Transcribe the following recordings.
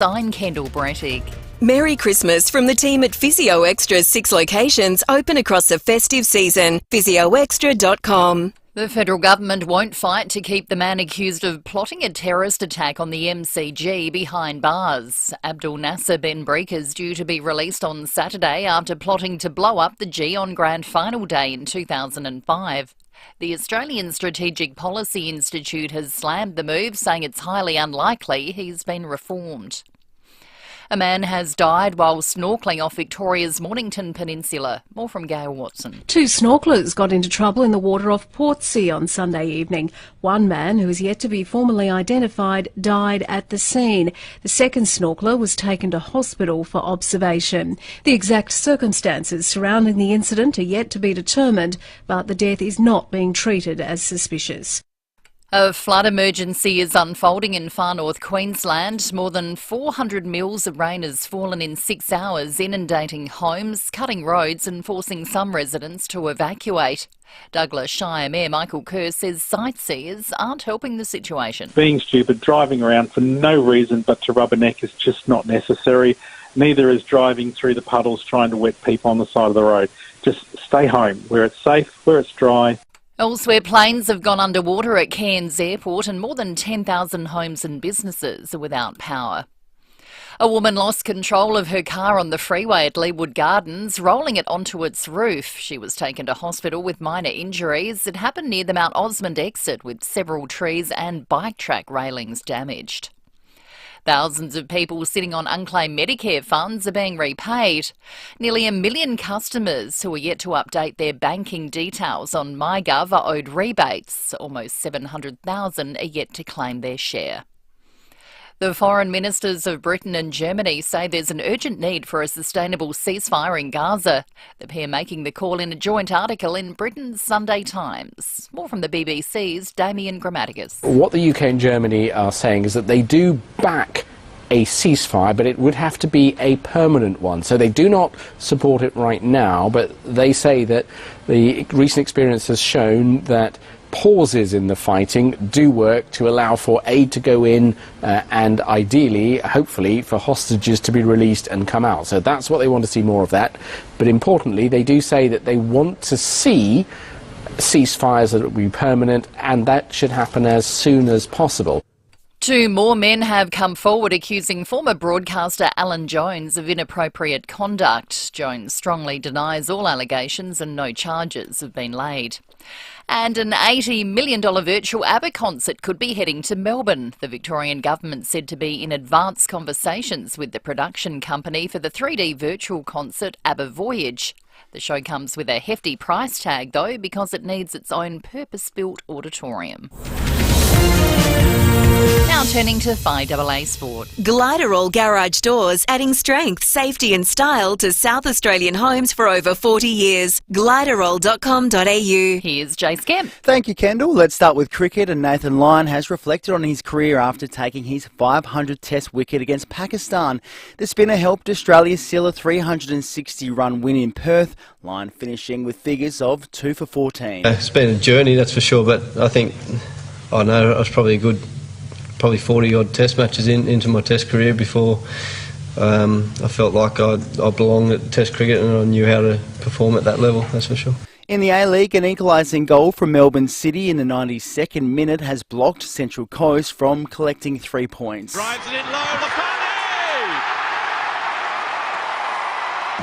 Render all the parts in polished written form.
I'm Kendall Brettig. Merry Christmas from the team at FIVEAA Extra's 6 locations open across the festive season. FIVEAAextra.com. The federal government won't fight to keep the man accused of plotting a terrorist attack on the MCG behind bars. Abdul Nasser Ben Breek is due to be released on Saturday after plotting to blow up the G on Grand Final Day in 2005. The Australian Strategic Policy Institute has slammed the move, saying it's highly unlikely he's been reformed. A man has died while snorkelling off Victoria's Mornington Peninsula. More from Gail Watson. 2 snorkelers got into trouble in the water off Portsea on Sunday evening. One man, who is yet to be formally identified, died at the scene. The second snorkeler was taken to hospital for observation. The exact circumstances surrounding the incident are yet to be determined, but the death is not being treated as suspicious. A flood emergency is unfolding in far north Queensland. More than 400 mils of rain has fallen in 6 hours, inundating homes, cutting roads and forcing some residents to evacuate. Douglas Shire Mayor Michael Kerr says sightseers aren't helping the situation. Being stupid, driving around for no reason but to rubberneck is just not necessary. Neither is driving through the puddles trying to wet people on the side of the road. Just stay home, where it's safe, where it's dry. Elsewhere, planes have gone underwater at Cairns Airport and more than 10,000 homes and businesses are without power. A woman lost control of her car on the freeway at Leewood Gardens, rolling it onto its roof. She was taken to hospital with minor injuries. It happened near the Mount Osmond exit, with several trees and bike track railings damaged. Thousands of people sitting on unclaimed Medicare funds are being repaid. Nearly 1 million customers who are yet to update their banking details on MyGov are owed rebates. Almost 700,000 are yet to claim their share. The foreign ministers of Britain and Germany say there's an urgent need for a sustainable ceasefire in Gaza. The pair making the call in a joint article in Britain's Sunday Times. More from the BBC's Damien Grammaticus. What the UK and Germany are saying is that they do back a ceasefire, but it would have to be a permanent one. So they do not support it right now, but they say that the recent experience has shown that pauses in the fighting do work to allow for aid to go in and ideally, hopefully, for hostages to be released and come out. So that's what they want to see more of that. But importantly, they do say that they want to see ceasefires that will be permanent, and that should happen as soon as possible. 2 more men have come forward accusing former broadcaster Alan Jones of inappropriate conduct. Jones strongly denies all allegations and no charges have been laid. And an $80 million virtual ABBA concert could be heading to Melbourne. The Victorian government said to be in advanced conversations with the production company for the 3D virtual concert ABBA Voyage. The show comes with a hefty price tag, though, because it needs its own purpose-built auditorium. Now turning to FIVEAA Sport. Gliderall Garage Doors, adding strength, safety and style to South Australian homes for over 40 years. Gliderall.com.au. Here's Jace Kemp. Thank you, Kendall. Let's start with cricket, and Nathan Lyon has reflected on his career after taking his 500 Test wicket against Pakistan. The spinner helped Australia seal a 360-run win in Perth, Lyon finishing with figures of 2 for 14. It's been a journey, that's for sure, but I think I was probably 40-odd Test matches into my Test career before I felt like I belonged at Test cricket and I knew how to perform at that level, that's for sure. In the A-League, an equalising goal from Melbourne City in the 92nd minute has blocked Central Coast from collecting 3 points. Drives it in low, Lafani!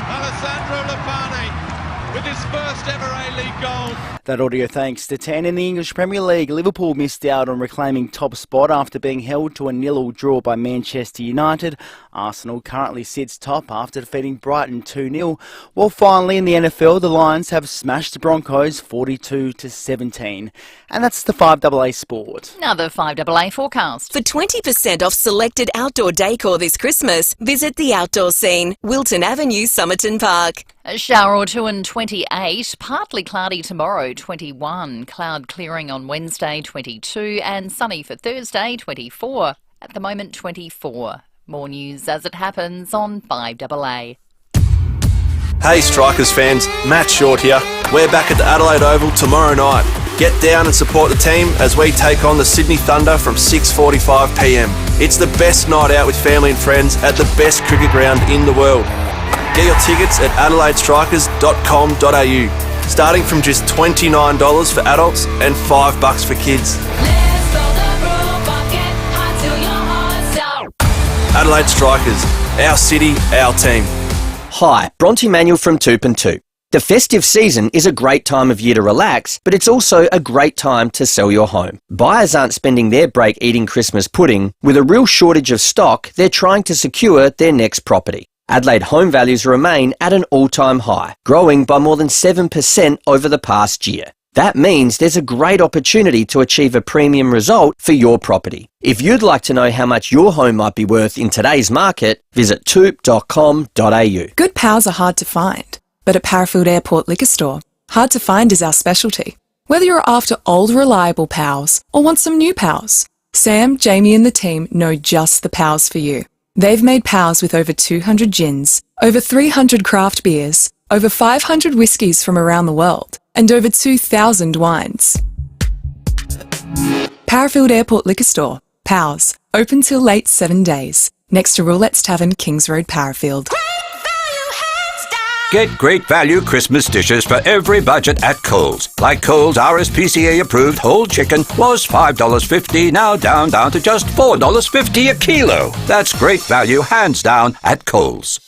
Alessandro Lafani with his first ever A-League goal. That audio thanks to 10. In the English Premier League, Liverpool missed out on reclaiming top spot after being held to a 0-0 draw by Manchester United. Arsenal currently sits top after defeating Brighton 2-0. While finally in the NFL, the Lions have smashed the Broncos 42-17. And that's the FIVEAA Sport. Now the FIVEAA forecast. For 20% off selected outdoor decor this Christmas, visit the outdoor scene, Wilton Avenue, Somerton Park. A shower or two and 28, partly cloudy tomorrow 21, cloud clearing on Wednesday 22 and sunny for Thursday 24. At the moment 24. More news as it happens on FIVEAA. Hey Strikers fans, Matt Short here. We're back at the Adelaide Oval tomorrow night. Get down and support the team as we take on the Sydney Thunder from 6:45pm. It's the best night out with family and friends at the best cricket ground in the world. Get your tickets at adelaidestrikers.com.au. Starting from just $29 for adults and $5 for kids. Adelaide Strikers, our city, our team. Hi, Bronte Manuel from Toop and Toop. The festive season is a great time of year to relax, but it's also a great time to sell your home. Buyers aren't spending their break eating Christmas pudding. With a real shortage of stock, they're trying to secure their next property. Adelaide home values remain at an all-time high, growing by more than 7% over the past year. That means there's a great opportunity to achieve a premium result for your property. If you'd like to know how much your home might be worth in today's market, visit toop.com.au. Good pals are hard to find. But at Parafield Airport Liquor Store, hard to find is our specialty. Whether you're after old reliable pals or want some new pals, Sam, Jamie and the team know just the pals for you. They've made pals with over 200 gins, over 300 craft beers, over 500 whiskies from around the world, and over 2,000 wines. Parafield Airport Liquor Store, Pals, open till late 7 days, next to Roulette's Tavern, Kings Road, Parafield. Get great value Christmas dishes for every budget at Coles. Like Coles RSPCA approved whole chicken was $5.50, now down to just $4.50 a kilo. That's great value hands down at Coles.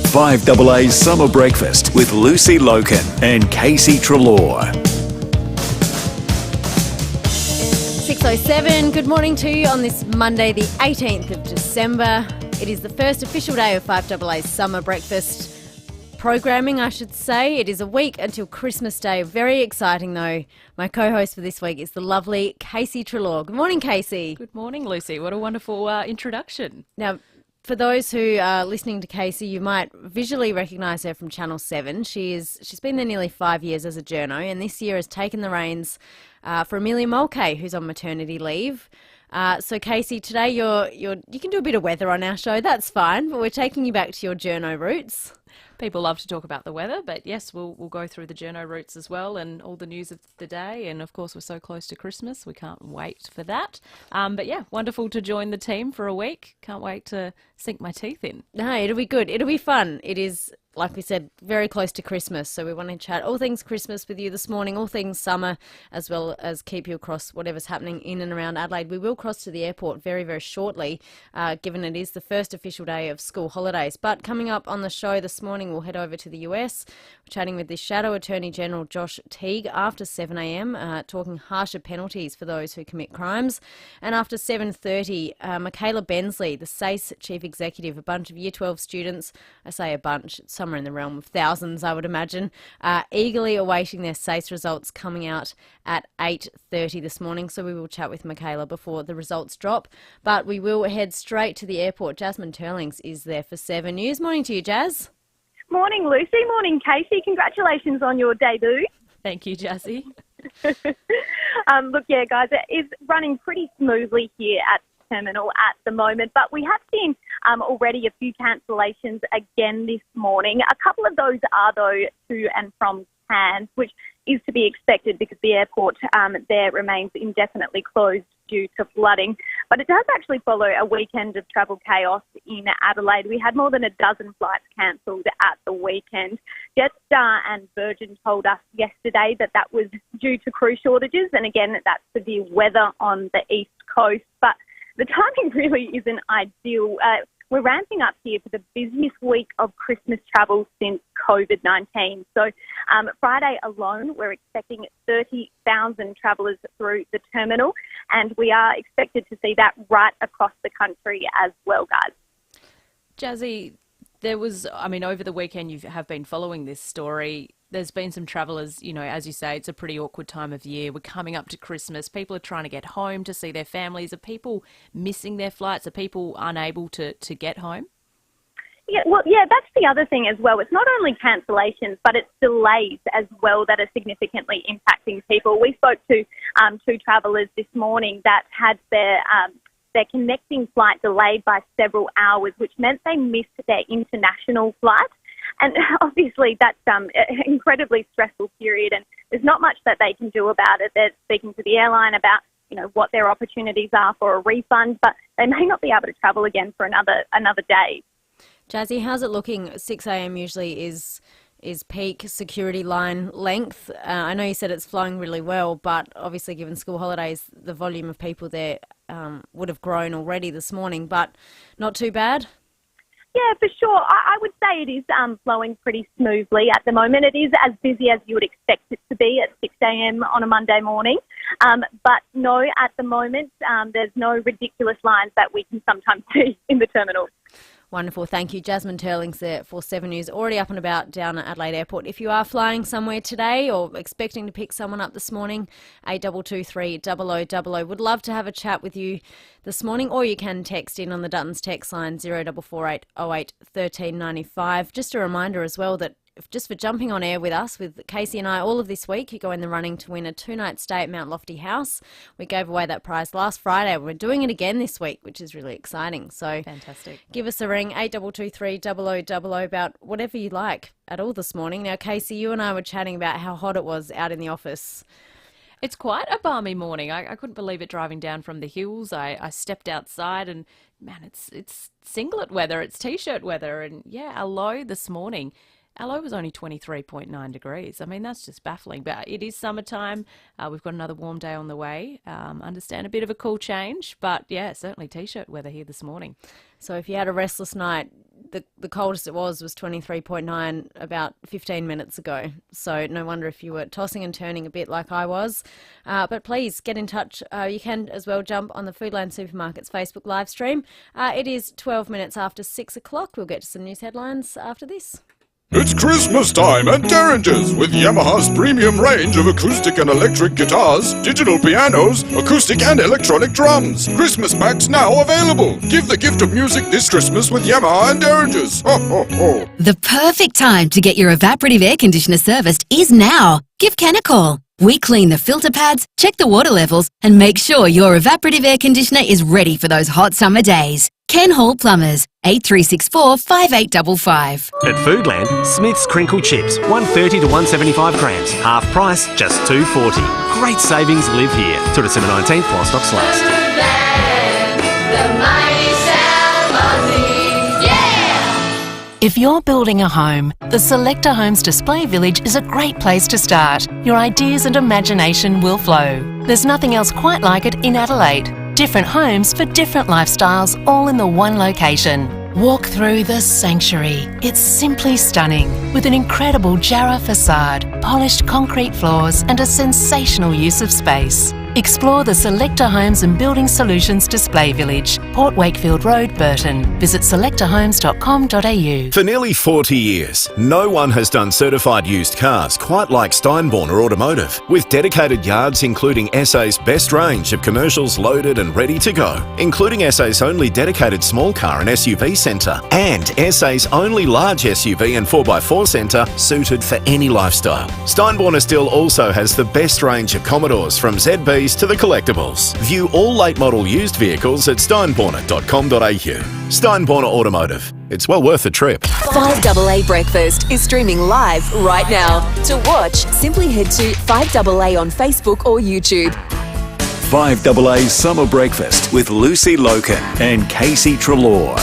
FIVEAA Summer Breakfast with Lucy Lokan and Casey Treloar. 6:07. Good morning to you on this Monday, the 18th of December. It is the first official day of FIVEAA's Summer Breakfast programming, I should say. It is a week until Christmas Day. Very exciting, though. My co-host for this week is the lovely Casey Treloar. Good morning, Casey. Good morning, Lucy. What a wonderful introduction. Now, for those who are listening to Casey, you might visually recognise her from Channel 7. She's been there nearly 5 years as a journo, and this year has taken the reins for Amelia Mulcahy, who's on maternity leave. So Casey, today you can do a bit of weather on our show. That's fine, but we're taking you back to your journo roots. People love to talk about the weather, but yes, we'll go through the journo routes as well and all the news of the day. And of course, we're so close to Christmas, we can't wait for that. But yeah, wonderful to join the team for a week. Can't wait to sink my teeth in. No, it'll be good. It'll be fun. It is, like we said, very close to Christmas. So we want to chat all things Christmas with you this morning, all things summer, as well as keep you across whatever's happening in and around Adelaide. We will cross to the airport very, very shortly, given it is the first official day of school holidays. But coming up on the show this morning, we'll head over to the US. We're chatting with the Shadow Attorney General Josh Teague after 7 a.m, talking harsher penalties for those who commit crimes. And after 7:30, Michaela Bensley, the SACE Chief Executive, a bunch of Year 12 students, I say a bunch, somewhere in the realm of thousands, I would imagine, eagerly awaiting their SACE results coming out at 8:30 this morning. So we will chat with Michaela before the results drop. But we will head straight to the airport. Jasmine Turlings is there for 7 News. Morning to you, Jazz. Morning, Lucy. Morning, Casey. Congratulations on your debut. Thank you, Jazzy. Look, yeah, guys, it is running pretty smoothly here at the terminal at the moment, but we have seen already a few cancellations again this morning. A couple of those are, though, to and from Cairns, which is to be expected because the airport there remains indefinitely closed due to flooding. But it does actually follow a weekend of travel chaos in Adelaide. We had more than a dozen flights cancelled at the weekend. Jetstar and Virgin told us yesterday that that was due to crew shortages, and again, that's severe weather on the east coast. But the timing really isn't ideal. We're ramping up here for the busiest week of Christmas travel since COVID-19. So Friday alone, we're expecting 30,000 travellers through the terminal, and we are expected to see that right across the country as well, guys. Jazzy, there was, over the weekend you have been following this story. There's been some travellers, as you say, it's a pretty awkward time of year. We're coming up to Christmas. People are trying to get home to see their families. Are people missing their flights? Are people unable to get home? Yeah, that's the other thing as well. It's not only cancellations, but it's delays as well that are significantly impacting people. We spoke to two travellers this morning that had their connecting flight delayed by several hours, which meant they missed their international flight. And obviously that's an incredibly stressful period, and there's not much that they can do about it. They're speaking to the airline about, what their opportunities are for a refund, but they may not be able to travel again for another day. Jazzy, how's it looking? 6 a.m. usually is peak security line length. I know you said it's flowing really well, but obviously given school holidays, the volume of people there would have grown already this morning, but not too bad? Yeah, for sure. I would say it is flowing pretty smoothly at the moment. It is as busy as you would expect it to be at 6 a.m. on a Monday morning. But no, at the moment, there's no ridiculous lines that we can sometimes see in the terminal. Wonderful. Thank you. Jasmine Turling's there for 7 News, already up and about down at Adelaide Airport. If you are flying somewhere today or expecting to pick someone up this morning, 8223 0000. Would love to have a chat with you this morning, or you can text in on the Duttons text line 0448 08 1395. Just a reminder as well that just for jumping on air with us, with Casey and I, all of this week, you go in the running to win a 2-night stay at Mount Lofty House. We gave away that prize last Friday. We're doing it again this week, which is really exciting. So fantastic. Give us a ring, 8223 0000, about whatever you like at all this morning. Now, Casey, you and I were chatting about how hot it was out in the office. It's quite a balmy morning. I couldn't believe it driving down from the hills. I stepped outside and, man, it's singlet weather, it's T-shirt weather. And, yeah, our low this morning, our low was only 23.9 degrees. I mean, that's just baffling. But it is summertime. We've got another warm day on the way. Understand a bit of a cool change. But, yeah, certainly T-shirt weather here this morning. So if you had a restless night, the coldest it was 23.9 about 15 minutes ago. So no wonder if you were tossing and turning a bit like I was. But please get in touch. You can as well jump on the Foodland Supermarkets Facebook live stream. It is 12 minutes after 6 o'clock. We'll get to some news headlines after this. It's Christmas time at Derringer's with Yamaha's premium range of acoustic and electric guitars, digital pianos, acoustic and electronic drums. Christmas packs now available. Give the gift of music this Christmas with Yamaha and Derringer's. Ho, ho, ho. The perfect time to get your evaporative air conditioner serviced is now. Give Ken a call. We clean the filter pads, check the water levels, and make sure your evaporative air conditioner is ready for those hot summer days. Ken Hall Plumbers, 8364 5855. At Foodland, Smith's Crinkle Chips, 130 to 175 grams. Half price, just $2.40. Great savings live here. Till December 19th while stocks last. If you're building a home, the Selector Homes Display Village is a great place to start. Your ideas and imagination will flow. There's nothing else quite like it in Adelaide. Different homes for different lifestyles, all in the one location. Walk through the sanctuary. It's simply stunning, with an incredible Jarrah facade, polished concrete floors and a sensational use of space. Explore the Selector Homes and Building Solutions Display Village, Port Wakefield Road, Burton. Visit selectorhomes.com.au. For nearly 40 years, no one has done certified used cars quite like Steinborner Automotive, with dedicated yards including SA's best range of commercials loaded and ready to go, including SA's only dedicated small car and SUV centre, and SA's only large SUV and 4x4 centre suited for any lifestyle. Steinborner still also has the best range of Commodores from ZBs to the collectibles. View all late model used vehicles at steinborner.com.au. Steinborner Automotive. It's well worth a trip. 5AA Breakfast is streaming live right now. To watch, simply head to 5AA on Facebook or YouTube. 5AA Summer Breakfast with Lucy Lokan and Casey Treloar.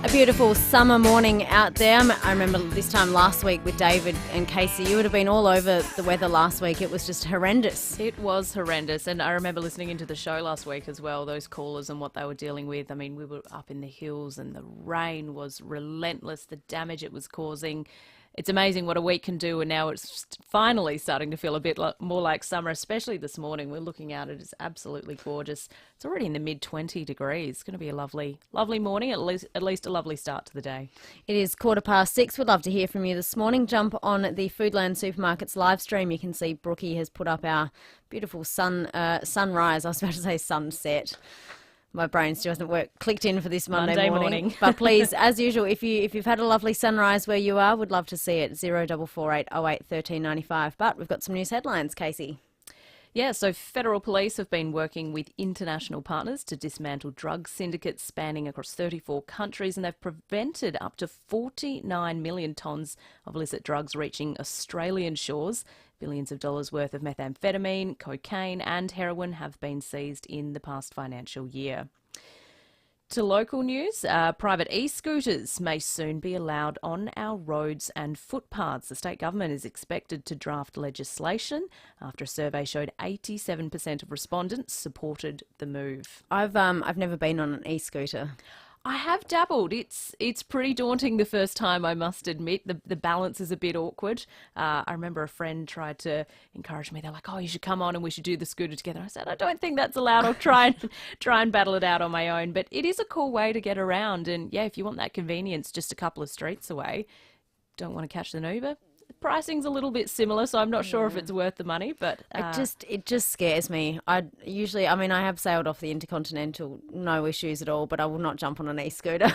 A beautiful summer morning out there. I remember this time last week with David and Casey, you would have been all over the weather last week. It was just horrendous. It was horrendous. And I remember listening into the show last week as well, those callers and what they were dealing with. I mean, we were up in the hills and the rain was relentless, the damage it was causing. It's amazing what a week can do, and now it's finally starting to feel a bit more like summer, especially this morning. We're looking out, it is absolutely gorgeous. It's already in the mid-20 degrees. It's going to be a lovely morning, at least a lovely start to the day. It is 6:15. We'd love to hear from you this morning. Jump on the Foodland Supermarkets live stream. You can see Brookie has put up our beautiful sunrise. I was about to say sunset. My brain still hasn't clicked in for this Monday morning. But please, as usual, if you've had a lovely sunrise where you are, would love to see it. 0448 08 1395. But we've got some news headlines, Casey. Yeah, so federal police have been working with international partners to dismantle drug syndicates spanning across 34 countries, and they've prevented up to 49 million tonnes of illicit drugs reaching Australian shores. Billions of dollars worth of methamphetamine, cocaine and heroin have been seized in the past financial year. To local news, private e-scooters may soon be allowed on our roads and footpaths. The state government is expected to draft legislation after a survey showed 87% of respondents supported the move. I've never been on an e-scooter. I have dabbled. It's pretty daunting the first time, I must admit. The balance is a bit awkward. I remember a friend tried to encourage me. They're like, "Oh, you should come on and we should do the scooter together." I said, "I don't think that's allowed. I'll try and battle it out on my own." But it is a cool way to get around. And yeah, if you want that convenience just a couple of streets away, don't want to catch an Uber. Pricing's a little bit similar, so I'm not sure if it's worth the money, but it just scares me. I have sailed off the Intercontinental, no issues at all, but I will not jump on an e-scooter.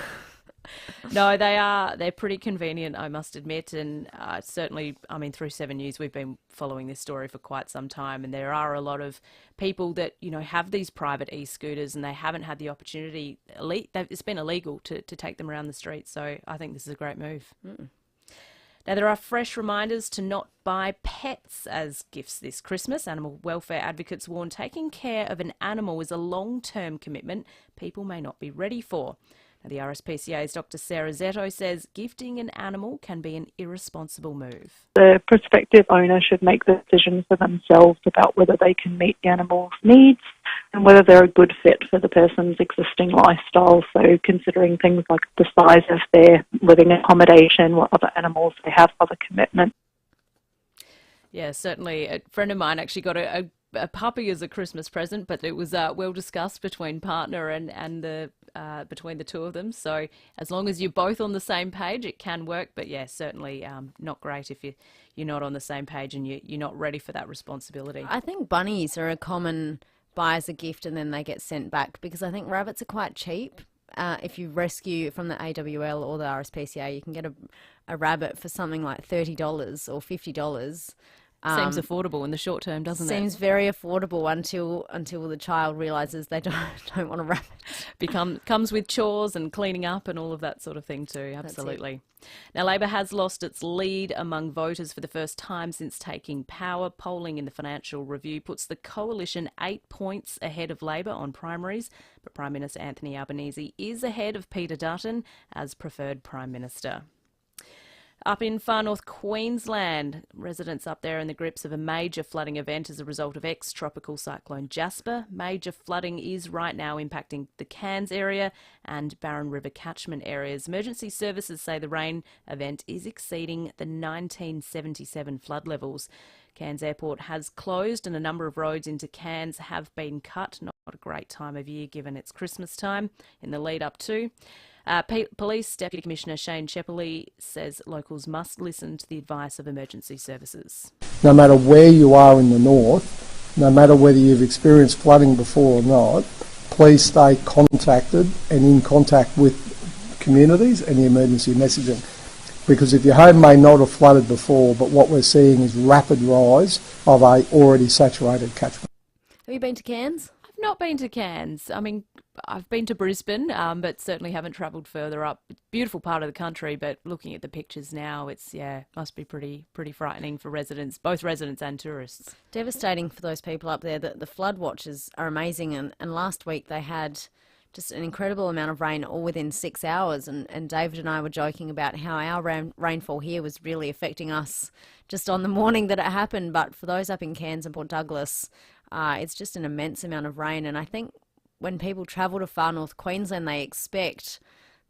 No, they're pretty convenient, I must admit, and certainly, through 7 News we've been following this story for quite some time, and there are a lot of people that have these private e-scooters and they haven't had the opportunity. It's been illegal to take them around the streets, so I think this is a great move. Now, there are fresh reminders to not buy pets as gifts this Christmas. Animal welfare advocates warn taking care of an animal is a long-term commitment people may not be ready for. Now, the RSPCA's Dr. Sarah Zetto says gifting an animal can be an irresponsible move. The prospective owner should make the decision for themselves about whether they can meet the animal's needs and whether they're a good fit for the person's existing lifestyle. So considering things like the size of their living accommodation, what other animals they have, other commitments. Yeah, certainly. A friend of mine actually got a puppy as a Christmas present, but it was well discussed between partner and the between the two of them. So as long as you're both on the same page, it can work. But yeah, certainly not great if you're not on the same page and you're not ready for that responsibility. I think bunnies are a common buy as a gift and then they get sent back, because I think rabbits are quite cheap. If you rescue from the AWL or the RSPCA, you can get a rabbit for something like $30 or $50. Seems affordable in the short term, doesn't it? Seems very affordable until the child realises they don't want a rabbit. Comes with chores and cleaning up and all of that sort of thing too. Absolutely. Now, Labor has lost its lead among voters for the first time since taking power. Polling in the Financial Review puts the coalition 8 points ahead of Labor on primaries, but Prime Minister Anthony Albanese is ahead of Peter Dutton as preferred Prime Minister. Up in far north Queensland, residents up there in the grips of a major flooding event as a result of ex-tropical cyclone Jasper. Major flooding is right now impacting the Cairns area and Barron River catchment areas. Emergency services say the rain event is exceeding the 1977 flood levels. Cairns Airport has closed and a number of roads into Cairns have been cut. Not a great time of year given it's Christmas time in the lead up to. Police Deputy Commissioner Shane Shepperley says locals must listen to the advice of emergency services. No matter where you are in the north, no matter whether you've experienced flooding before or not, please stay contacted and in contact with communities and the emergency messaging. Because if your home may not have flooded before, but what we're seeing is rapid rise of a already saturated catchment. Have you been to Cairns? I've not been to Cairns. I've been to Brisbane, but certainly haven't travelled further up. Beautiful part of the country, but looking at the pictures now, must be pretty frightening for residents, both residents and tourists. Devastating for those people up there. The flood watches are amazing, and last week they had just an incredible amount of rain all within 6 hours, and David and I were joking about how our rainfall here was really affecting us just on the morning that it happened, but for those up in Cairns and Port Douglas, it's just an immense amount of rain, and I think when people travel to far north Queensland, they expect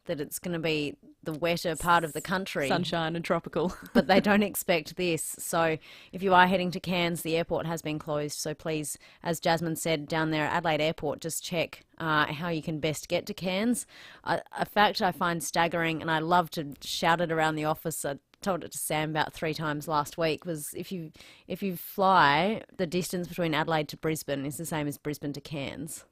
that it's going to be the wetter part of the country. Sunshine and tropical. But they don't expect this. So if you are heading to Cairns, the airport has been closed. So please, as Jasmine said, down there at Adelaide Airport, just check how you can best get to Cairns. A fact I find staggering, and I love to shout it around the office, I told it to Sam about 3 times last week, was if you fly, the distance between Adelaide to Brisbane is the same as Brisbane to Cairns.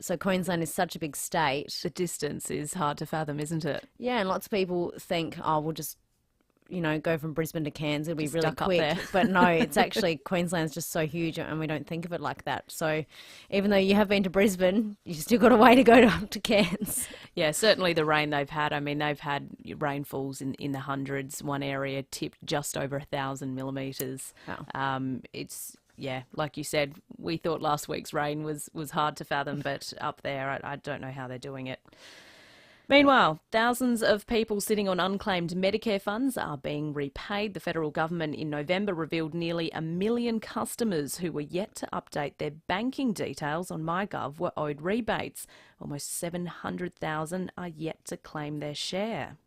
So Queensland is such a big state. The distance is hard to fathom, isn't it? Yeah, and lots of people think, oh, we'll just go from Brisbane to Cairns, it'll be Just really stuck up quick. there. But no, it's actually Queensland's just so huge, and we don't think of it like that. So even though you have been to Brisbane, you still got a way to go up to Cairns. Yeah, certainly the rain they've had. I mean, they've had rainfalls in the hundreds. One area tipped just over 1,000 millimetres. Wow. It's, yeah, like you said, we thought last week's rain was hard to fathom, but up there, I don't know how they're doing it. Meanwhile, thousands of people sitting on unclaimed Medicare funds are being repaid. The federal government in November revealed nearly 1 million customers who were yet to update their banking details on MyGov were owed rebates. Almost 700,000 are yet to claim their share.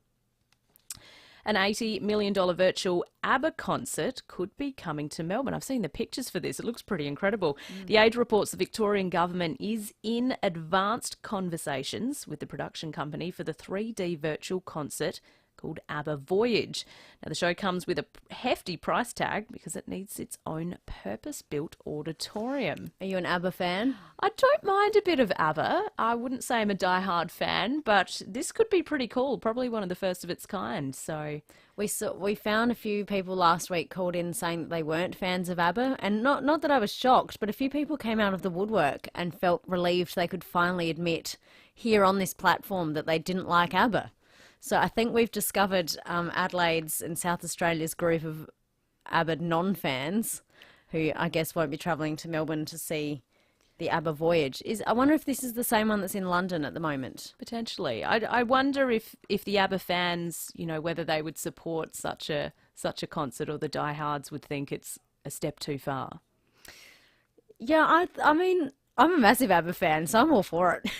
An $80 million virtual ABBA concert could be coming to Melbourne. I've seen the pictures for this. It looks pretty incredible. The Age reports the Victorian government is in advanced conversations with the production company for the 3D virtual concert called ABBA Voyage. Now, the show comes with a hefty price tag because it needs its own purpose-built auditorium. Are you an ABBA fan? I don't mind a bit of ABBA. I wouldn't say I'm a die-hard fan, but this could be pretty cool. Probably one of the first of its kind. So we found a few people last week called in saying that they weren't fans of ABBA, and not that I was shocked, but a few people came out of the woodwork and felt relieved they could finally admit here on this platform that they didn't like ABBA. So I think we've discovered Adelaide's and South Australia's group of ABBA non-fans who I guess won't be travelling to Melbourne to see the ABBA Voyage. I wonder if this is the same one that's in London at the moment. Potentially. I wonder if the ABBA fans, whether they would support such a concert, or the diehards would think it's a step too far. Yeah, I mean, I'm a massive ABBA fan, so I'm all for it.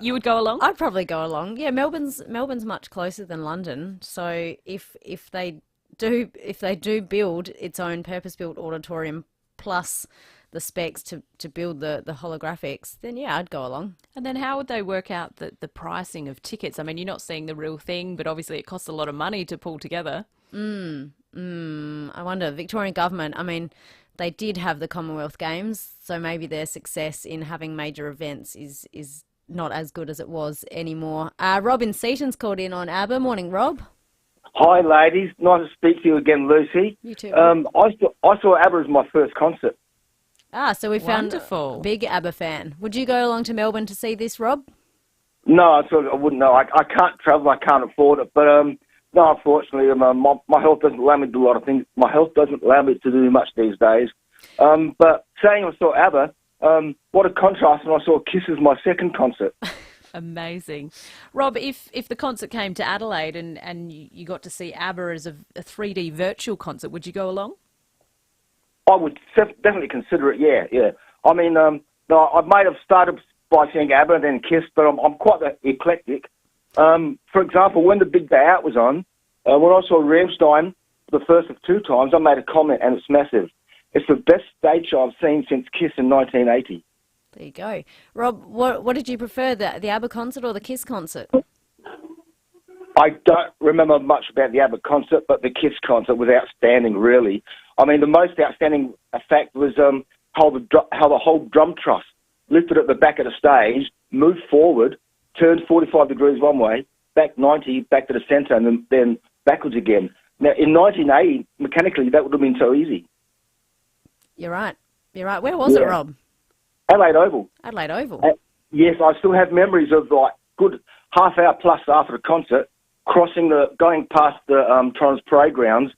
You would go along? I'd probably go along. Yeah, Melbourne's much closer than London, so if they do build its own purpose-built auditorium plus the specs to build the holographics, then yeah, I'd go along. And then how would they work out the pricing of tickets? I mean, you're not seeing the real thing, but obviously it costs a lot of money to pull together. I wonder, Victorian government, I mean, they did have the Commonwealth Games, so maybe their success in having major events is not as good as it was anymore. Robin Seaton's called in on ABBA. Morning, Rob. Hi, ladies. Nice to speak to you again, Lucy. You too. I saw ABBA as my first concert. So we found Wonderful. a big ABBA fan. Would you go along to Melbourne to see this, Rob? No, I wouldn't know. I can't travel. I can't afford it. But no, unfortunately, my health doesn't allow me to do a lot of things. My health doesn't allow me to do much these days. But saying I saw ABBA, what a contrast when I saw Kiss as my second concert. Amazing. Rob, if the concert came to Adelaide and you got to see ABBA as a 3D virtual concert, would you go along? I would definitely consider it, yeah. I mean, no, I might have started by seeing ABBA and then Kiss, but I'm quite eclectic. For example, when the Big Day Out was on, when I saw Rammstein the first of two times, I made a comment, and it's massive. It's the best stage show I've seen since Kiss in 1980. There you go. Rob, what did you prefer, the ABBA concert or the Kiss concert? I don't remember much about the ABBA concert, but the Kiss concert was outstanding, really. I mean, the most outstanding fact was how the whole drum truss lifted at the back of the stage, moved forward, turned 45 degrees one way, back 90, back to the centre, and then backwards again. Now, in 1980, mechanically, that would have been so easy. You're right. Where was it, Rob? Adelaide Oval. Adelaide Oval. Yes, I still have memories of like good half hour plus after the concert, going past the Toronto's parade grounds,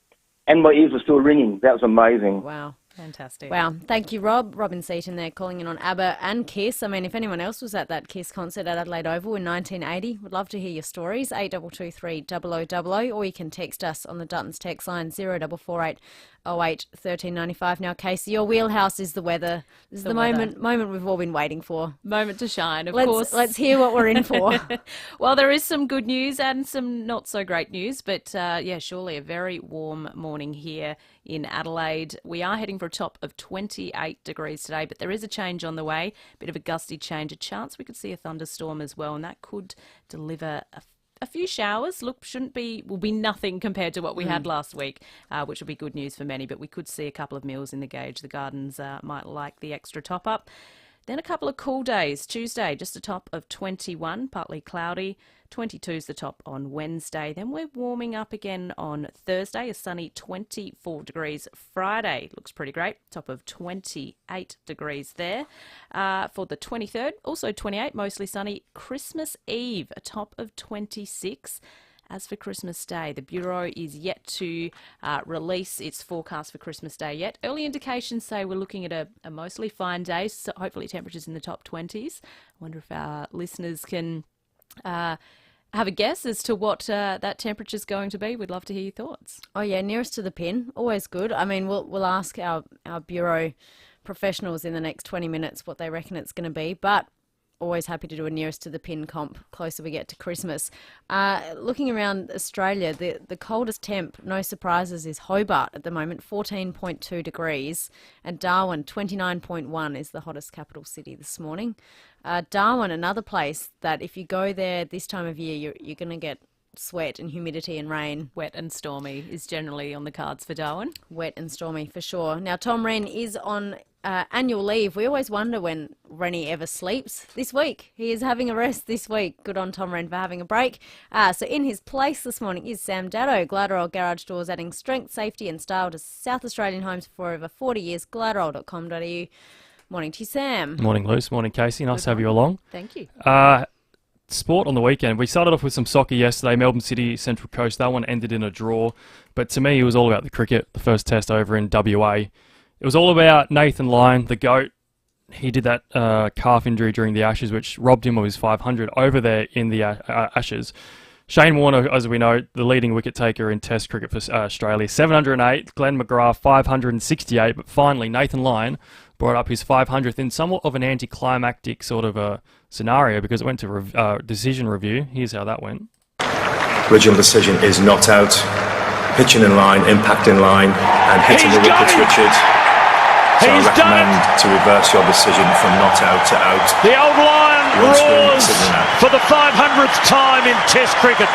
and my ears were still ringing. That was amazing. Wow. Fantastic. Wow. Thank you, Rob. Robin Seaton there calling in on ABBA and Kiss. I mean, if anyone else was at that Kiss concert at Adelaide Oval in 1980, would love to hear your stories, 8223 0000, or you can text us on the Duttons text line 0448 08 1395. Now, Casey, your wheelhouse is the weather. This is the moment we've all been waiting for. Moment to shine, of course. Let's hear what we're in for. Well, there is some good news and some not so great news, but surely a very warm morning here in Adelaide. We are heading for a top of 28 degrees today, but there is a change on the way, a bit of a gusty change, a chance we could see a thunderstorm as well, and that could deliver a few showers. Look, will be nothing compared to what we had last week, which will be good news for many, but we could see a couple of mils in the gauge. The Gardens might like the extra top up. Then a couple of cool days. Tuesday, just a top of 21, partly cloudy. 22 is the top on Wednesday. Then we're warming up again on Thursday, a sunny 24 degrees. Friday looks pretty great, top of 28 degrees there. For the 23rd, also 28, mostly sunny. Christmas Eve, a top of 26. As for Christmas Day, the Bureau is yet to release its forecast for Christmas Day yet. Early indications say we're looking at a mostly fine day, so hopefully temperatures in the top 20s. I wonder if our listeners can have a guess as to what that temperature is going to be. We'd love to hear your thoughts. Oh, yeah, nearest to the pin. Always good. I mean, we'll ask our Bureau professionals in the next 20 minutes what they reckon it's going to be, but always happy to do a nearest to the pin comp closer we get to Christmas. Looking around Australia, the coldest temp, no surprises, is Hobart at the moment, 14.2 degrees, and Darwin, 29.1, is the hottest capital city this morning. Darwin, another place that if you go there this time of year, you're going to get sweat and humidity and rain. Wet and stormy is generally on the cards for Darwin. Wet and stormy for sure. Now, Tom Wren is on annual leave. We always wonder when Rennie ever sleeps. This week, he is having a rest this week. Good on Tom Wren for having a break. So in his place this morning is Sam Daddo. Gliderol Garage Doors, adding strength, safety and style to South Australian homes for over 40 years. Gliderol.com.au. Morning to you, Sam. Morning, Luce. Morning, Casey. Nice to have you along. Thank you. Sport on the weekend. We started off with some soccer yesterday, Melbourne City, Central Coast. That one ended in a draw. But to me, it was all about the cricket, the first test over in WA. It was all about Nathan Lyon, the GOAT. He did that calf injury during the Ashes, which robbed him of his 500 over there in the Ashes. Shane Warne, as we know, the leading wicket taker in Test cricket for Australia, 708. Glenn McGrath, 568. But finally, Nathan Lyon brought up his 500th in somewhat of an anticlimactic sort of a scenario because it went to decision review. Here's how that went. Original decision is not out. Pitching in line, impact in line, and hitting the wickets, Richard. So I recommend to reverse your decision from not out to out. The old Lion roars for the 500th time in Test cricket.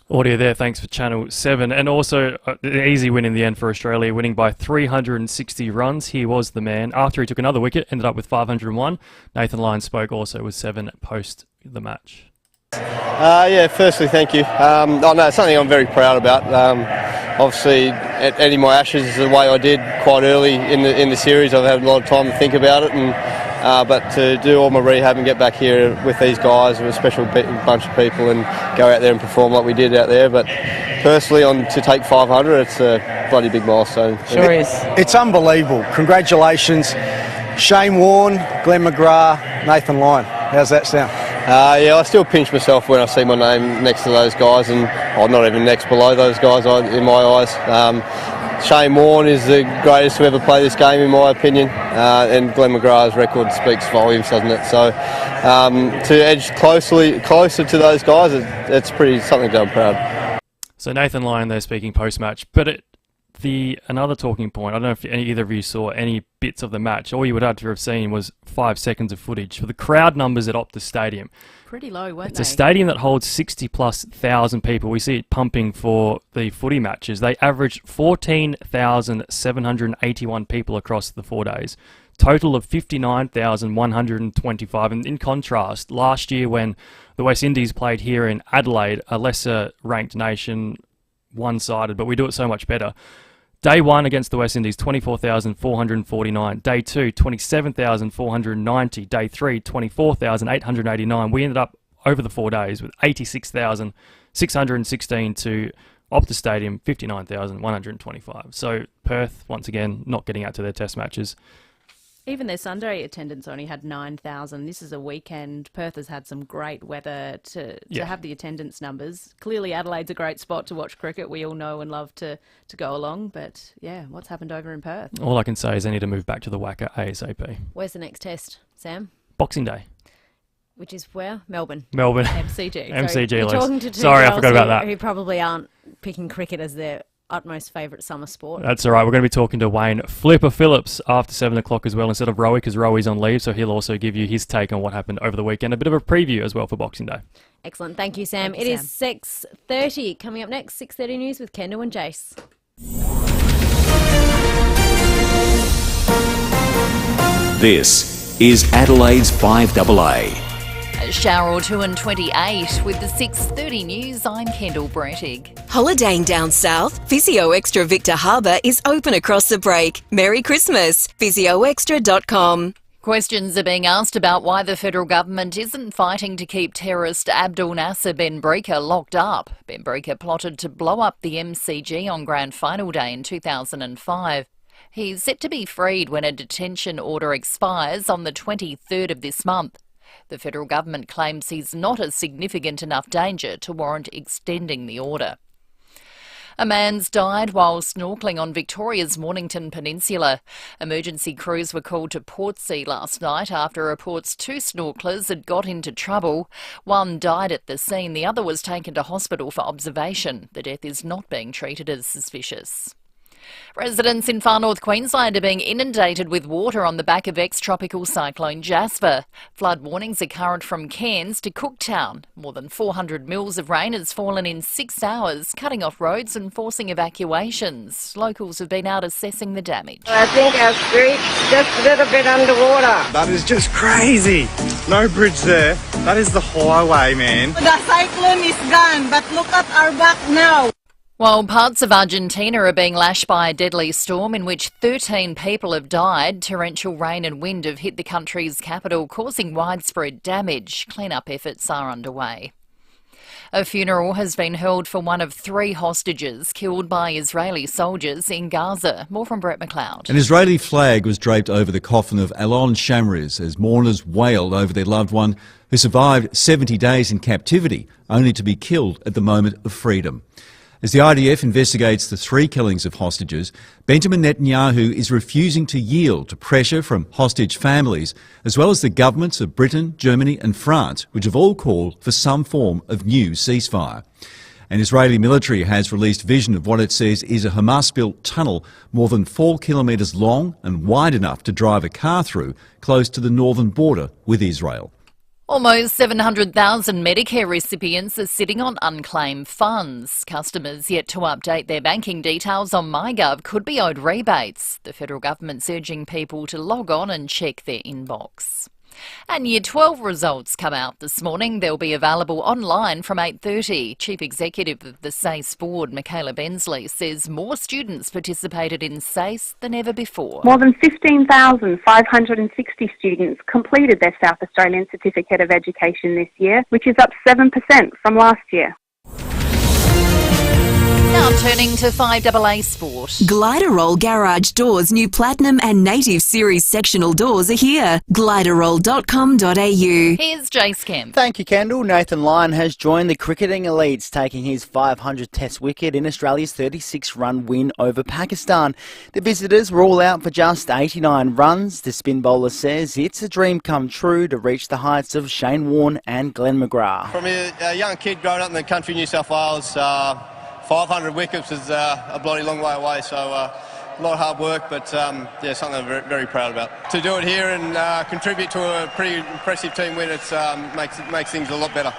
Audio there, thanks for Channel 7. And also, an easy win in the end for Australia, winning by 360 runs. He was the man. After he took another wicket, ended up with 501. Nathan Lyon spoke also with 7 post the match. Firstly, thank you. It's something I'm very proud about. Obviously, ending my Ashes is the way I did quite early in the series. I've had a lot of time to think about it, but to do all my rehab and get back here with these guys, with a special bunch of people, and go out there and perform like we did out there. But personally, to take 500, it's a bloody big milestone. Sure is. It's unbelievable. Congratulations, Shane Warne, Glenn McGrath, Nathan Lyon. How's that sound? I still pinch myself when I see my name next to those guys, and not even next below those guys in my eyes. Shane Warne is the greatest to ever play this game, in my opinion, and Glenn McGrath's record speaks volumes, doesn't it? So to edge closer to those guys, it's pretty something to be proud of. So Nathan Lyon there speaking post-match, but another talking point, I don't know if either of you saw any bits of the match. All you would have to have seen was 5 seconds of footage. For the crowd numbers at Optus Stadium, pretty low, weren't it's they? a stadium that holds 60,000+ people. We see it pumping for the footy matches. They averaged 14,781 people across the 4 days. Total of 59,125. And in contrast, last year when the West Indies played here in Adelaide, a lesser ranked nation, one-sided, but we do it so much better. Day 1 against the West Indies, 24,449. Day 2, 27,490. Day 3, 24,889. We ended up over the 4 days with 86,616 to Optus Stadium, 59,125. So Perth, once again, not getting out to their test matches. Even their Sunday attendance only had 9,000. This is a weekend. Perth has had some great weather to have the attendance numbers. Clearly, Adelaide's a great spot to watch cricket. We all know and love to go along. But, yeah, what's happened over in Perth? All I can say is they need to move back to the WACA ASAP. Where's the next test, Sam? Boxing Day. Which is where? Melbourne. MCG. MCG, You're talking to two Sorry, I girls forgot about that. who probably aren't picking cricket as their utmost favourite summer sport. That's all right. We're going to be talking to Wayne Flipper Phillips after 7 o'clock as well, instead of Rowie, because Rowie's on leave, so he'll also give you his take on what happened over the weekend. A bit of a preview as well for Boxing Day. Excellent. Thank you, Sam. It is 6:30. Coming up next, 6:30 News with Kendall and Jace. This is Adelaide's 5AA. A shower or two and 28 with the 6:30 news. I'm Kendall Brettig. Holidaying down south, Physio Extra Victor Harbour is open across the break. Merry Christmas. PhysioExtra.com. Questions are being asked about why the federal government isn't fighting to keep terrorist Abdul Nasser Ben Brika locked up. Ben Brika plotted to blow up the MCG on Grand Final Day in 2005. He's set to be freed when a detention order expires on the 23rd of this month. The federal government claims he's not a significant enough danger to warrant extending the order. A man's died while snorkelling on Victoria's Mornington Peninsula. Emergency crews were called to Portsea last night after reports 2 snorkelers had got into trouble. One died at the scene, the other was taken to hospital for observation. The death is not being treated as suspicious. Residents in far north Queensland are being inundated with water on the back of ex-tropical cyclone Jasper. Flood warnings are current from Cairns to Cooktown. More than 400 mils of rain has fallen in 6 hours, cutting off roads and forcing evacuations. Locals have been out assessing the damage. I think our street's just a little bit underwater. That is just crazy. No bridge there. That is the highway, man. The cyclone is gone, but look at our back now. While parts of Argentina are being lashed by a deadly storm in which 13 people have died, torrential rain and wind have hit the country's capital, causing widespread damage. Clean-up efforts are underway. A funeral has been held for one of 3 hostages killed by Israeli soldiers in Gaza. More from Brett McLeod. An Israeli flag was draped over the coffin of Alon Shamriz as mourners wailed over their loved one who survived 70 days in captivity, only to be killed at the moment of freedom. As the IDF investigates the 3 killings of hostages, Benjamin Netanyahu is refusing to yield to pressure from hostage families, as well as the governments of Britain, Germany and France, which have all called for some form of new ceasefire. An Israeli military has released vision of what it says is a Hamas-built tunnel more than 4 kilometres long and wide enough to drive a car through, close to the northern border with Israel. Almost 700,000 Medicare recipients are sitting on unclaimed funds. Customers yet to update their banking details on MyGov could be owed rebates. The federal government's urging people to log on and check their inbox. And Year 12 results come out this morning. They'll be available online from 8:30. Chief Executive of the SACE board, Michaela Bensley, says more students participated in SACE than ever before. More than 15,560 students completed their South Australian Certificate of Education this year, which is up 7% from last year. Now turning to 5AA Sport. Gliderol Garage Doors' new Platinum and Native Series sectional doors are here. Gliderol.com.au. Here's Jace Kemp. Thank you, Kendall. Nathan Lyon has joined the cricketing elites, taking his 500 Test wicket in Australia's 36-run win over Pakistan. The visitors were all out for just 89 runs. The spin bowler says it's a dream come true to reach the heights of Shane Warne and Glenn McGrath. From a young kid growing up in the country, New South Wales, 500 wickets is a bloody long way away, so a lot of hard work, but something I'm very, very proud about. To do it here and contribute to a pretty impressive team win, it makes things a lot better.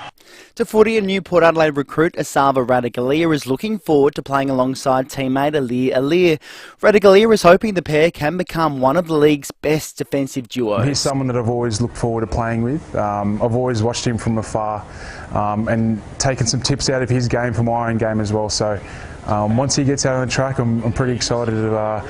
To footy, a new Port Adelaide recruit, Asava Radagalia, is looking forward to playing alongside teammate Alir. Radagalia is hoping the pair can become one of the league's best defensive duos. He's someone that I've always looked forward to playing with. I've always watched him from afar and taken some tips out of his game for my own game as well. So once he gets out on the track, I'm pretty excited to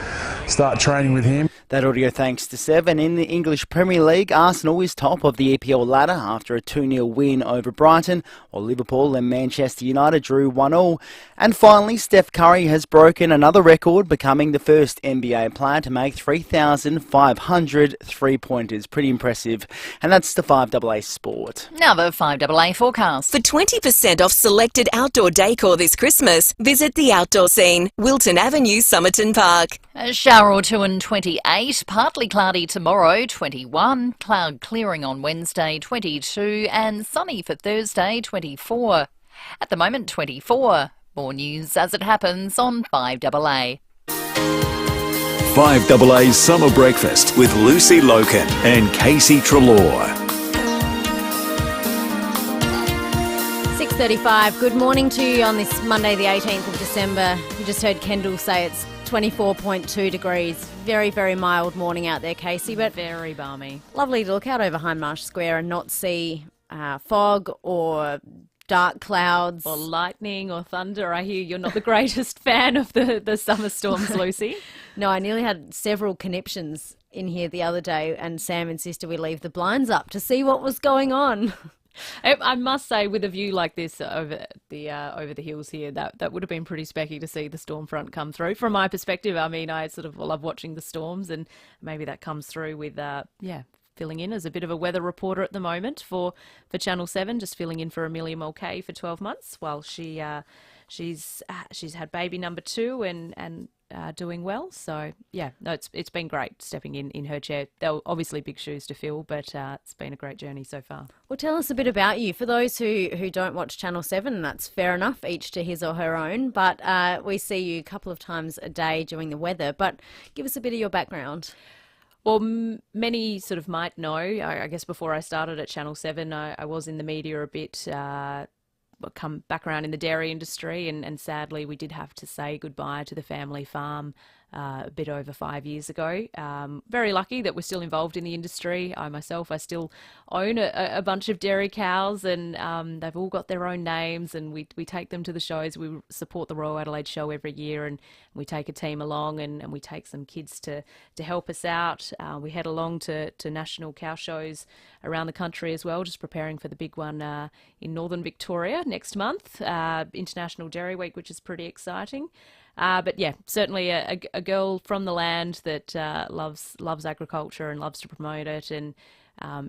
start training with him. That audio thanks to Seven. In the English Premier League, Arsenal is top of the EPL ladder after a 2-0 win over Brighton, while Liverpool and Manchester United drew 1-1. And finally, Steph Curry has broken another record, becoming the first NBA player to make 3,500 three-pointers. Pretty impressive. And that's the 5AA Sport. Now the 5AA forecast. For 20% off selected outdoor decor this Christmas, visit the Outdoor Scene, Wilton Avenue, Somerton Park. A shower or two and 28, partly cloudy tomorrow, 21, cloud clearing on Wednesday, 22, and sunny for Thursday, 24. At the moment, 24. More news as it happens on 5AA. 5AA's Summer Breakfast with Lucy Lokan and Casey Treloar. 6:35. Good morning to you on this Monday, the 18th of December. You just heard Kendall say it's 24.2 degrees. Very, very mild morning out there, Casey, but very balmy. Lovely to look out over Hindmarsh Square and not see fog or dark clouds. Or lightning or thunder. I hear you're not the greatest fan of the summer storms, Lucy. No, I nearly had several conniptions in here the other day, and Sam insisted we leave the blinds up to see what was going on. I must say, with a view like this over the hills here, that would have been pretty specky to see the storm front come through. From my perspective, I mean, I sort of love watching the storms, and maybe that comes through with filling in as a bit of a weather reporter at the moment for Channel 7, just filling in for Amelia Mulcahy for 12 months while she's had baby number 2 and doing well. So yeah, no, it's been great stepping in her chair. They're obviously big shoes to fill, but it's been a great journey so far. Well, tell us a bit about you. For those who don't watch Channel 7, that's fair enough, each to his or her own, but we see you a couple of times a day during the weather. But give us a bit of your background. Well, many sort of might know, I guess before I started at Channel 7, I was in the media a bit, come back around in the dairy industry, and sadly we did have to say goodbye to the family farm a bit over 5 years ago. Very lucky that we're still involved in the industry. I still own a bunch of dairy cows, and they've all got their own names, and we take them to the shows. We support the Royal Adelaide show every year, and we take a team along, and we take some kids to help us out. We head along to national cow shows around the country as well, just preparing for the big one in Northern Victoria next month, International Dairy Week, which is pretty exciting. But yeah, certainly a girl from the land that loves agriculture and loves to promote it. And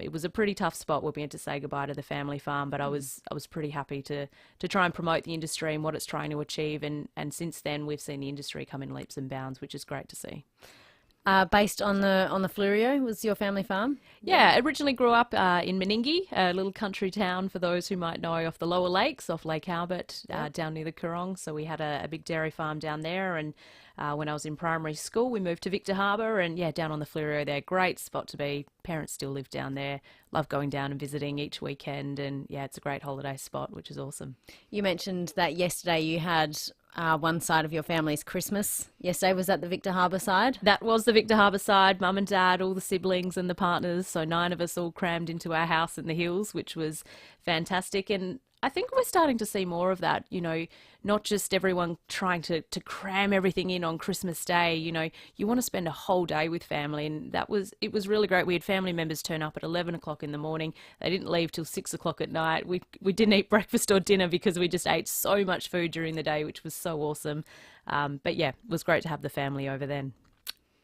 it was a pretty tough spot when we had to say goodbye to the family farm, but I was pretty happy to try and promote the industry and what it's trying to achieve. And since then, we've seen the industry come in leaps and bounds, which is great to see. Based on the Fleurieu was your family farm? Yeah, originally grew up in Meningie, a little country town for those who might know, off the lower lakes, off Lake Albert, down near the Coorong. So we had a big dairy farm down there, and when I was in primary school, we moved to Victor Harbour, and down on the Fleurieu there, great spot to be. Parents still live down there, love going down and visiting each weekend, and it's a great holiday spot, which is awesome. You mentioned that yesterday you had one side of your family's Christmas. Yesterday was that the Victor Harbour side? That was the Victor Harbour side. Mum and Dad, all the siblings and the partners. So 9 of us all crammed into our house in the hills, which was fantastic. And I think we're starting to see more of that, not just everyone trying to cram everything in on Christmas Day. You want to spend a whole day with family, and it was really great. We had family members turn up at 11 o'clock in the morning. They didn't leave till 6 o'clock at night. We didn't eat breakfast or dinner because we just ate so much food during the day, which was so awesome. But yeah, it was great to have the family over then.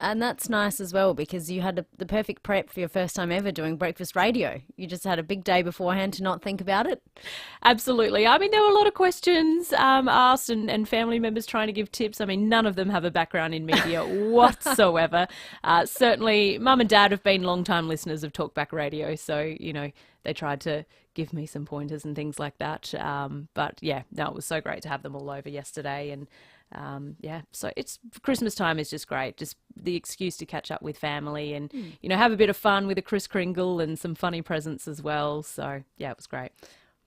And that's nice as well, because you had the perfect prep for your first time ever doing breakfast radio. You just had a big day beforehand to not think about it. Absolutely. I mean, there were a lot of questions asked and family members trying to give tips. I mean, none of them have a background in media whatsoever. Certainly, Mum and Dad have been long-time listeners of Talkback Radio, so, they tried to give me some pointers and things like that. But yeah, no, it was so great to have them all over yesterday, and so it's Christmas time is just great, just the excuse to catch up with family and have a bit of fun with a Kris Kringle and some funny presents as well. So yeah, it was great.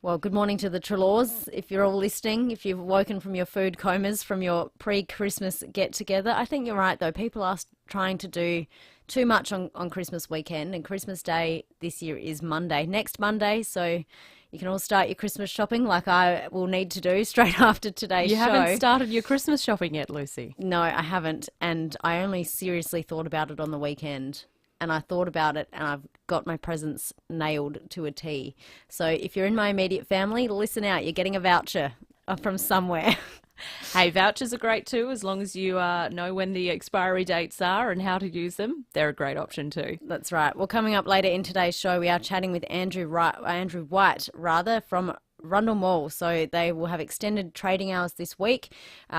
Well, good morning to the Treloars. If you're all listening, if you've woken from your food comas from your pre-Christmas get-together, I think you're right though. People are trying to do too much on Christmas weekend, and Christmas Day this year is next Monday, so you can all start your Christmas shopping like I will need to do straight after today's show. You haven't started your Christmas shopping yet, Lucy? No, I haven't, and I only seriously thought about it on the weekend. And I thought about it, and I've got my presents nailed to a T. So if you're in my immediate family, listen out. You're getting a voucher from somewhere. Hey, vouchers are great too, as long as you know when the expiry dates are and how to use them. They're a great option too. That's right. Well, coming up later in today's show, we are chatting with Andrew White from Rundle Mall, so they will have extended trading hours this week.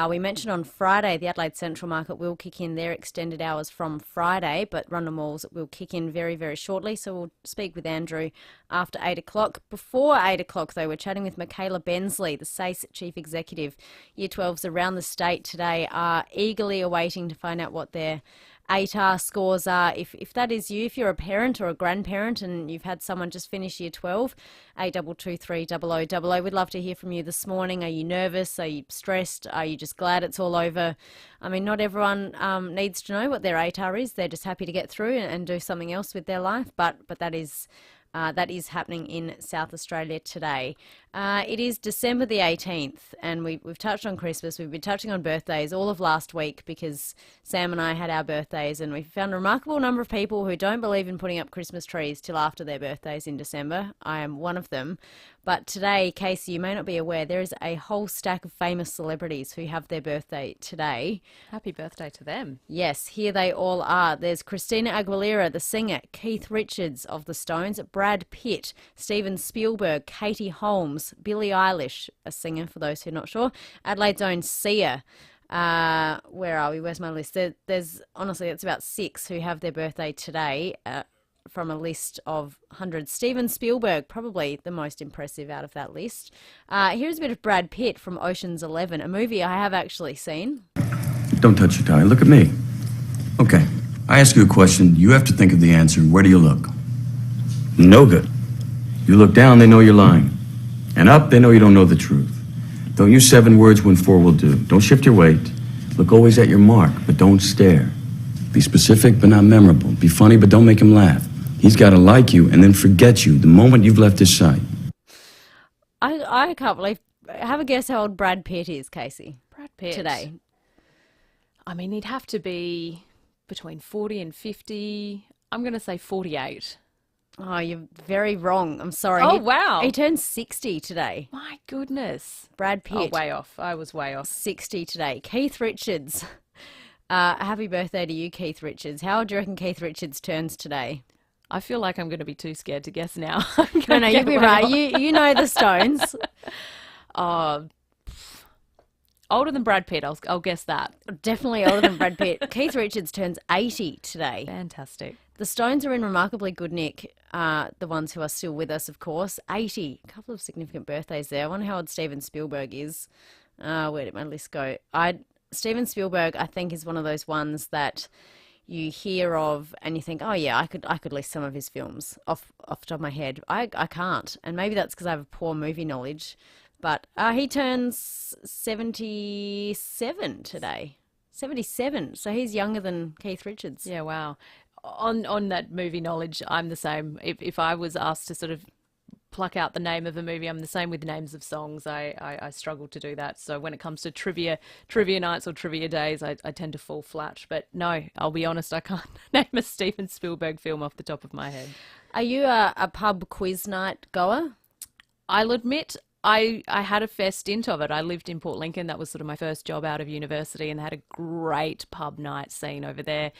We mentioned on Friday the Adelaide Central Market will kick in their extended hours from Friday, but Rundle Malls will kick in very, very shortly, so we'll speak with Andrew after 8 o'clock. Before 8 o'clock, though, we're chatting with Michaela Bensley, the SACE Chief Executive. Year 12s around the state today are eagerly awaiting to find out what their ATAR scores are. If that is you, if you're a parent or a grandparent and you've had someone just finish year 12, 8223 0000. We'd love to hear from you this morning. Are you nervous? Are you stressed? Are you just glad it's all over? I mean, not everyone needs to know what their ATAR is. They're just happy to get through and do something else with their life. But that is happening in South Australia today. It is December the 18th, and we've touched on Christmas. We've been touching on birthdays all of last week because Sam and I had our birthdays, and we found a remarkable number of people who don't believe in putting up Christmas trees till after their birthdays in December. I am one of them. But today, Casey, you may not be aware, there is a whole stack of famous celebrities who have their birthday today. Happy birthday to them. Yes, here they all are. There's Christina Aguilera, the singer, Keith Richards of the Stones, Brad Pitt, Steven Spielberg, Katie Holmes, Billie Eilish, a singer for those who are not sure, Adelaide's own Sia. Where are we? Where's my list? There's honestly, it's about 6 who have their birthday today. From a list of hundreds. Steven Spielberg, probably the most impressive out of that list. Here's a bit of Brad Pitt from Ocean's 11, a movie I have actually seen. Don't touch your tie. Look at me. Okay, I ask you a question. You have to think of the answer. Where do you look? No good. You look down, they know you're lying. And up, they know you don't know the truth. Don't use 7 words when 4 will do. Don't shift your weight. Look always at your mark, but don't stare. Be specific, but not memorable. Be funny, but don't make him laugh. He's got to like you and then forget you the moment you've left his sight. I can't believe... Have a guess how old Brad Pitt is, Casey. Brad Pitt. Today. I mean, he'd have to be between 40 and 50. I'm going to say 48. Oh, you're very wrong. I'm sorry. Oh, wow. He turned 60 today. My goodness. Brad Pitt. Oh, way off. I was way off. 60 today. Keith Richards. Happy birthday to you, Keith Richards. How do you reckon Keith Richards turns today? I feel like I'm going to be too scared to guess now. No, you'll be right. You know the Stones. Older than Brad Pitt, I'll guess that. Definitely older than Brad Pitt. Keith Richards turns 80 today. Fantastic. The Stones are in remarkably good nick, the ones who are still with us, of course. 80. A couple of significant birthdays there. I wonder how old Steven Spielberg is. Where did my list go? Steven Spielberg, I think, is one of those ones that you hear of and you think, oh yeah, I could list some of his films off the top of my head. I can't, and maybe that's because I have a poor movie knowledge. But he turns 77 today. 77, so he's younger than Keith Richards. Yeah, wow. On that movie knowledge, I'm the same. If I was asked to sort of pluck out the name of a movie, I'm the same with names of songs. I struggle to do that. So when it comes to trivia nights or trivia days, I tend to fall flat. But no, I'll be honest, I can't name a Steven Spielberg film off the top of my head. Are you a pub quiz night goer? I'll admit I had a fair stint of it. I lived in Port Lincoln. That was sort of my first job out of university, and they had a great pub night scene over there.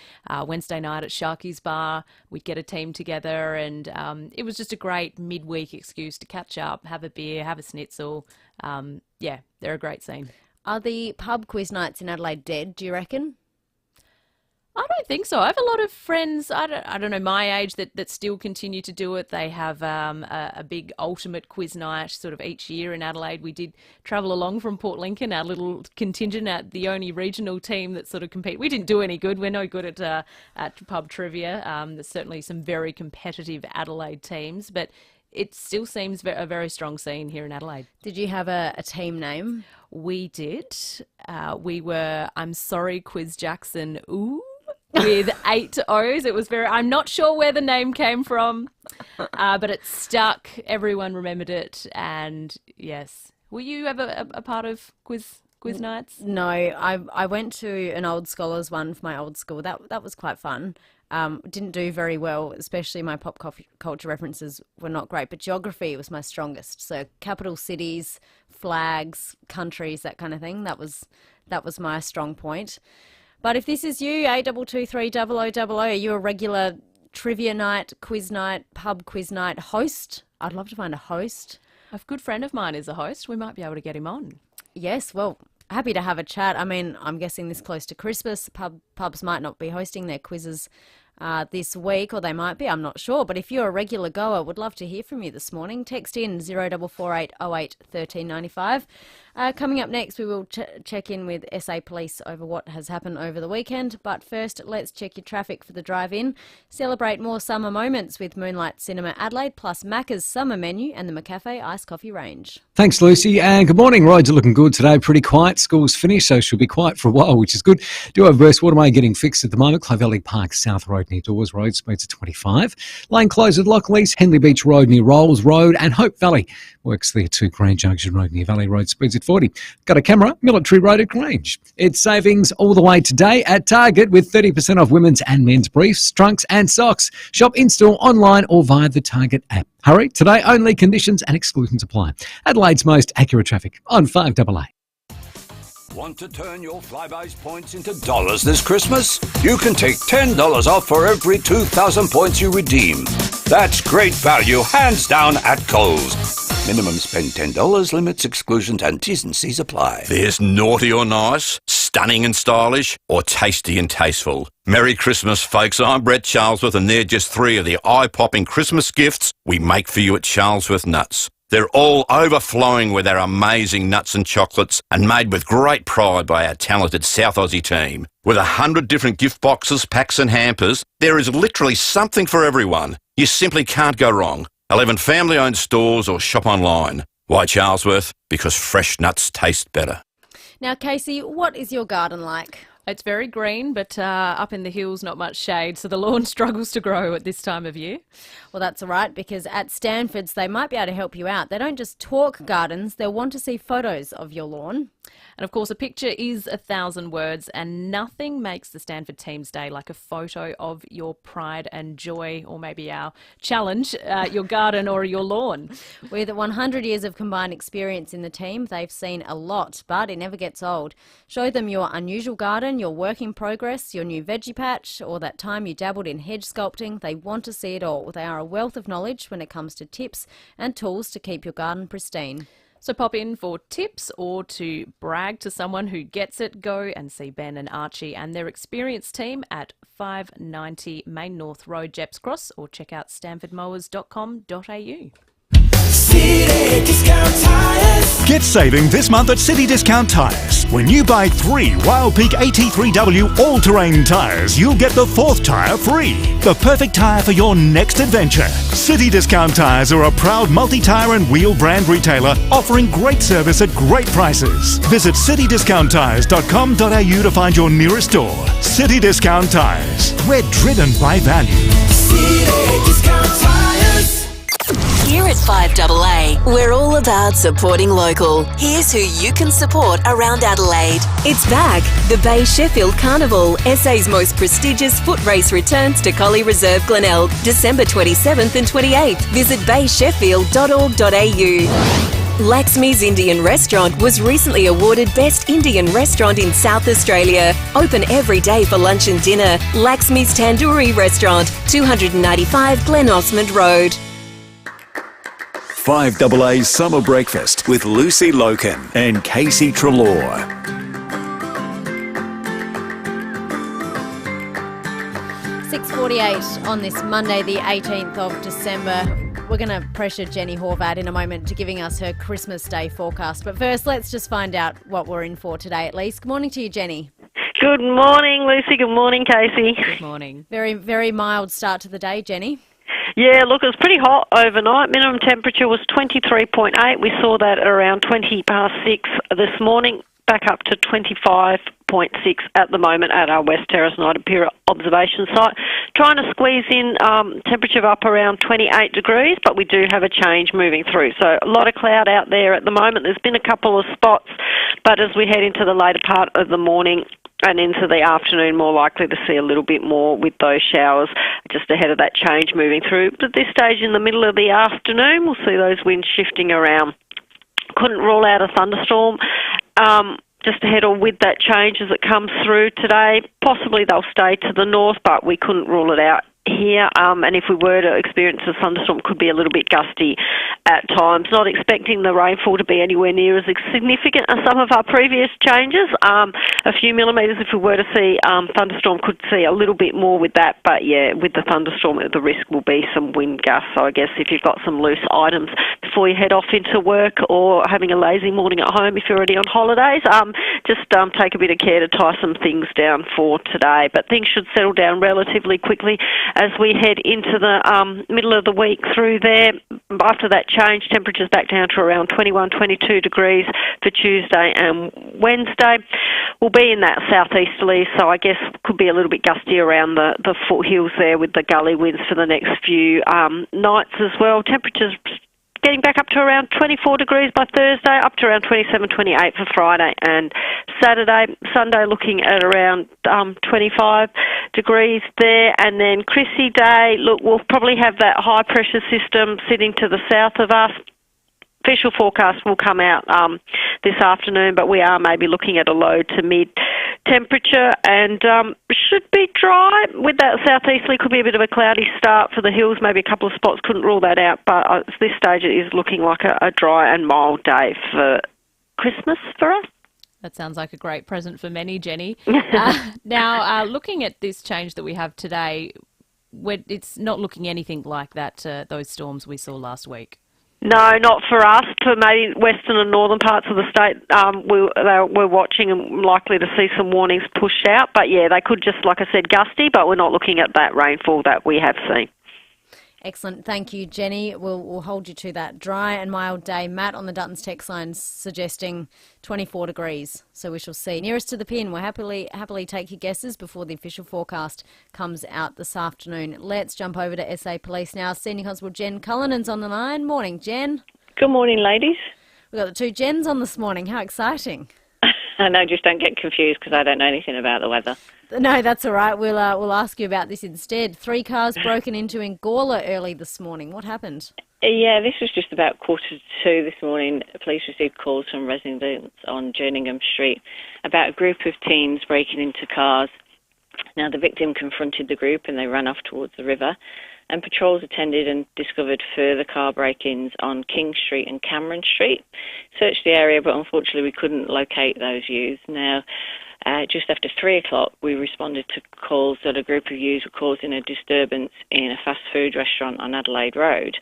Wednesday night at Sharky's Bar, we'd get a team together, and it was just a great midweek excuse to catch up, have a beer, have a schnitzel. Yeah, they're a great scene. Are the pub quiz nights in Adelaide dead, do you reckon? I don't think so. I have a lot of friends, I don't know, my age that still continue to do it. They have a big ultimate quiz night sort of each year in Adelaide. We did travel along from Port Lincoln, our little contingent at the only regional team that sort of compete. We didn't do any good. We're no good at pub trivia. There's certainly some very competitive Adelaide teams, but it still seems a very strong scene here in Adelaide. Did you have a team name? We did. We were, I'm sorry, Quiz Jackson, ooh. With 8 O's. It was I'm not sure where the name came from, but it stuck. Everyone remembered it. And yes. Were you ever a part of quiz nights? No, I went to an old scholars one for my old school. That was quite fun. Didn't do very well, especially my pop culture references were not great, but geography was my strongest. So capital cities, flags, countries, that kind of thing. That was my strong point. But if this is you, 8223 0000, are you a regular trivia night, quiz night, pub quiz night host? I'd love to find a host. A good friend of mine is a host. We might be able to get him on. Yes, well, happy to have a chat. I mean, I'm guessing this close to Christmas, pubs might not be hosting their quizzes this week, or they might be, I'm not sure. But if you're a regular goer, would love to hear from you this morning. Text in 0448 08 1395. Coming up next, we will check in with SA Police over what has happened over the weekend. But first, let's check your traffic for the drive-in. Celebrate more summer moments with Moonlight Cinema Adelaide, plus Macca's summer menu and the McCafe iced coffee range. Thanks, Lucy, and good morning. Roads are looking good today. Pretty quiet. School's finished, so she'll be quiet for a while, which is good. Do have Burst Waterway getting fixed at the moment. Clovelly Park South Road near Dawes Road, speeds at 25. Lane closed at Lockleys, Henley Beach Road near Rolls Road, and Hope Valley works there to Grand Junction Road near Valley Road, speeds at 40. Got a camera, Military Road at Grange. It's savings all the way today at Target with 30% off women's and men's briefs, trunks and socks. Shop in-store, online or via the Target app. Hurry, today only, conditions and exclusions apply. Adelaide's most accurate traffic on 5AA. Want to turn your Flybuys points into dollars this Christmas? You can take $10 off for every 2,000 points you redeem. That's great value, hands down, at Coles. Minimum spend $10, limits, exclusions and T's and C's apply. There's naughty or nice, stunning and stylish, or tasty and tasteful. Merry Christmas, folks. I'm Brett Charlesworth, and they're just three of the eye-popping Christmas gifts we make for you at Charlesworth Nuts. They're all overflowing with our amazing nuts and chocolates and made with great pride by our talented South Aussie team. With 100 different gift boxes, packs and hampers, there is literally something for everyone. You simply can't go wrong. 11 family-owned stores or shop online. Why Charlesworth? Because fresh nuts taste better. Now, Casey, what is your garden like? It's very green, but up in the hills, not much shade, so the lawn struggles to grow at this time of year. Well, that's all right, because at Stanford's, they might be able to help you out. They don't just talk gardens, they'll want to see photos of your lawn. And of course, a picture is 1,000 words, and nothing makes the Stanford Team's Day like a photo of your pride and joy, or maybe our challenge, your garden or your lawn. With 100 years of combined experience in the team, they've seen a lot, but it never gets old. Show them your unusual garden, your work in progress, your new veggie patch, or that time you dabbled in hedge sculpting. They want to see it all. They are a wealth of knowledge when it comes to tips and tools to keep your garden pristine. So pop in for tips or to brag to someone who gets it. Go and see Ben and Archie and their experienced team at 590 Main North Road, Jeps Cross, or check out stanfordmowers.com.au. City Discount Tires. Get saving this month at City Discount Tires. When you buy 3 Wild Peak AT3W all-terrain tires, you'll get the 4th tyre free. The perfect tyre for your next adventure. City Discount Tires are a proud multi-tyre and wheel brand retailer offering great service at great prices. Visit citydiscounttires.com.au to find your nearest store. City Discount Tires. We're driven by value. City Discount Tires. Here at 5AA, we're all about supporting local. Here's who you can support around Adelaide. It's back. The Bay Sheffield Carnival, SA's most prestigious foot race, returns to Collie Reserve Glenelg, December 27th and 28th. Visit baysheffield.org.au. Laxmi's Indian Restaurant was recently awarded Best Indian Restaurant in South Australia. Open every day for lunch and dinner. Laxmi's Tandoori Restaurant, 295 Glen Osmond Road. 5AA Summer Breakfast with Lucy Lokan and Casey Treloar. 6:48 on this Monday, the 18th of December. We're going to pressure Jenny Horvath in a moment to giving us her Christmas Day forecast. But first, let's just find out what we're in for today at least. Good morning to you, Jenny. Good morning, Lucy. Good morning, Casey. Good morning. Very, very mild start to the day, Jenny. Yeah, look, it was pretty hot overnight. Minimum temperature was 23.8. We saw that at around 20 past 6 this morning, back up to 25.6 at the moment at our West Terrace Night Appear observation site. Trying to squeeze in temperature up around 28 degrees, but we do have a change moving through. So a lot of cloud out there at the moment. There's been a couple of spots, but as we head into the later part of the morning and into the afternoon, more likely to see a little bit more with those showers just ahead of that change moving through. But at this stage in the middle of the afternoon, we'll see those winds shifting around. Couldn't rule out a thunderstorm just ahead or with that change as it comes through today. Possibly they'll stay to the north, but we couldn't rule it out here, and if we were to experience a thunderstorm, could be a little bit gusty at times. Not expecting the rainfall to be anywhere near as significant as some of our previous changes. A few millimetres if we were to see thunderstorm, could see a little bit more with that, but yeah, with the thunderstorm the risk will be some wind gusts. So I guess if you've got some loose items before you head off into work or having a lazy morning at home if you're already on holidays, just take a bit of care to tie some things down for today. But things should settle down relatively quickly as we head into the middle of the week through there. After that change, temperatures back down to around 21, 22 degrees for Tuesday and Wednesday. We'll be in that southeasterly, so I guess could be a little bit gusty around the foothills there with the gully winds for the next few nights as well. Temperatures getting back up to around 24 degrees by Thursday, up to around 27, 28 for Friday and Saturday. Sunday looking at around 25 degrees there. And then Chrissy Day, look, we'll probably have that high pressure system sitting to the south of us. Official forecast will come out this afternoon, but we are maybe looking at a low to mid temperature and should be dry. With that southeasterly, could be a bit of a cloudy start for the hills, maybe a couple of spots, couldn't rule that out, but at this stage it is looking like a dry and mild day for Christmas for us. That sounds like a great present for many, Jenny. Now, looking at this change that we have today, it's not looking anything like that, those storms we saw last week. No, not for us. For maybe western and northern parts of the state, we're watching and likely to see some warnings pushed out. But yeah, they could just, like I said, gusty, but we're not looking at that rainfall that we have seen. Excellent. Thank you, Jenny. We'll hold you to that dry and mild day. Matt on the Duttons text line suggesting 24 degrees. So we shall see. Nearest to the pin, we'll happily take your guesses before the official forecast comes out this afternoon. Let's jump over to SA Police now. Senior Constable Jen Cullinan's on the line. Morning, Jen. Good morning, ladies. We've got the two Jens on this morning. How exciting. I know, just don't get confused because I don't know anything about the weather. No, that's all right. We'll ask you about this instead. 3 cars broken into in Gawler early this morning. What happened? Yeah, this was just about 1:45 this morning. Police received calls from residents on Jerningham Street about a group of teens breaking into cars. Now, the victim confronted the group and they ran off towards the river. And patrols attended and discovered further car break-ins on King Street and Cameron Street. Searched the area, but unfortunately we couldn't locate those youths. Now, just after 3 o'clock, we responded to calls that a group of youths were causing a disturbance in a fast food restaurant on Adelaide Road.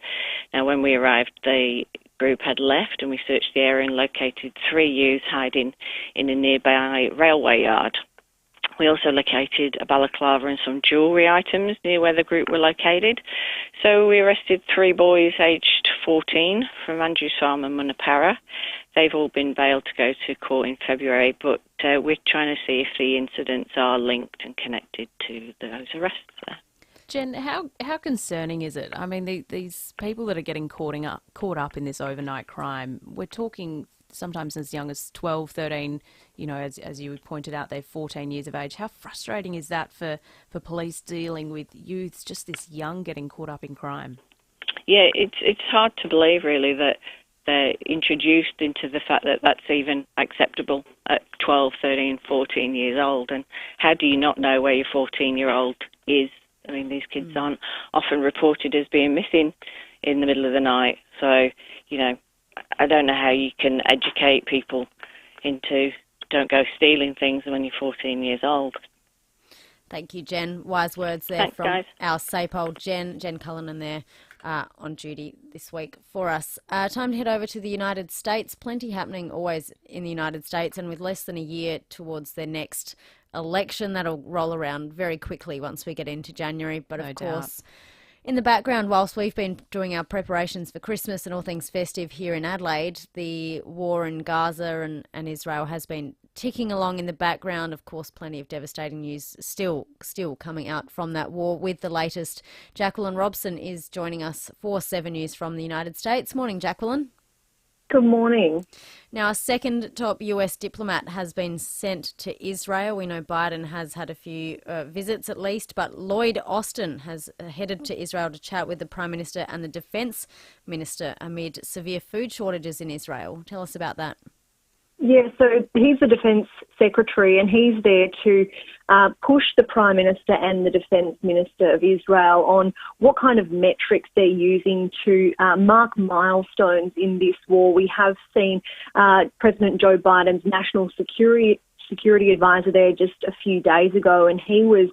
Now, when we arrived, the group had left and we searched the area and located 3 youths hiding in a nearby railway yard. We also located a balaclava and some jewellery items near where the group were located. So we arrested 3 boys aged 14 from Andrews Farm and Munapara. They've all been bailed to go to court in February, but we're trying to see if the incidents are linked and connected to those arrests there. Jen, how concerning is it? I mean, these people that are getting caught up in this overnight crime, we're talking sometimes as young as 12, 13, as you pointed out, they're 14 years of age. How frustrating is that for police dealing with youths just this young getting caught up in crime? Yeah, it's hard to believe really that they're introduced into the fact that that's even acceptable at 12, 13, 14 years old. And how do you not know where your 14-year-old is? I mean, these kids aren't often reported as being missing in the middle of the night. So, I don't know how you can educate people into don't go stealing things when you're 14 years old. Thank you, Jen. Wise words there. Thanks, from guys. Our SAPOL, Jen Cullinan there on duty this week for us. Time to head over to the United States. Plenty happening always in the United States, and with less than a year towards their next election, that'll roll around very quickly once we get into January. But of course, in the background, whilst we've been doing our preparations for Christmas and all things festive here in Adelaide, the war in Gaza and Israel has been ticking along in the background. Of course, plenty of devastating news still coming out from that war. With the latest, Jacqueline Robson is joining us for 7 News from the United States. Morning, Jacqueline. Good morning. Now, a second top US diplomat has been sent to Israel. We know Biden has had a few visits at least, but Lloyd Austin has headed to Israel to chat with the Prime Minister and the Defence Minister amid severe food shortages in Israel. Tell us about that. Yeah, so he's the Defence Secretary, and he's there to push the Prime Minister and the Defence Minister of Israel on what kind of metrics they're using to mark milestones in this war. We have seen President Joe Biden's national security advisor there just a few days ago, and he was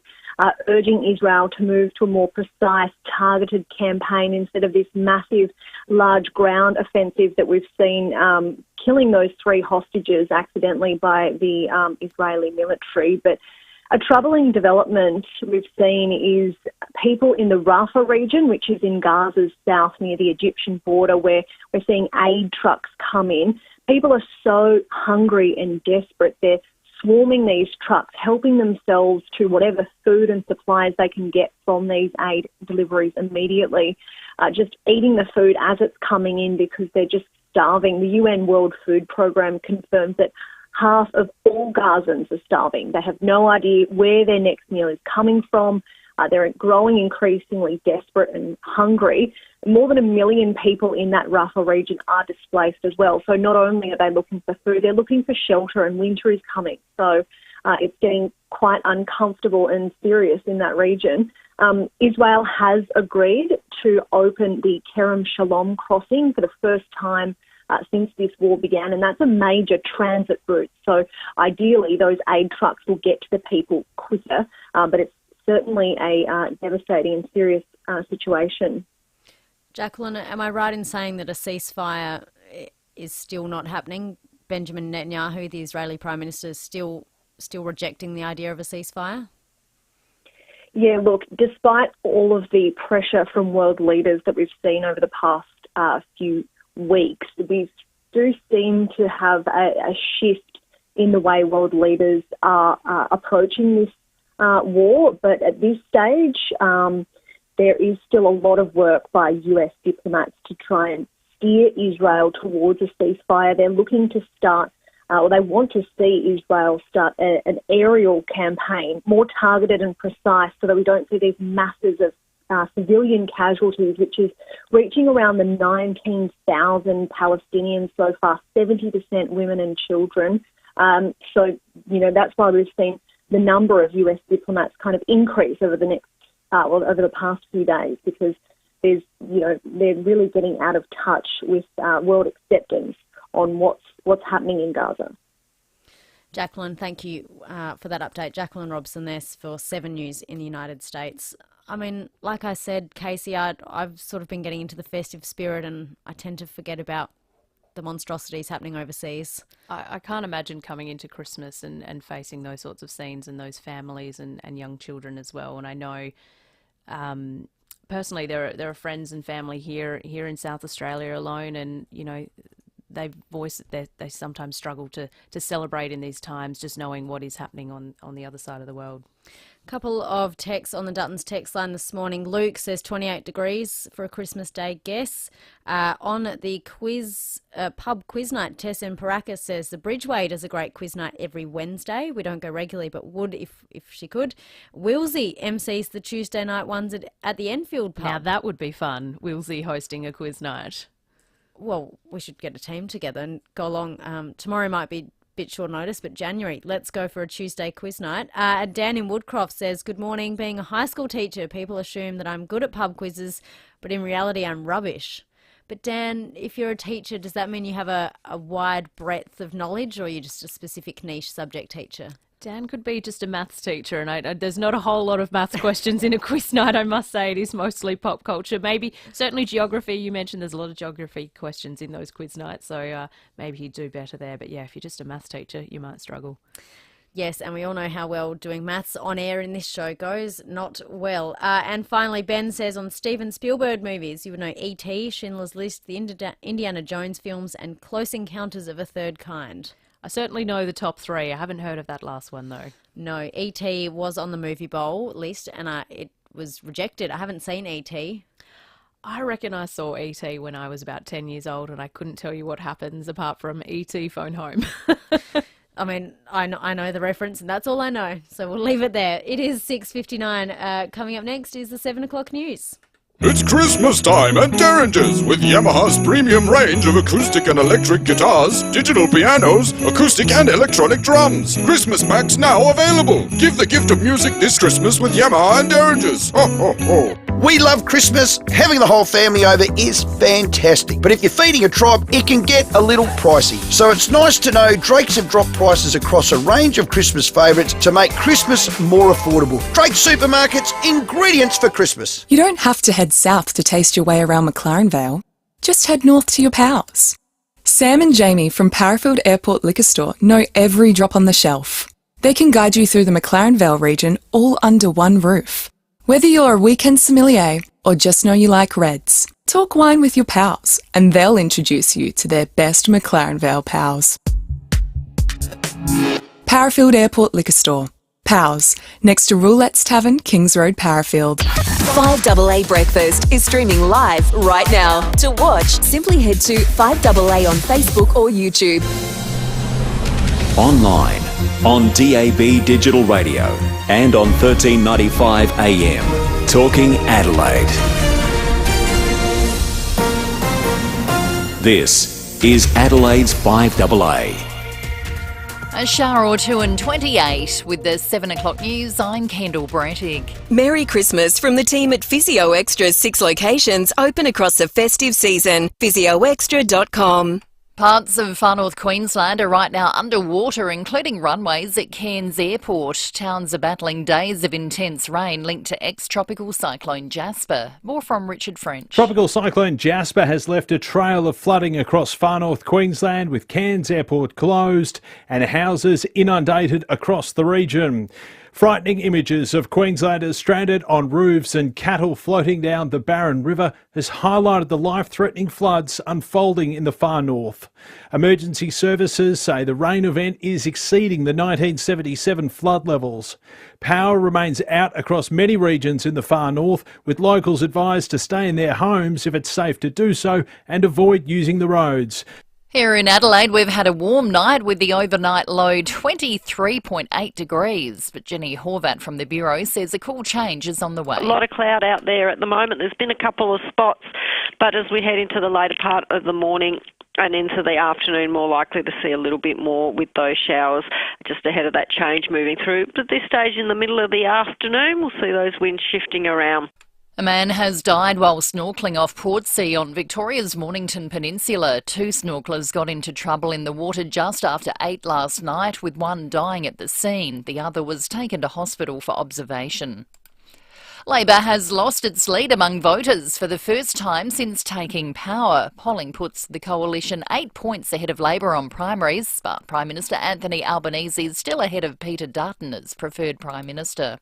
urging Israel to move to a more precise, targeted campaign instead of this massive, large ground offensive that we've seen killing those 3 hostages accidentally by the Israeli military. But a troubling development we've seen is people in the Rafah region, which is in Gaza's south near the Egyptian border, where we're seeing aid trucks come in. People are so hungry and desperate. They're swarming these trucks, helping themselves to whatever food and supplies they can get from these aid deliveries immediately, just eating the food as it's coming in because they're just starving. The UN World Food Programme confirms that half of all Gazans are starving. They have no idea where their next meal is coming from. They're growing increasingly desperate and hungry. More than 1 million people in that Rafah region are displaced as well. So not only are they looking for food, they're looking for shelter, and winter is coming. So it's getting quite uncomfortable and serious in that region. Israel has agreed to open the Kerem Shalom crossing for the first time since this war began, and that's a major transit route. So ideally, those aid trucks will get to the people quicker, but it's certainly a devastating and serious situation. Jacqueline, am I right in saying that a ceasefire is still not happening? Benjamin Netanyahu, the Israeli Prime Minister, is still rejecting the idea of a ceasefire? Yeah, look, despite all of the pressure from world leaders that we've seen over the past few weeks, we do seem to have a shift in the way world leaders are approaching this war. But at this stage, there is still a lot of work by US diplomats to try and steer Israel towards a ceasefire. They're looking to start, or they want to see Israel start an aerial campaign, more targeted and precise, so that we don't see these masses of civilian casualties, which is reaching around the 19,000 Palestinians so far, 70% women and children. So, that's why we've seen the number of US diplomats kind of increase over the over the past few days, because they're really getting out of touch with world acceptance on what's happening in Gaza. Jacqueline, thank you for that update. Jacqueline Robson there for 7 News in the United States. I mean, like I said, Casey, I've sort of been getting into the festive spirit, and I tend to forget about the monstrosities happening overseas. I can't imagine coming into Christmas and facing those sorts of scenes and those families and young children as well. And I know personally there are friends and family here in South Australia alone, and they voice that they sometimes struggle to celebrate in these times, just knowing what is happening on the other side of the world. Couple of texts on the Duttons text line this morning. Luke says 28 degrees for a Christmas Day guess. On the pub quiz night, Tess in Paraka says the Bridgeway does a great quiz night every Wednesday. We don't go regularly, but would if she could. Wilsey MCs the Tuesday night ones at the Enfield pub. Now that would be fun, Wilsey hosting a quiz night. Well, we should get a team together and go along. Tomorrow might be bit short notice, but January, let's go for a Tuesday quiz night. Dan in Woodcroft says, good morning. Being a high school teacher, people assume that I'm good at pub quizzes, but in reality I'm rubbish. But Dan, if you're a teacher, does that mean you have a wide breadth of knowledge, or are you just a specific niche subject teacher? Dan could be just a maths teacher, and there's not a whole lot of maths questions in a quiz night, I must say. It is mostly pop culture. Certainly geography. You mentioned there's a lot of geography questions in those quiz nights, so maybe he'd do better there. But yeah, if you're just a maths teacher, you might struggle. Yes, and we all know how well doing maths on air in this show goes. Not well. And finally, Ben says on Steven Spielberg movies, you would know E.T., Schindler's List, the Indiana Jones films, and Close Encounters of a Third Kind. I certainly know the top 3. I haven't heard of that last one, though. No, E.T. was on the Movie Bowl list, and it was rejected. I haven't seen E.T. I reckon I saw E.T. when I was about 10 years old, and I couldn't tell you what happens apart from E.T. phone home. I mean, I know the reference, and that's all I know. So we'll leave it there. It is 6:59. Coming up next is the 7 o'clock news. It's Christmas time at Derringer's with Yamaha's premium range of acoustic and electric guitars, digital pianos, acoustic and electronic drums. Christmas packs now available. Give the gift of music this Christmas with Yamaha and Derringer's. Ho, ho, ho. We love Christmas. Having the whole family over is fantastic. But if you're feeding a tribe, it can get a little pricey. So it's nice to know Drake's have dropped prices across a range of Christmas favourites to make Christmas more affordable. Drake's Supermarkets, ingredients for Christmas. You don't have to head south to taste your way around McLaren Vale. Just head north to your pals. Sam and Jamie from Parafield Airport Liquor Store know every drop on the shelf. They can guide you through the McLaren Vale region all under one roof. Whether you're a weekend sommelier or just know you like reds, talk wine with your pals and they'll introduce you to their best McLaren Vale pals. Parafield Airport Liquor Store. Pals, next to Roulette's Tavern, Kings Road, Parafield. 5AA Breakfast is streaming live right now. To watch, simply head to 5AA on Facebook or YouTube. Online, on DAB Digital Radio and on 1395 AM. Talking Adelaide. This is Adelaide's 5AA. A shower or two and 28 with the 7 o'clock news. I'm Kendall Brettig. Merry Christmas from the team at Physio Extra's 6 locations open across the festive season. PhysioExtra.com. Parts of far north Queensland are right now underwater, including runways at Cairns Airport. Towns are battling days of intense rain linked to ex-tropical cyclone Jasper. More from Richard French. Tropical cyclone Jasper has left a trail of flooding across far north Queensland, with Cairns Airport closed and houses inundated across the region. Frightening images of Queenslanders stranded on roofs and cattle floating down the Barron River has highlighted the life-threatening floods unfolding in the far north. Emergency services say the rain event is exceeding the 1977 flood levels. Power remains out across many regions in the far north, with locals advised to stay in their homes if it's safe to do so and avoid using the roads. Here in Adelaide, we've had a warm night with the overnight low 23.8 degrees. But Jenny Horvat from the Bureau says a cool change is on the way. A lot of cloud out there at the moment. There's been a couple of spots, but as we head into the later part of the morning and into the afternoon, more likely to see a little bit more with those showers just ahead of that change moving through. But at this stage in the middle of the afternoon, we'll see those winds shifting around. A man has died while snorkelling off Portsea on Victoria's Mornington Peninsula. 2 snorkelers got into trouble in the water just after 8 last night, with one dying at the scene. The other was taken to hospital for observation. Labor has lost its lead among voters for the first time since taking power. Polling puts the coalition 8 points ahead of Labor on primaries, but Prime Minister Anthony Albanese is still ahead of Peter Dutton as preferred Prime Minister.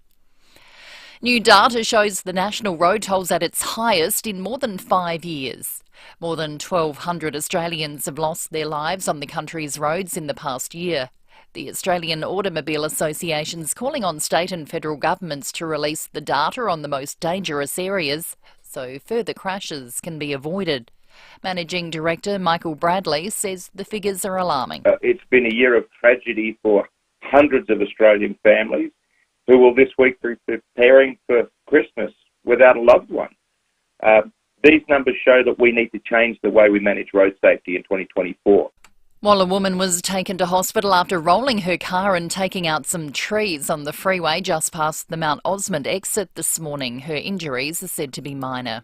New data shows the national road tolls at its highest in more than 5 years. More than 1,200 Australians have lost their lives on the country's roads in the past year. The Australian Automobile Association's calling on state and federal governments to release the data on the most dangerous areas so further crashes can be avoided. Managing Director Michael Bradley says the figures are alarming. It's been a year of tragedy for hundreds of Australian families who will this week be preparing for Christmas without a loved one. These numbers show that we need to change the way we manage road safety in 2024. While a woman was taken to hospital after rolling her car and taking out some trees on the freeway just past the Mount Osmond exit this morning, her injuries are said to be minor.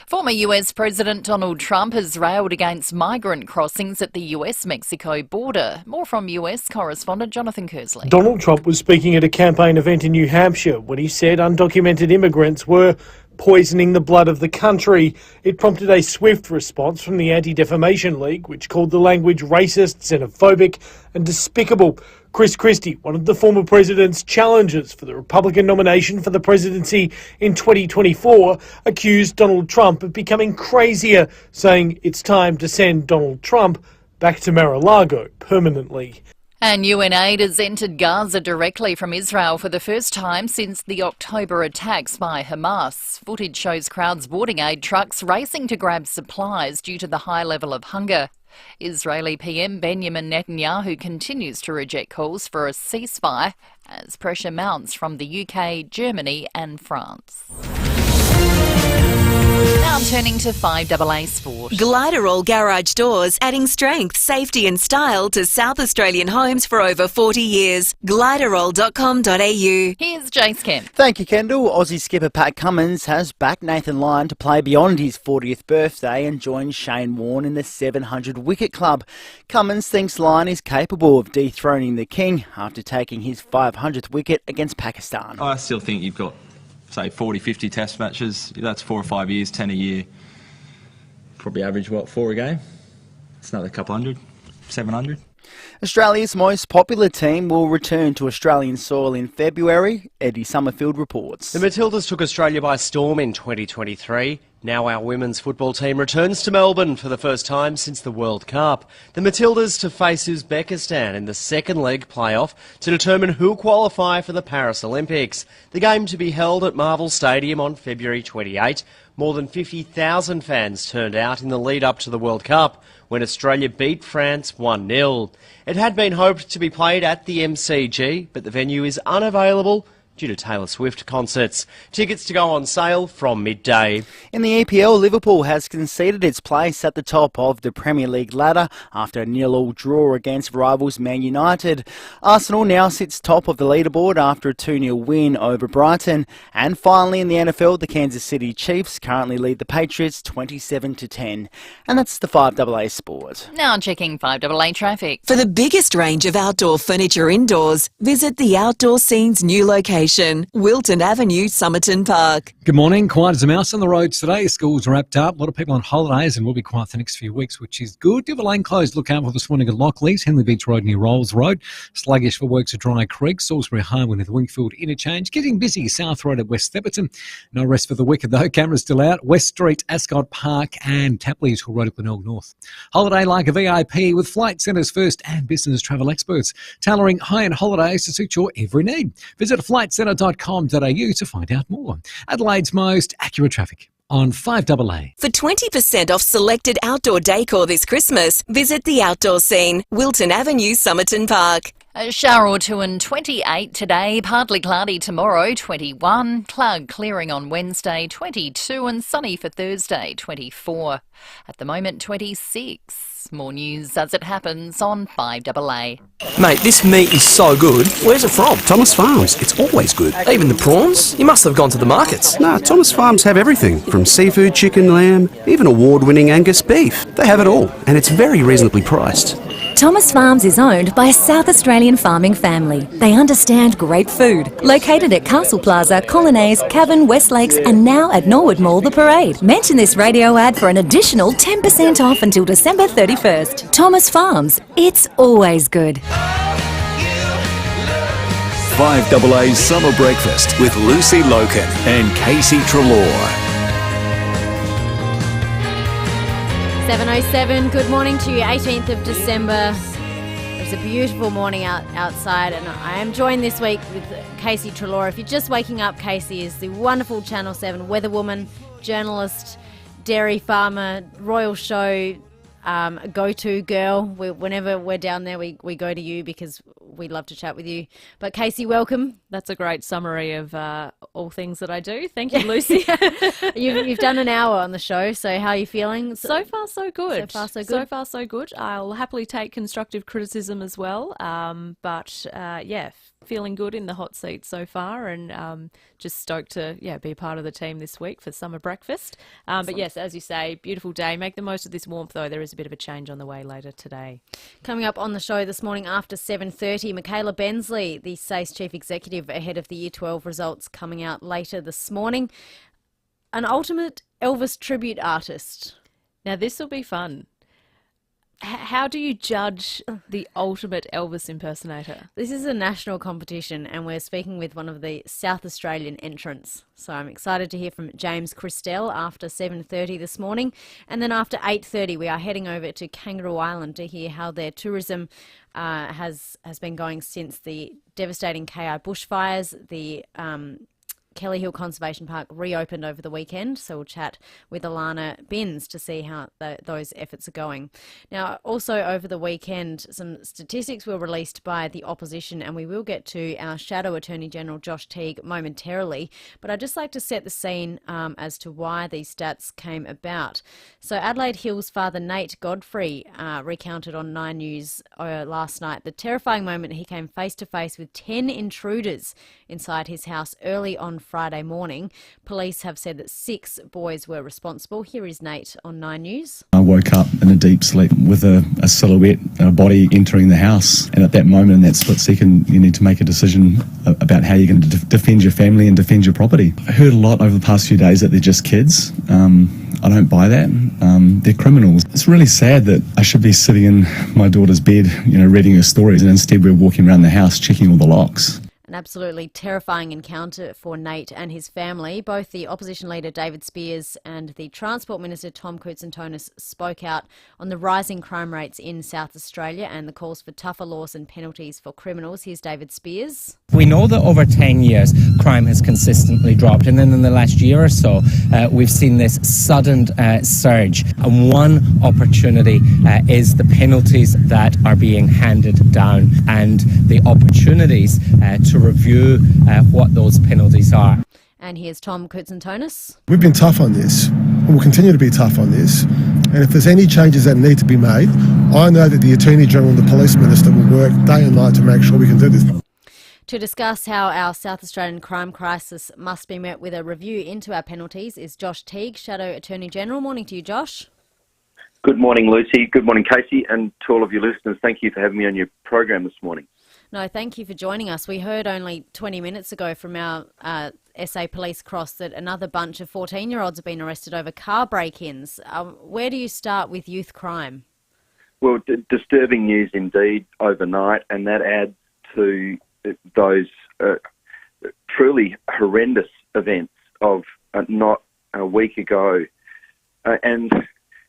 Former US President Donald Trump has railed against migrant crossings at the US-Mexico border. More from US correspondent Jonathan Kersley. Donald Trump was speaking at a campaign event in New Hampshire when he said undocumented immigrants were poisoning the blood of the country. It prompted a swift response from the Anti-Defamation League, which called the language racist, xenophobic and despicable. Chris Christie, one of the former president's challengers for the Republican nomination for the presidency in 2024, accused Donald Trump of becoming crazier, saying it's time to send Donald Trump back to Mar-a-Lago permanently. And UN aid has entered Gaza directly from Israel for the first time since the October attacks by Hamas. Footage shows crowds boarding aid trucks racing to grab supplies due to the high level of hunger. Israeli PM Benjamin Netanyahu continues to reject calls for a ceasefire as pressure mounts from the UK, Germany and France. Now turning to 5AA Sport. Gliderall Garage Doors, adding strength, safety and style to South Australian homes for over 40 years. Gliderall.com.au. Here's Jace Kemp. Thank you, Kendall. Aussie skipper Pat Cummins has backed Nathan Lyon to play beyond his 40th birthday and joined Shane Warne in the 700-wicket club. Cummins thinks Lyon is capable of dethroning the king after taking his 500th wicket against Pakistan. I still think you've got, say, 40, 50 test matches. That's 4 or 5 years, 10 a year. Probably average, 4 a game? It's another couple hundred, 700. Australia's most popular team will return to Australian soil in February, Eddie Summerfield reports. The Matildas took Australia by storm in 2023. Now our women's football team returns to Melbourne for the first time since the World Cup. The Matildas to face Uzbekistan in the second leg playoff to determine who'll qualify for the Paris Olympics. The game to be held at Marvel Stadium on February 28. More than 50,000 fans turned out in the lead up to the World Cup when Australia beat France 1-0. It had been hoped to be played at the MCG, but the venue is unavailable due to Taylor Swift concerts. Tickets to go on sale from midday. In the EPL, Liverpool has conceded its place at the top of the Premier League ladder after a 0-0 draw against rivals Man United. Arsenal now sits top of the leaderboard after a 2-0 win over Brighton. And finally in the NFL, the Kansas City Chiefs currently lead the Patriots 27-10. And that's the 5AA Sport. Now checking 5AA traffic. For the biggest range of outdoor furniture indoors, visit the Outdoor Scene's new location, Wilton Avenue, Somerton Park. Good morning. Quiet as a mouse on the roads today. School's wrapped up. A lot of people on holidays and will be quiet for the next few weeks, which is good. Do have a lane closed. Look out for this morning at Lockleys, Henley Beach Road near Rolls Road. Sluggish for works at Dry Creek, Salisbury Highway near the Wingfield Interchange. Getting busy South Road at West Thepperton. No rest for the wicked though. Cameras still out. West Street, Ascot Park and Tapley's Road at Glenelg North. Holiday like a VIP with Flight Centre's first and business travel experts. Tailoring high-end holidays to suit your every need. Visit flightcentre.com.au to find out more. Adelaide's most accurate traffic on 5AA. For 20% off selected outdoor decor this Christmas, visit the Outdoor Scene, Wilton Avenue, Somerton Park. A shower or two and 28 today, partly cloudy tomorrow, 21, cloud clearing on Wednesday, 22 and sunny for Thursday, 24. At the moment, 26. More news as it happens on 5AA. Mate, this meat is so good. Where's it from? Thomas Farms. It's always good. Even the prawns? You must have gone to the markets. Nah, Thomas Farms have everything, from seafood, chicken, lamb, even award-winning Angus beef. They have it all, and it's very reasonably priced. Thomas Farms is owned by a South Australian farming family. They understand great food. Located at Castle Plaza, Colonnades, Cavan, West Lakes and now at Norwood Mall, The Parade. Mention this radio ad for an additional 10% off until December 31st. Thomas Farms. It's always good. 5AA's Summer Breakfast with Lucy Lokan and Casey Treloar. 7:07. Good morning to you. 18th of December. It's a beautiful morning outside, and I am joined this week with Casey Treloar. If you're just waking up, Casey is the wonderful Channel 7 weatherwoman, journalist, dairy farmer, royal show go-to girl. Whenever we're down there, we go to you because we love to chat with you. But Casey, welcome. That's a great summary of all things that I do. Thank you, Lucy. You've done an hour on the show, so how are you feeling? So far, so good. So far, so good. So far, so good. I'll happily take constructive criticism as well. Yeah, feeling good in the hot seat so far, and just stoked to be part of the team this week for summer breakfast. But yes, as you say, beautiful day. Make the most of this warmth, though. There is a bit of a change on the way later today. Coming up on the show this morning after 7:30, Michaela Bensley, the SACE Chief Executive, ahead of the Year 12 results coming out later this morning. An ultimate Elvis tribute artist. Now, this will be fun. How do you judge the ultimate Elvis impersonator? This is a national competition, and we're speaking with one of the South Australian entrants. So I'm excited to hear from James Christelle after 7:30 this morning. And then after 8:30, we are heading over to Kangaroo Island to hear how their tourism has been going since the devastating KI bushfires, the Kelly Hill Conservation Park reopened over the weekend, so we'll chat with Alana Binns to see how those efforts are going. Now, also over the weekend, some statistics were released by the opposition, and we will get to our Shadow Attorney General Josh Teague momentarily, but I'd just like to set the scene as to why these stats came about. So Adelaide Hills father Nate Godfrey recounted on 9 News last night the terrifying moment he came face to face with 10 intruders inside his house early on Friday morning. Police have said that 6 boys were responsible. Here is Nate on 9 News. I woke up in a deep sleep with a silhouette, a body entering the house, and at that moment, in that split second, you need to make a decision about how you're going to defend your family and defend your property. I heard a lot over the past few days that they're just kids. I don't buy that. They're criminals. It's really sad that I should be sitting in my daughter's bed, reading her stories, and instead we're walking around the house checking all the locks. An absolutely terrifying encounter for Nate and his family. Both the opposition leader David Spears and the Transport Minister Tom Koutsantonis spoke out on the rising crime rates in South Australia and the calls for tougher laws and penalties for criminals. Here's David Spears. We know that over 10 years crime has consistently dropped, and then in the last year or so we've seen this sudden surge, and one opportunity is the penalties that are being handed down and the opportunities to review what those penalties are. And here's Tom Koutsantonis. We've been tough on this, and we'll continue to be tough on this. And if there's any changes that need to be made, I know that the Attorney General and the Police Minister will work day and night to make sure we can do this. To discuss how our South Australian crime crisis must be met with a review into our penalties is Josh Teague, Shadow Attorney General. Morning to you, Josh. Good morning, Lucy. Good morning, Casey, and to all of your listeners. Thank you for having me on your program this morning. No, thank you for joining us. We heard only 20 minutes ago from our SA Police Cross that another bunch of 14-year-olds have been arrested over car break-ins. Where do you start with youth crime? Well, disturbing news indeed overnight, and that adds to those truly horrendous events of not a week ago. And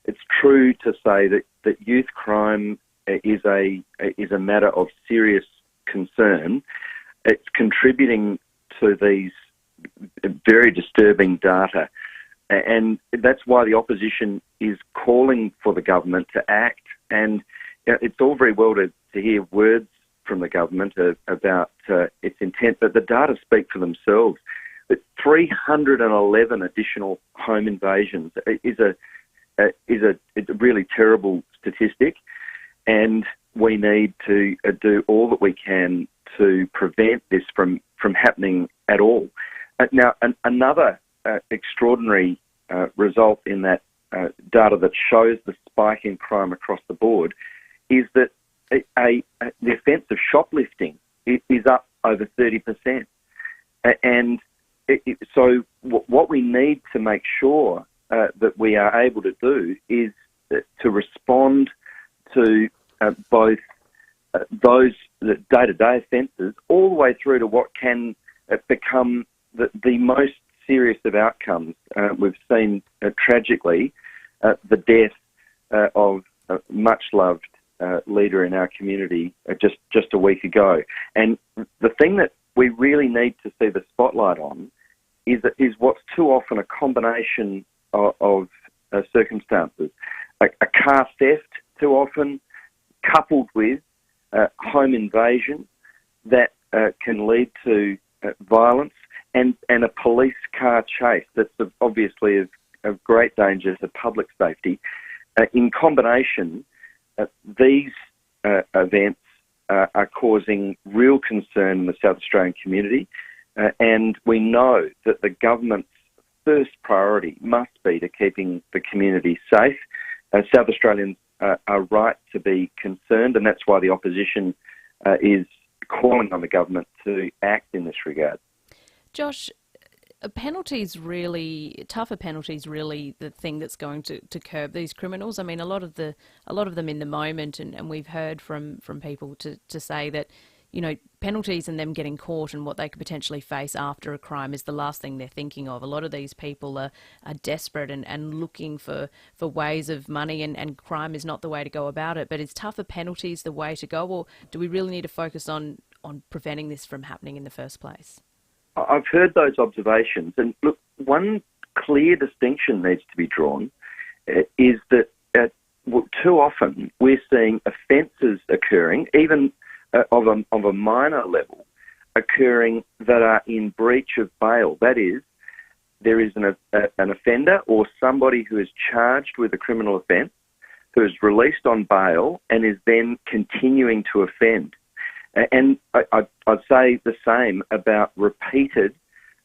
it's true to say that youth crime is a matter of serious concern. It's contributing to these very disturbing data, and that's why the opposition is calling for the government to act. And it's all very well to hear words from the government about its intent, but the data speak for themselves. But 311 additional home invasions is a really terrible statistic, and we need to do all that we can to prevent this from happening at all. Now, another extraordinary result in that data that shows the spike in crime across the board is that the offence of shoplifting is up over 30%. And so what we need to make sure that we are able to do is to respond to both those day-to-day offences all the way through to what can become the most serious of outcomes. We've seen, tragically, the death of a much-loved leader in our community just a week ago. And the thing that we really need to see the spotlight on is what's too often a combination of circumstances. A car theft too often, coupled with home invasion that can lead to violence, and a police car chase that's obviously of great danger to public safety. In combination, these events are causing real concern in the South Australian community, and we know that the government's first priority must be to keeping the community safe. South Australians are right to be concerned, and that's why the opposition is calling on the government to act in this regard. Josh, tougher penalties really the thing that's going to curb these criminals? I mean, a lot of them in the moment, and we've heard from people to say that, you know, penalties and them getting caught and what they could potentially face after a crime is the last thing they're thinking of. A lot of these people are desperate and looking for ways of money, and crime is not the way to go about it. But is tougher penalties the way to go, or do we really need to focus on preventing this from happening in the first place? I've heard those observations, and look, one clear distinction needs to be drawn is that too often we're seeing offences occurring, even of a minor level, occurring that are in breach of bail. That is, there is an offender or somebody who is charged with a criminal offence who is released on bail and is then continuing to offend. And I'd say the same about repeated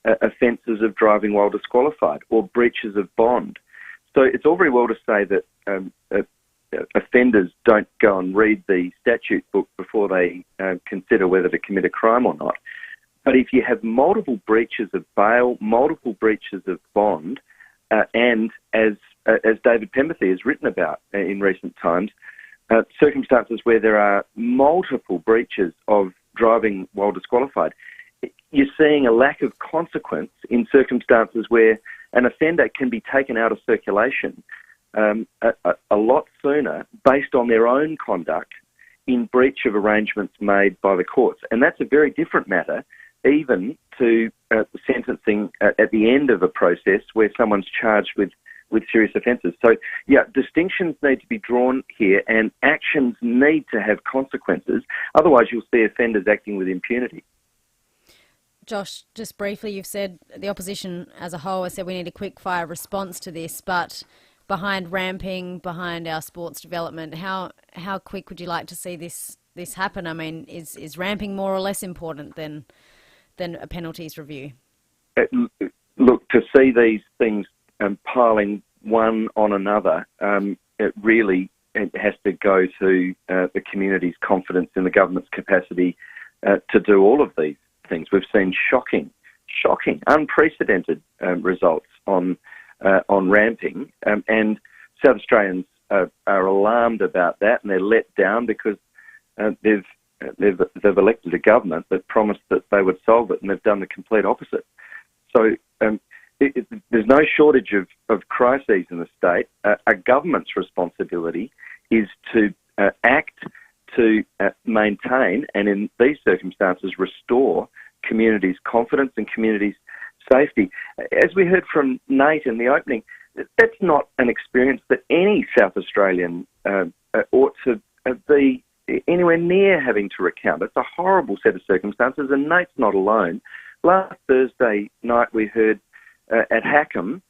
offences of driving while disqualified or breaches of bond. So it's all very well to say that offenders don't go and read the statute book before they consider whether to commit a crime or not. But if you have multiple breaches of bail, multiple breaches of bond, and as David Pemberthy has written about in recent times, circumstances where there are multiple breaches of driving while disqualified, you're seeing a lack of consequence in circumstances where an offender can be taken out of circulation a lot sooner based on their own conduct in breach of arrangements made by the courts. And that's a very different matter even to sentencing at the end of a process where someone's charged with serious offences. So, yeah, distinctions need to be drawn here and actions need to have consequences. Otherwise, you'll see offenders acting with impunity. Josh, just briefly, you've said the opposition as a whole has said we need a quick-fire response to this, but behind ramping, behind our sports development, how quick would you like to see this happen? I mean, is ramping more or less important than a penalties review? Look, to see these things piling one on another, it has to go to the community's confidence in the government's capacity to do all of these things. We've seen shocking, unprecedented results on ramping, and South Australians are alarmed about that, and they're let down because they've elected a government that promised that they would solve it, and they've done the complete opposite. So there's no shortage of crises in the state. A government's responsibility is to act to maintain and, in these circumstances, restore communities' confidence and communities' safety. As we heard from Nate in the opening, that's not an experience that any South Australian ought to be anywhere near having to recount. It's a horrible set of circumstances, and Nate's not alone. Last Thursday night we heard at Hackham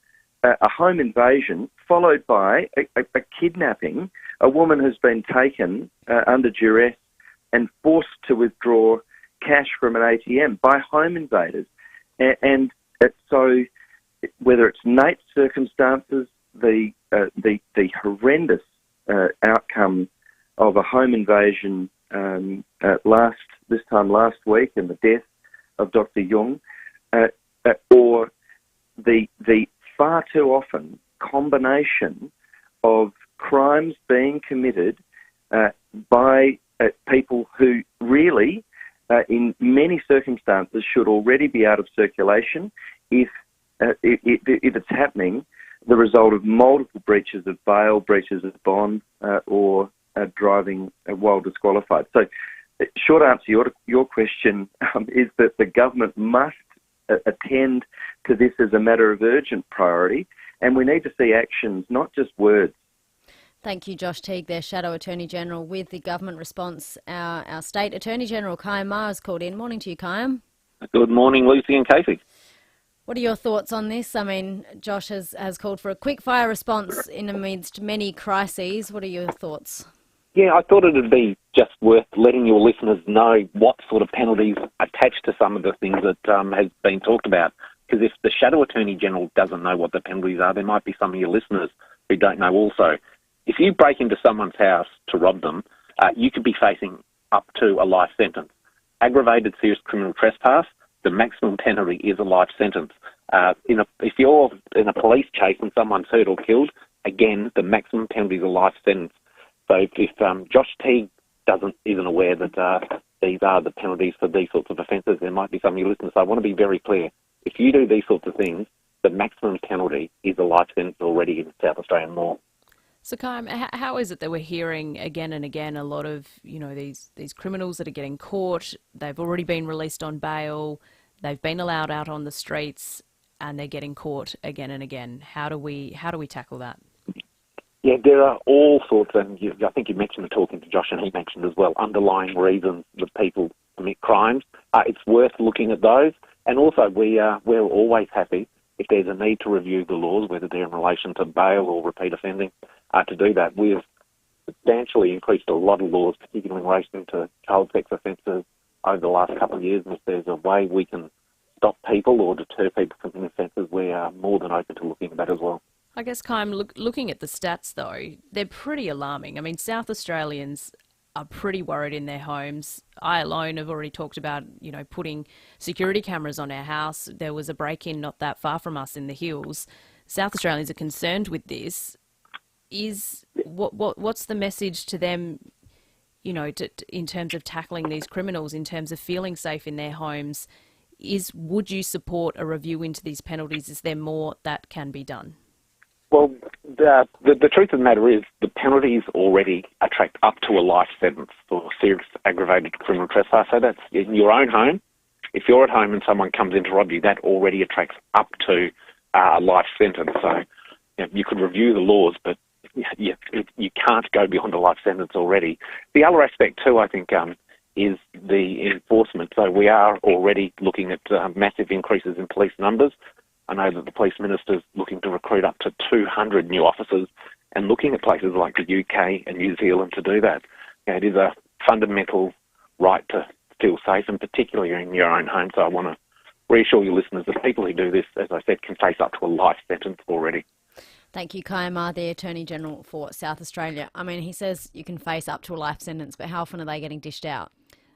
a home invasion followed by a kidnapping. A woman has been taken under duress and forced to withdraw cash from an ATM by home invaders. And so whether it's Nate's circumstances, the horrendous outcome of a home invasion this time last week and the death of Dr. Jung, or the far too often combination of crimes being committed by people who really, in many circumstances, should already be out of circulation if it's happening the result of multiple breaches of bail, breaches of bond, or driving while disqualified. So, short answer to your question is that the government must attend to this as a matter of urgent priority, and we need to see actions, not just words. Thank you, Josh Teague, there, Shadow Attorney General with the government response. Our State Attorney General, Kayam Maher, has called in. Morning to you, Kayam. Good morning, Lucy and Casey. What are your thoughts on this? I mean, Josh has called for a quick-fire response in amidst many crises. What are your thoughts? Yeah, I thought it would be just worth letting your listeners know what sort of penalties attach to some of the things that has been talked about. Because if the Shadow Attorney General doesn't know what the penalties are, there might be some of your listeners who don't know also. If you break into someone's house to rob them, you could be facing up to a life sentence. Aggravated serious criminal trespass, the maximum penalty is a life sentence. If you're in a police chase and someone's hurt or killed, again, the maximum penalty is a life sentence. So if Josh Teague isn't aware that these are the penalties for these sorts of offences, there might be some of your listeners. So I want to be very clear. If you do these sorts of things, the maximum penalty is a life sentence already in South Australian law. So, Kayam, how is it that we're hearing again and again a lot of, these criminals that are getting caught, they've already been released on bail, They've been allowed out on the streets and they're getting caught again and again. How do we tackle that? Yeah, there are all sorts, and I think you mentioned talking to Josh, and he mentioned as well, underlying reasons that people commit crimes. It's worth looking at those, and also we're always happy if there's a need to review the laws, whether they're in relation to bail or repeat offending, to do that. We've substantially increased a lot of laws, particularly in relation to child sex offences over the last couple of years, and if there's a way we can stop people or deter people from offences, we are more than open to looking at that as well. I guess, Kym, looking at the stats, though, they're pretty alarming. I mean, South Australians are pretty worried in their homes. I alone have already talked about, putting security cameras on our house. There was a break-in not that far from us in the hills. South Australians are concerned with this. What's the message to them, in terms of tackling these criminals, in terms of feeling safe in their homes? Would you support a review into these penalties? Is there more that can be done? Well, the truth of the matter is the penalties already attract up to a life sentence for serious aggravated criminal trespass. So that's in your own home. If you're at home and someone comes in to rob you, that already attracts up to a life sentence. So you could review the laws, but you can't go beyond a life sentence already. The other aspect too, I think, is the enforcement. So we are already looking at massive increases in police numbers. I know that the police minister's looking to recruit up to 200 new officers and looking at places like the UK and New Zealand to do that. It is a fundamental right to feel safe, and particularly in your own home. So I want to reassure your listeners that people who do this, as I said, can face up to a life sentence already. Thank you, Kym, the Attorney General for South Australia. I mean, he says you can face up to a life sentence, but how often are they getting dished out?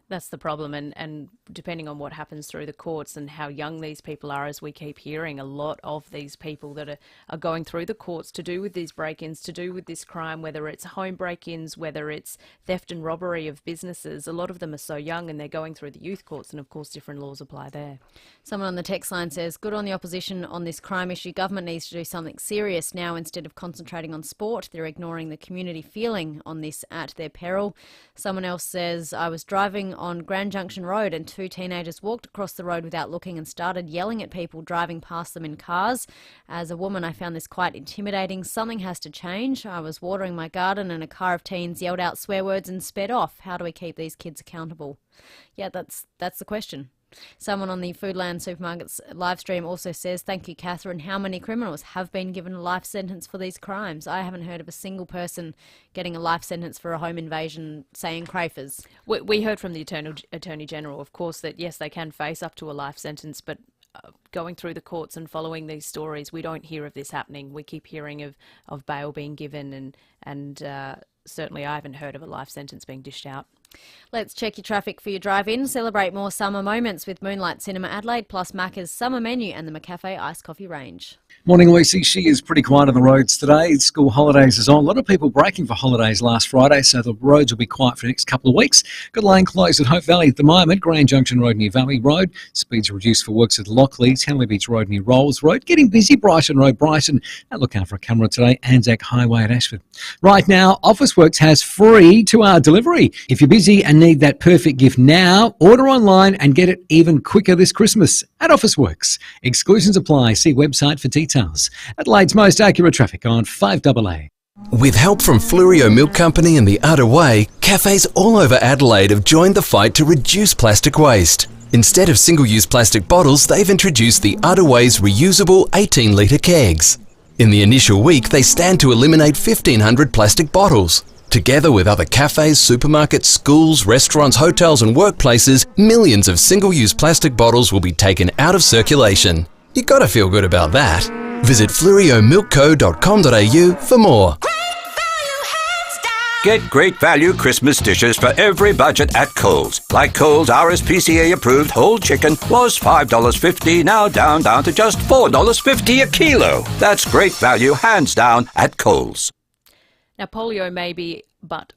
That's the problem, and depending on what happens through the courts and how young these people are, as we keep hearing, a lot of these people that are going through the courts to do with these break-ins, to do with this crime, whether it's home break-ins, whether it's theft and robbery of businesses, a lot of them are so young and they're going through the youth courts, and of course different laws apply there. Someone on the text line says, good on the opposition on this crime issue. Government needs to do something serious now instead of concentrating on sport. They're ignoring the community feeling on this at their peril. Someone else says, I was driving on Grand Junction Road and two teenagers walked across the road without looking and started yelling at people driving past them in cars. As a woman, I found this quite intimidating. Something has to change. I was watering my garden and a car of teens yelled out swear words and sped off. How do we keep these kids accountable? Yeah, that's the question. Someone on the Foodland Supermarkets live stream also says, thank you, Catherine. How many criminals have been given a life sentence for these crimes? I haven't heard of a single person getting a life sentence for a home invasion, say in Crafers. We heard from the Attorney General, of course, that yes, they can face up to a life sentence, but going through the courts and following these stories, we don't hear of this happening. We keep hearing of bail being given, and certainly I haven't heard of a life sentence being dished out. Let's check your traffic for your drive-in. Celebrate more summer moments with Moonlight Cinema Adelaide, plus Macca's summer menu and the McCafe iced coffee range. Morning, Lucy. She is pretty quiet on the roads today. School holidays is on. A lot of people breaking for holidays last Friday, so the roads will be quiet for the next couple of weeks. Got a lane closed at Hope Valley at the moment. Grand Junction Road near Valley Road. Speeds are reduced for works at Lockley. Henley Beach Road near Rolls Road. Getting busy. Brighton Road, Brighton. And look out for a camera today. Anzac Highway at Ashford. Right now, Officeworks has free 2-hour delivery. If you're busy and need that perfect gift now, order online and get it even quicker this Christmas at Officeworks. Exclusions apply. See website for details. Adelaide's most accurate traffic on 5AA. With help from Flurio Milk Company and the Udder Way, cafes all over Adelaide have joined the fight to reduce plastic waste. Instead of single-use plastic bottles, they've introduced the Udder Way's reusable 18-litre kegs. In the initial week, they stand to eliminate 1,500 plastic bottles. Together with other cafes, supermarkets, schools, restaurants, hotels and workplaces, millions of single-use plastic bottles will be taken out of circulation. You gotta feel good about that. Visit fluriomilkco.com.au for more. Get great value Christmas dishes for every budget at Coles. Like Coles RSPCA approved whole chicken was $5.50, now down to just $4.50 a kilo. That's great value hands down at Coles. Now, polio may be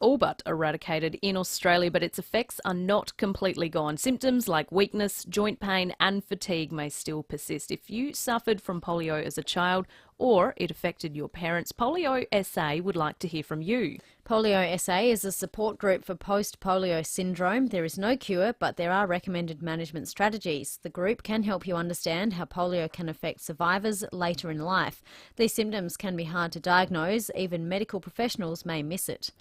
all but eradicated in Australia, but its effects are not completely gone. Symptoms like weakness, joint pain and fatigue may still persist. If you suffered from polio as a child or it affected your parents, Polio SA would like to hear from you. Polio SA is a support group for post-polio syndrome. There is no cure, but there are recommended management strategies. The group can help you understand how polio can affect survivors later in life. These symptoms can be hard to diagnose. Even medical professionals may miss it.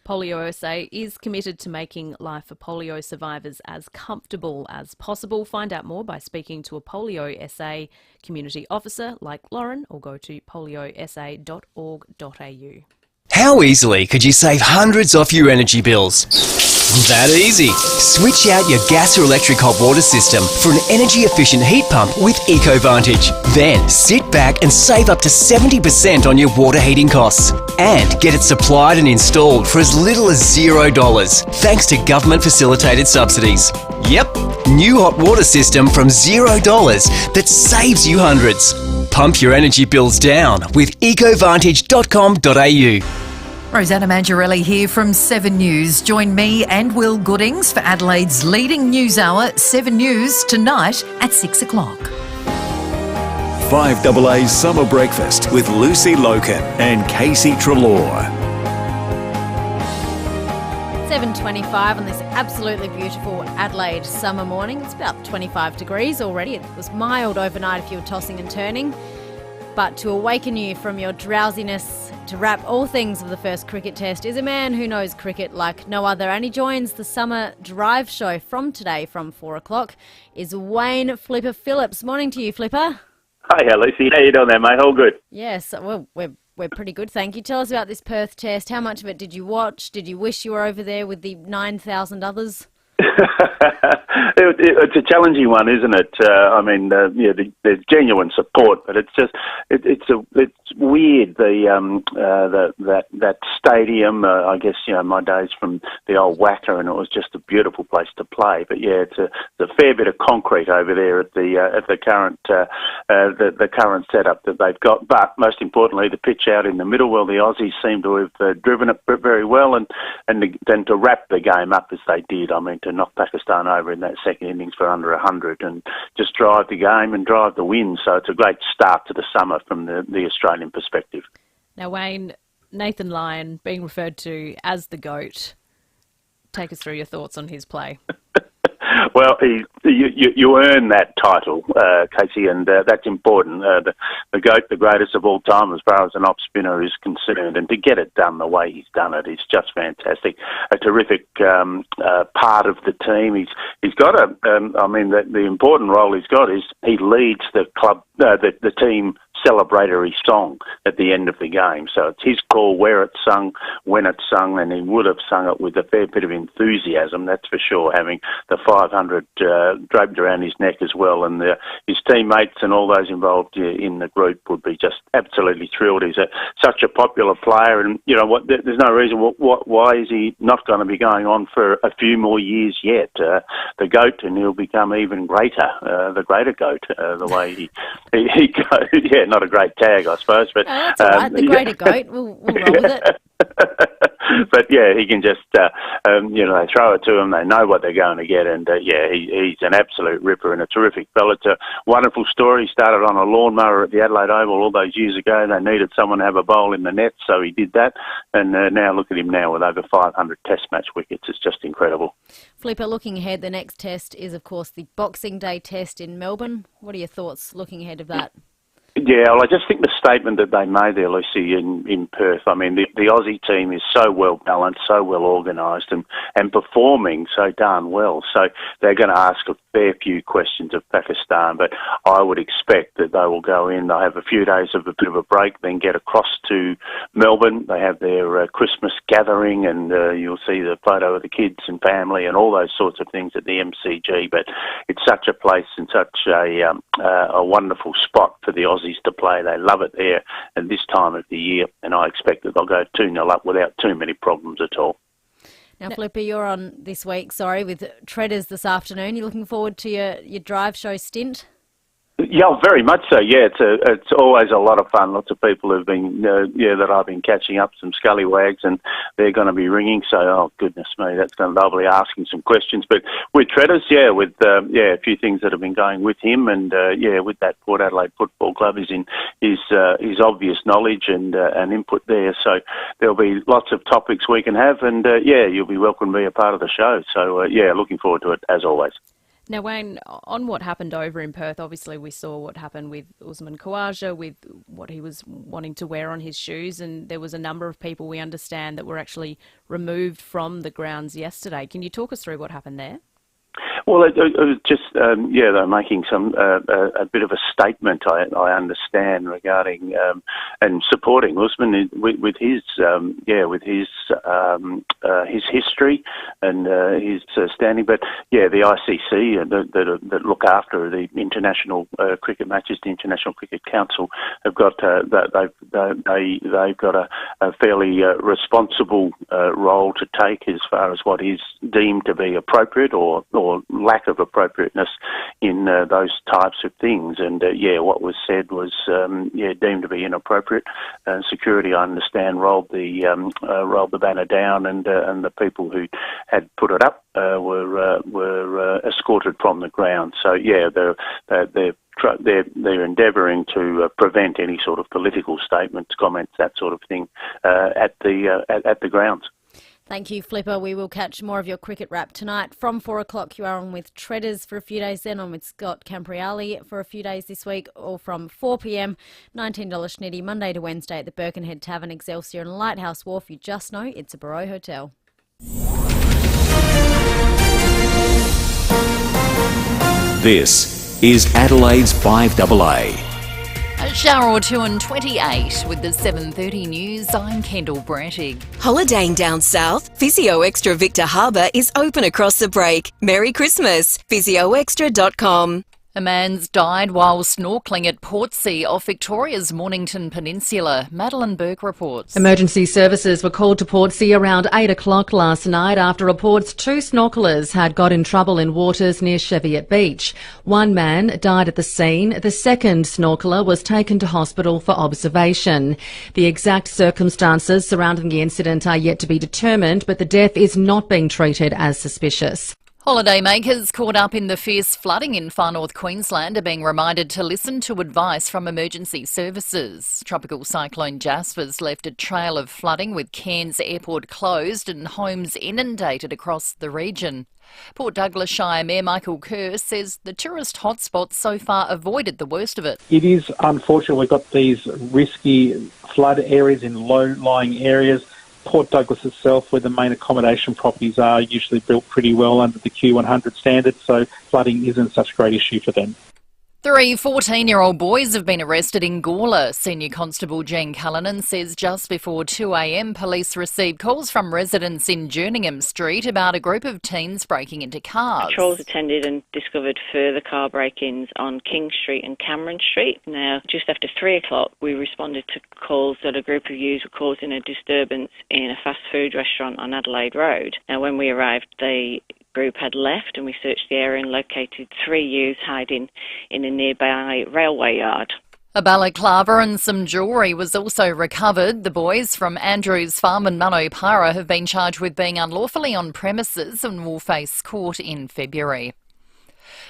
Polio SA is committed to making life for polio survivors as comfortable as possible. Find out more by speaking to a Polio SA community officer like Lauren, or go to poliosa.org.au. How easily could you save hundreds off your energy bills? That easy. Switch out your gas or electric hot water system for an energy-efficient heat pump with EcoVantage. Then sit back and save up to 70% on your water heating costs. And get it supplied and installed for as little as $0, thanks to government-facilitated subsidies. Yep, new hot water system from $0 that saves you hundreds. Pump your energy bills down with ecovantage.com.au. Rosanna Mangiarelli here from 7 News. Join me and Will Goodings for Adelaide's leading news hour, 7 News, tonight at 6 o'clock. 5AA Summer Breakfast with Lucy Lokan and Casey Treloar. 7:25 on this absolutely beautiful Adelaide summer morning. It's about 25 degrees already. It was mild overnight if you were tossing and turning. But to awaken you from your drowsiness, to wrap all things of the first cricket test, is a man who knows cricket like no other, and he joins the summer drive show from today from 4 o'clock, is Wayne Flipper Phillips. Morning to you, Flipper. Hi, Lucy. How you doing there, mate? All good. Yes, well, we're pretty good, thank you. Tell us about this Perth test. How much of it did you watch? Did you wish you were over there with the 9,000 others? It's a challenging one, isn't it? There's genuine support, but it's just it's weird. That stadium. I guess my days from the old WACA, and it was just a beautiful place to play. But yeah, it's a fair bit of concrete over there at the current the current setup that they've got. But most importantly, the pitch out in the middle. Well, the Aussies seem to have driven it very well, and then to wrap the game up as they did. I mean, to knock Pakistan over in that second innings for under 100 and just drive the game and drive the win. So it's a great start to the summer from the Australian perspective. Now, Wayne, Nathan Lyon being referred to as the GOAT. Take us through your thoughts on his play. Well, you earn that title, Casey, and that's important. The GOAT, the greatest of all time as far as an off spinner is concerned, and to get it done the way he's done it is just fantastic. A terrific part of the team. He's got the important role he's got is he leads the club, the team celebratory song at the end of the game. So it's his call where it's sung, when it's sung, and he would have sung it with a fair bit of enthusiasm, that's for sure, having the 500 draped around his neck as well. And his teammates and all those involved in the group would be just absolutely thrilled. He's such a popular player, and you know what? There's no reason why is he not going to be going on for a few more years yet. The GOAT, and he'll become even greater, the greater GOAT, the way he goes. Yeah, not a great tag, I suppose, but that's all right. The greater GOAT, we'll roll with it. But yeah, he can just, they throw it to him. They know what they're going to get, and he's an absolute ripper and a terrific fella. It's a wonderful story. He started on a lawnmower at the Adelaide Oval all those years ago. They needed someone to have a bowl in the net, so he did that. And now look at him now with over 500 Test match wickets. It's just incredible. Flipper, looking ahead, the next test is, of course, the Boxing Day test in Melbourne. What are your thoughts looking ahead of that? Yeah, well, I just think the statement that they made there, Lucy, in Perth, I mean, the Aussie team is so well balanced, so well organised and performing so darn well. So they're going to ask a fair few questions of Pakistan, but I would expect that they will go in, they'll have a few days of a bit of a break, then get across to Melbourne. They have their Christmas gathering, and you'll see the photo of the kids and family and all those sorts of things at the MCG. But it's such a place and such a wonderful spot for the Aussies to play. They love it there at this time of the year, and I expect that they'll go 2-0 up without too many problems at all. Now, Flipper, you're on this week, with Treaders this afternoon. You looking forward to your drive show stint? Yeah, very much so. Yeah, it's always a lot of fun. Lots of people have been, that I've been catching up, some scallywags, and they're going to be ringing. So, oh goodness me, they'll be asking some questions. But with Treaders, with a few things that have been going with him, and with that Port Adelaide Football Club is in his obvious knowledge and input there. So there'll be lots of topics we can have, and you'll be welcome to be a part of the show. So looking forward to it as always. Now, Wayne, on what happened over in Perth, obviously we saw what happened with Usman Khawaja, with what he was wanting to wear on his shoes, and there was a number of people, we understand, that were actually removed from the grounds yesterday. Can you talk us through what happened there? Well, it was just, they're making a bit of a statement, I understand, regarding and supporting Usman with his history and his standing. But the ICC that look after the international cricket matches, the International Cricket Council, have got they've got a fairly responsible role to take as far as what is deemed to be appropriate or lack of appropriateness in those types of things. And what was said was deemed to be inappropriate. Security, I understand, rolled the banner down, and the people who had put it up were escorted from the ground. So they're endeavouring to prevent any sort of political statements, comments, that sort of thing at the grounds. Thank you, Flipper. We will catch more of your cricket wrap tonight. From 4 o'clock, you are on with Treaders for a few days, then on with Scott Campriali for a few days this week, or from 4 p.m, $19 schnitty, Monday to Wednesday at the Birkenhead Tavern, Excelsior and Lighthouse Wharf. You just know it's a Barreau hotel. This is Adelaide's 5AA. A shower or two and 28 with the 7:30 news. I'm Kendall Brattig. Holidaying down south? Physio Extra Victor Harbour is open across the break. Merry Christmas. PhysioExtra.com. A man's died while snorkelling at Portsea off Victoria's Mornington Peninsula. Madeline Burke reports. Emergency services were called to Portsea around 8 o'clock last night after reports 2 snorkelers had got in trouble in waters near Cheviot Beach. One man died at the scene. The second snorkeler was taken to hospital for observation. The exact circumstances surrounding the incident are yet to be determined, but the death is not being treated as suspicious. Holidaymakers caught up in the fierce flooding in far north Queensland are being reminded to listen to advice from emergency services. Tropical cyclone Jasper's left a trail of flooding with Cairns Airport closed and homes inundated across the region. Port Douglas Shire Mayor Michael Kerr says the tourist hotspots so far avoided the worst of it. It is unfortunate we've got these risky flood areas in low-lying areas. Port Douglas itself, where the main accommodation properties are, usually built pretty well under the Q100 standards, so flooding isn't such a great issue for them. 3 14-year-old boys have been arrested in Gawler. Senior Constable Jane Cullinan says just before 2 a.m, police received calls from residents in Jerningham Street about a group of teens breaking into cars. Patrols attended and discovered further car break-ins on King Street and Cameron Street. Now, just after 3 o'clock, we responded to calls that a group of youths were causing a disturbance in a fast food restaurant on Adelaide Road. Now, when we arrived, the group had left and we searched the area and located 3 youths hiding in a nearby railway yard. A balaclava and some jewellery was also recovered. The boys from Andrews Farm and Manopara have been charged with being unlawfully on premises and will face court in February.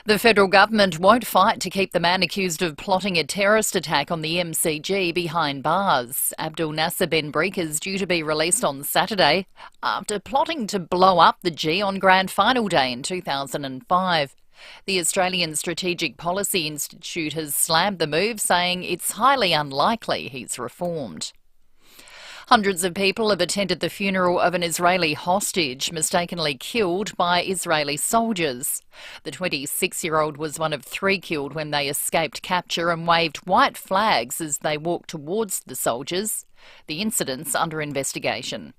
The federal government won't fight to keep the man accused of plotting a terrorist attack on the MCG behind bars. Abdul Nasser Ben Breek is due to be released on Saturday after plotting to blow up the G on Grand Final Day in 2005. The Australian Strategic Policy Institute has slammed the move, saying it's highly unlikely he's reformed. Hundreds of people have attended the funeral of an Israeli hostage mistakenly killed by Israeli soldiers. The 26-year-old was one of 3 killed when they escaped capture and waved white flags as they walked towards the soldiers. The incident's under investigation.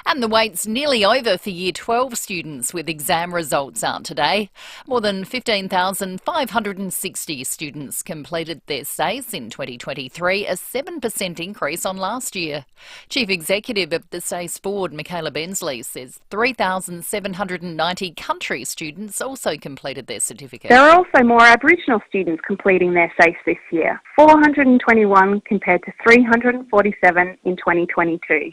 And the wait's nearly over for Year 12 students with exam results out today. More than 15,560 students completed their SACE in 2023, a 7% increase on last year. Chief Executive of the SACE Board, Michaela Bensley, says 3,790 country students also completed their certificate. There are also more Aboriginal students completing their SACE this year, 421 compared to 347 in 2022.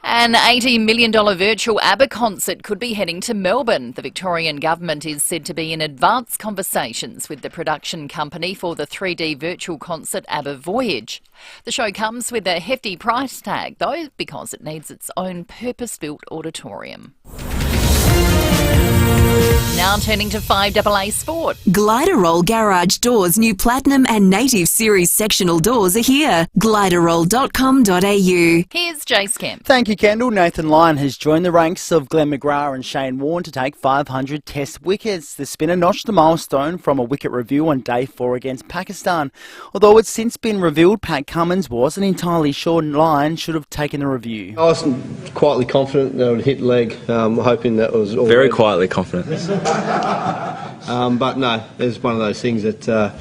An $80 million virtual ABBA concert could be heading to Melbourne. The Victorian government is said to be in advanced conversations with the production company for the 3D virtual concert ABBA Voyage. The show comes with a hefty price tag, though, because it needs its own purpose-built auditorium. Now turning to 5AA Sport. Gliderroll Garage Doors' new Platinum and Native Series sectional doors are here. Gliderroll.com.au. Here's Jace Kemp. Thank you, Kendall. Nathan Lyon has joined the ranks of Glenn McGrath and Shane Warne to take 500 Test wickets. The spinner notched the milestone from a wicket review on day 4 against Pakistan. Although it's since been revealed Pat Cummins wasn't entirely sure Lyon should have taken the review. I was quietly confident that it would hit leg, hoping that was all very quietly confident. But no, it's one of those things that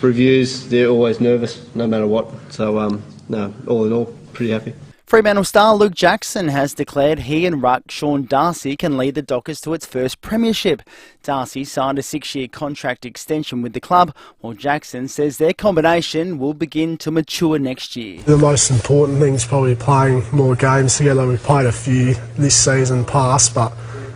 reviews, they're always nervous, no matter what. So, no, all in all, pretty happy. Fremantle star Luke Jackson has declared he and ruck Sean Darcy can lead the Dockers to its first premiership. Darcy signed a 6-year contract extension with the club, while Jackson says their combination will begin to mature next year. The most important thing is probably playing more games together. We've played a few this season past, but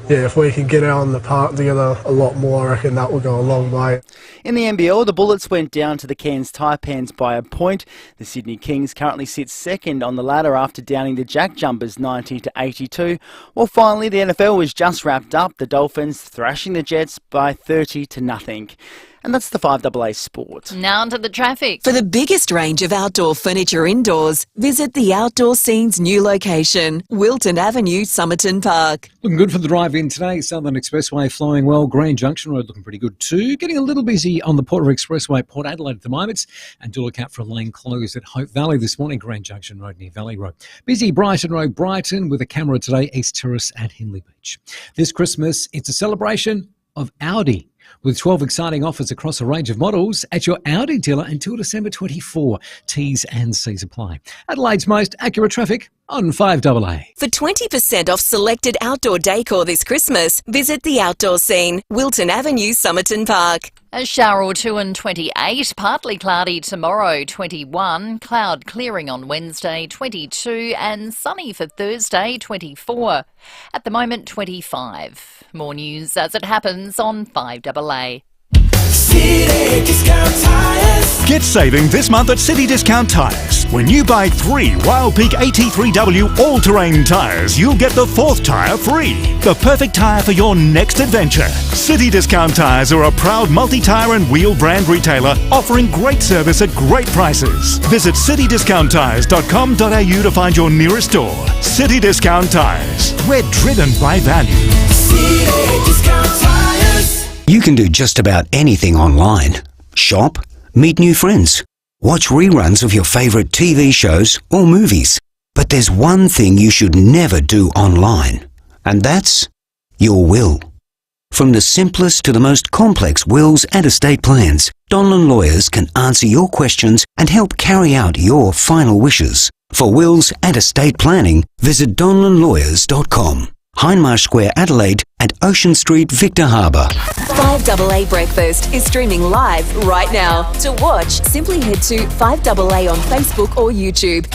yeah, if we can get out on the park together a lot more, I reckon that will go a long way. In the NBL, the Bullets went down to the Cairns Taipans by a point. The Sydney Kings currently sit second on the ladder after downing the Jack Jumpers 90-82. Well, finally, the NFL was just wrapped up. The Dolphins thrashing the Jets by 30-0. And that's the 5AA Sport. Now onto the traffic. For the biggest range of outdoor furniture indoors, visit the Outdoor Scene's new location, Wilton Avenue, Somerton Park. Looking good for the drive-in today. Southern Expressway flowing well. Grand Junction Road looking pretty good too. Getting a little busy on the Port Expressway, Port Adelaide at the moment. And do look out for a lane closed at Hope Valley this morning. Grand Junction Road near Valley Road. Busy Brighton Road, Brighton, with a camera today. East Terrace at Henley Beach. This Christmas, it's a celebration of Audi, with 12 exciting offers across a range of models at your Audi dealer until December 24. T's and C's apply. Adelaide's most accurate traffic on 5AA. For 20% off selected outdoor decor this Christmas, visit the Outdoor Scene, Wilton Avenue, Somerton Park. A shower or two and 28, partly cloudy tomorrow 21, cloud clearing on Wednesday 22 and sunny for Thursday 24. At the moment 25. More news as it happens on 5AA. City Discount Tires. Get saving this month at City Discount Tires. When you buy 3 Wild Peak AT3W all-terrain tyres, you'll get the 4th tyre free. The perfect tyre for your next adventure. City Discount Tires are a proud multi-tyre and wheel brand retailer offering great service at great prices. Visit citydiscounttires.com.au to find your nearest store. City Discount Tires. We're driven by value. City Discount Tires. You can do just about anything online. Shop, meet new friends, watch reruns of your favourite TV shows or movies. But there's one thing you should never do online, and that's your will. From the simplest to the most complex wills and estate plans, Donlan Lawyers can answer your questions and help carry out your final wishes. For wills and estate planning, visit donlanlawyers.com. Hindmarsh Square, Adelaide, and Ocean Street, Victor Harbour. 5AA Breakfast is streaming live right now. To watch, simply head to 5AA on Facebook or YouTube.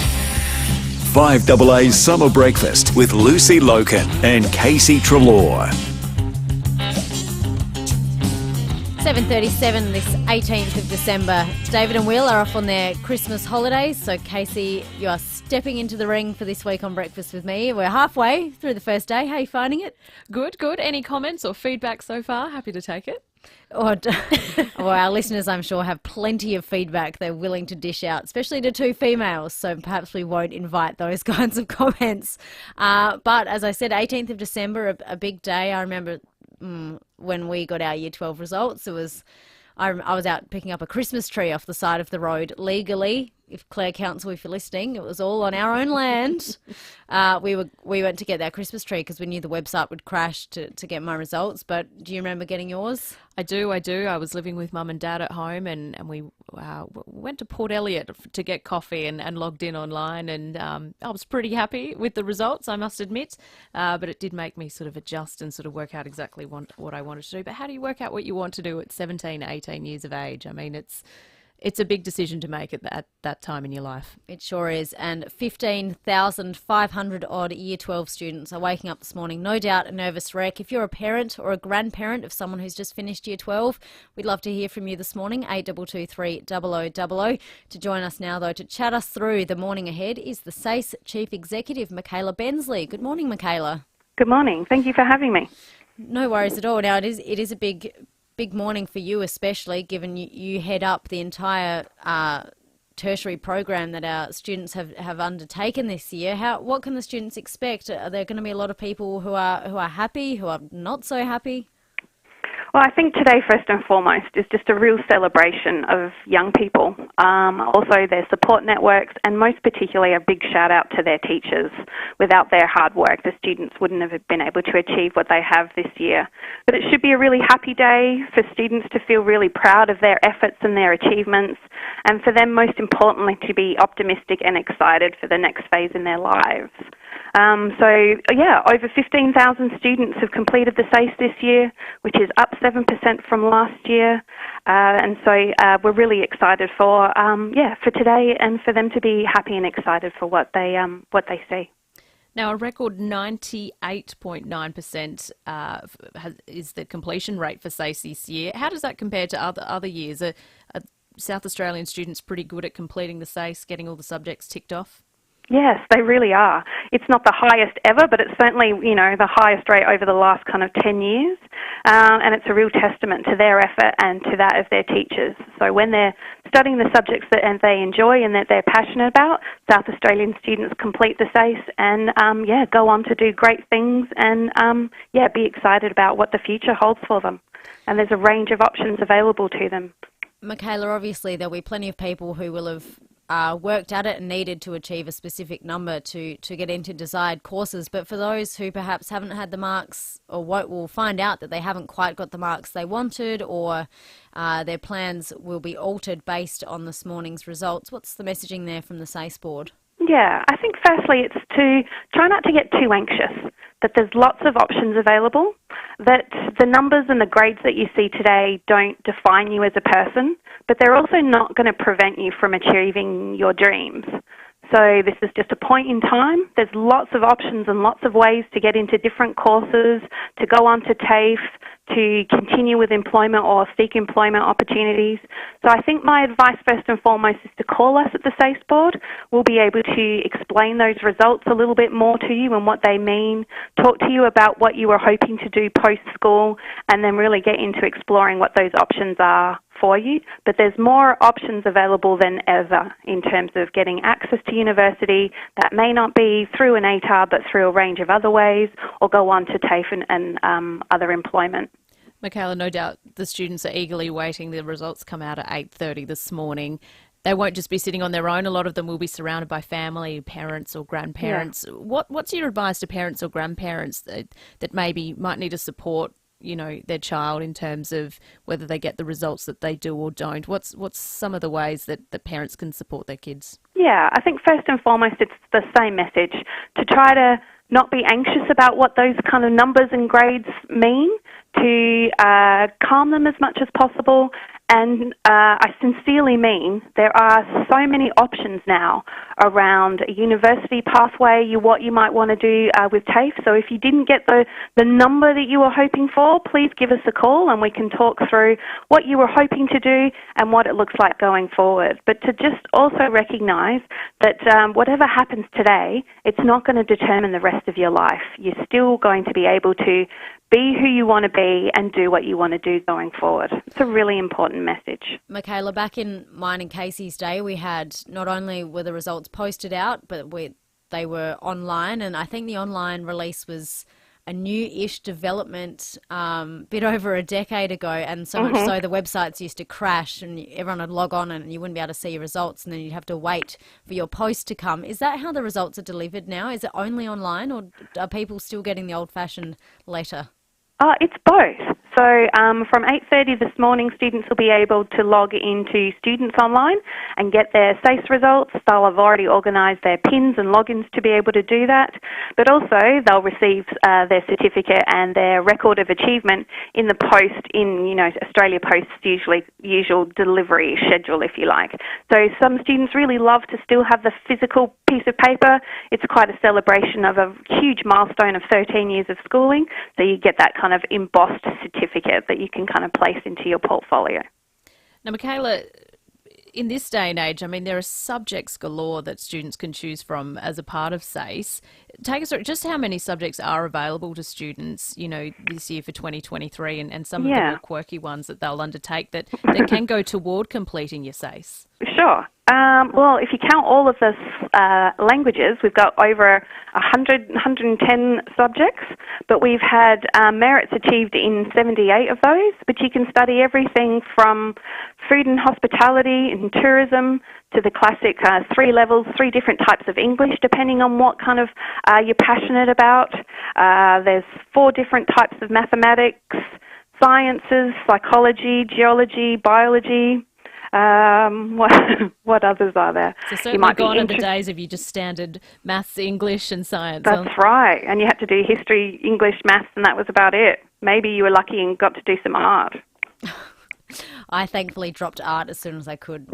5AA's Summer Breakfast with Lucy Lokan and Casey Treloar. 7:37 this 18th of December. David and Will are off on their Christmas holidays, so Casey, you are stepping into the ring for this week on Breakfast with me. We're halfway through the first day. How are you finding it? Good, good. Any comments or feedback so far? Happy to take it. Well, our listeners, I'm sure, have plenty of feedback they're willing to dish out, especially to 2 females, so perhaps we won't invite those kinds of comments. But as I said, 18th of December, a big day. I remember when we got our Year 12 results, I was out picking up a Christmas tree off the side of the road legally. if Clare Council, if you're listening, it was all on our own land. We went to get that Christmas tree because we knew the website would crash to get my results. But do you remember getting yours? I do. I was living with Mum and Dad at home, and we went to Port Elliot to get coffee and logged in online, and I was pretty happy with the results, I must admit. But it did make me sort of adjust and sort of work out exactly what I wanted to do. But how do you work out what you want to do at 17, 18 years of age? I mean, it's a big decision to make at that time in your life. It sure is. And 15,500 odd Year 12 students are waking up this morning. No doubt a nervous wreck. If you're a parent or a grandparent of someone who's just finished Year 12, we'd love to hear from you this morning. 8223 0000. To join us now, though, to chat us through the morning ahead is the SACE Chief Executive, Michaela Bensley. Good morning, Michaela. Good morning. Thank you for having me. No worries at all. Now, it is a big morning for you, especially given you head up the entire tertiary program that our students have undertaken this year. What can the students expect? Are there going to be a lot of people who are happy, who are not so happy? Well, I think today, first and foremost, is just a real celebration of young people, also their support networks, and most particularly a big shout out to their teachers. Without their hard work, the students wouldn't have been able to achieve what they have this year. But it should be a really happy day for students to feel really proud of their efforts and their achievements, and for them, most importantly, to be optimistic and excited for the next phase in their lives. Over 15,000 students have completed the SACE this year, which is up 7% from last year. We're really excited for today and for them to be happy and excited for what they see. Now, a record 98.9% is the completion rate for SACE this year. How does that compare to other years? Are South Australian students pretty good at completing the SACE, getting all the subjects ticked off? Yes, they really are. It's not the highest ever, but it's certainly, the highest rate over the last kind of 10 years. And it's a real testament to their effort and to that of their teachers. So when they're studying the subjects that they enjoy and that they're passionate about, South Australian students complete the SACE and, go on to do great things and, be excited about what the future holds for them. And there's a range of options available to them. Michaela, obviously there'll be plenty of people who will have worked at it and needed to achieve a specific number to get into desired courses. But for those who perhaps haven't had the marks or will find out that they haven't quite got the marks they wanted, or their plans will be altered based on this morning's results, what's the messaging there from the SACE board? Yeah, I think firstly it's to try not to get too anxious, that there's lots of options available, that the numbers and the grades that you see today don't define you as a person, but they're also not going to prevent you from achieving your dreams. So this is just a point in time. There's lots of options and lots of ways to get into different courses, to go on to TAFE, to continue with employment or seek employment opportunities. So I think my advice first and foremost is to call us at the SACE board. We'll be able to explain those results a little bit more to you and what they mean, talk to you about what you were hoping to do post-school, and then really get into exploring what those options are for you. But there's more options available than ever in terms of getting access to university. That may not be through an ATAR, but through a range of other ways, or go on to TAFE and other employment. Michaela, no doubt the students are eagerly waiting. The results come out at 8:30 this morning. They won't just be sitting on their own. A lot of them will be surrounded by family, parents or grandparents. Yeah. What's your advice to parents or grandparents that maybe might need to support their child in terms of whether they get the results that they do or don't? What's some of the ways that the parents can support their kids? Yeah, I think first and foremost it's the same message, to try to not be anxious about what those kind of numbers and grades mean, to calm them as much as possible. And I sincerely mean there are so many options now around a university pathway, what you might want to do with TAFE. So if you didn't get the number that you were hoping for, please give us a call and we can talk through what you were hoping to do and what it looks like going forward. But to just also recognise that whatever happens today, it's not going to determine the rest of your life. You're still going to be able to be who you want to be and do what you want to do going forward. It's a really important message. Michaela, back in mine and Casey's day, we had not only were the results posted out, but they were online, and I think the online release was a new-ish development bit over a decade ago, and so much so the websites used to crash and everyone would log on and you wouldn't be able to see your results, and then you'd have to wait for your post to come. Is that how the results are delivered now? Is it only online, or are people still getting the old-fashioned letter? It's both. So from 8:30 this morning, students will be able to log into Students Online and get their SACE results. They'll have already organised their PINs and logins to be able to do that. But also they'll receive their certificate and their record of achievement in the post, in, you know, Australia Post's usual delivery schedule, if you like. So some students really love to still have the physical piece of paper. It's quite a celebration of a huge milestone of 13 years of schooling. So you get that kind of embossed certificate that you can kind of place into your portfolio. Now, Michaela, in this day and age, I mean, there are subjects galore that students can choose from as a part of SACE. Take us through just how many subjects are available to students, you know, this year for 2023, and some of the more quirky ones that they'll undertake that can go toward completing your SACE. Sure. Well, if you count all of the languages, we've got over 110 subjects, but we've had merits achieved in 78 of those. But you can study everything from food and hospitality and tourism to the classic 3 levels, 3 different types of English, depending on what kind of you're passionate about. There's 4 different types of mathematics, sciences, psychology, geology, biology. What others are there? So certainly gone are the days of you just standard maths, English and science. That's right. And you had to do history, English, maths, and that was about it. Maybe you were lucky and got to do some art. I thankfully dropped art as soon as I could.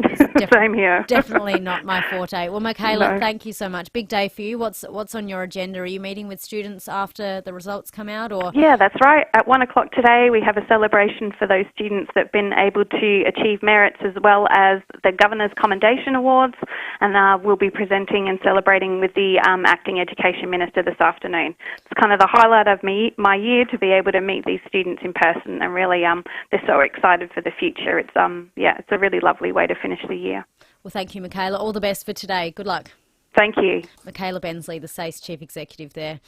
Same here. Definitely not my forte. Well, Michaela, thank you so much. Big day for you. What's on your agenda? Are you meeting with students after the results come out? Or Yeah, that's right. At 1 o'clock today, we have a celebration for those students that have been able to achieve merits, as well as the Governor's Commendation Awards. And we'll be presenting and celebrating with the Acting Education Minister this afternoon. It's kind of the highlight of my year to be able to meet these students in person, and really they're so excited for the future. It's it's a really lovely way to finish the year. Well, thank you, Michaela. All the best for today. Good luck. Thank you. Michaela Bensley, the SACE Chief Executive there.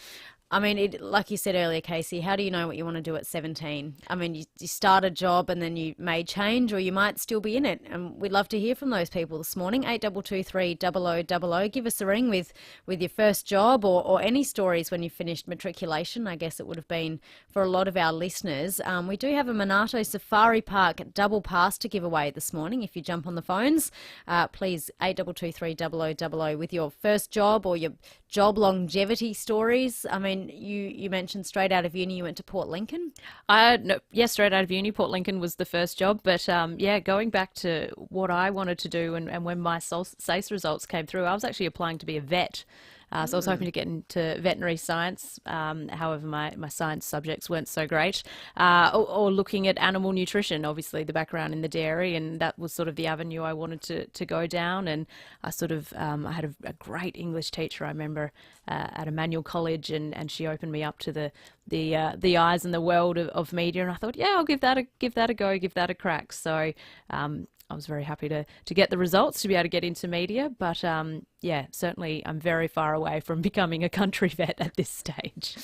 I mean, like you said earlier, Casey, how do you know what you want to do at 17? I mean, you start a job and then you may change, or you might still be in it. And we'd love to hear from those people this morning. 8223 0000. Give us a ring with your first job, or any stories when you finished matriculation. I guess it would have been for a lot of our listeners. We do have a Monarto Safari Park double pass to give away this morning. If you jump on the phones, please 8223 0000 with your first job or your job longevity stories. I mean, you mentioned straight out of uni you went to Port Lincoln? Yes, straight out of uni, Port Lincoln was the first job. But going back to what I wanted to do, and when my SACE results came through, I was actually applying to be a vet. So I was hoping to get into veterinary science. However, my science subjects weren't so great. Or looking at animal nutrition, obviously the background in the dairy, and that was sort of the avenue I wanted to go down. And I sort of I had a great English teacher, I remember, at Emmanuel College, and she opened me up to the eyes and the world of media. And I thought, I'll give that a go, give that a crack. So I was very happy to get the results to be able to get into media, but certainly I'm very far away from becoming a country vet at this stage.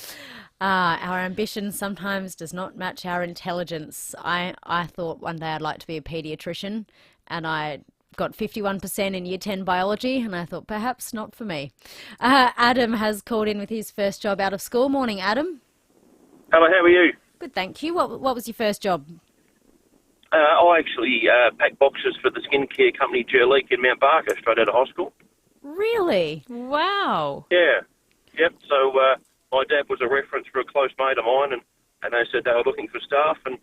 Our ambition sometimes does not match our intelligence. I thought one day I'd like to be a paediatrician, and I got 51% in Year 10 biology, and I thought perhaps not for me. Adam has called in with his first job out of school. Morning, Adam. Hello, how are you? Good, thank you. What was your first job? I actually packed boxes for the skincare company Treloar in Mount Barker straight out of hospital. Really? Wow. Yeah. Yep. So my dad was a reference for a close mate of mine, and they said they were looking for staff, and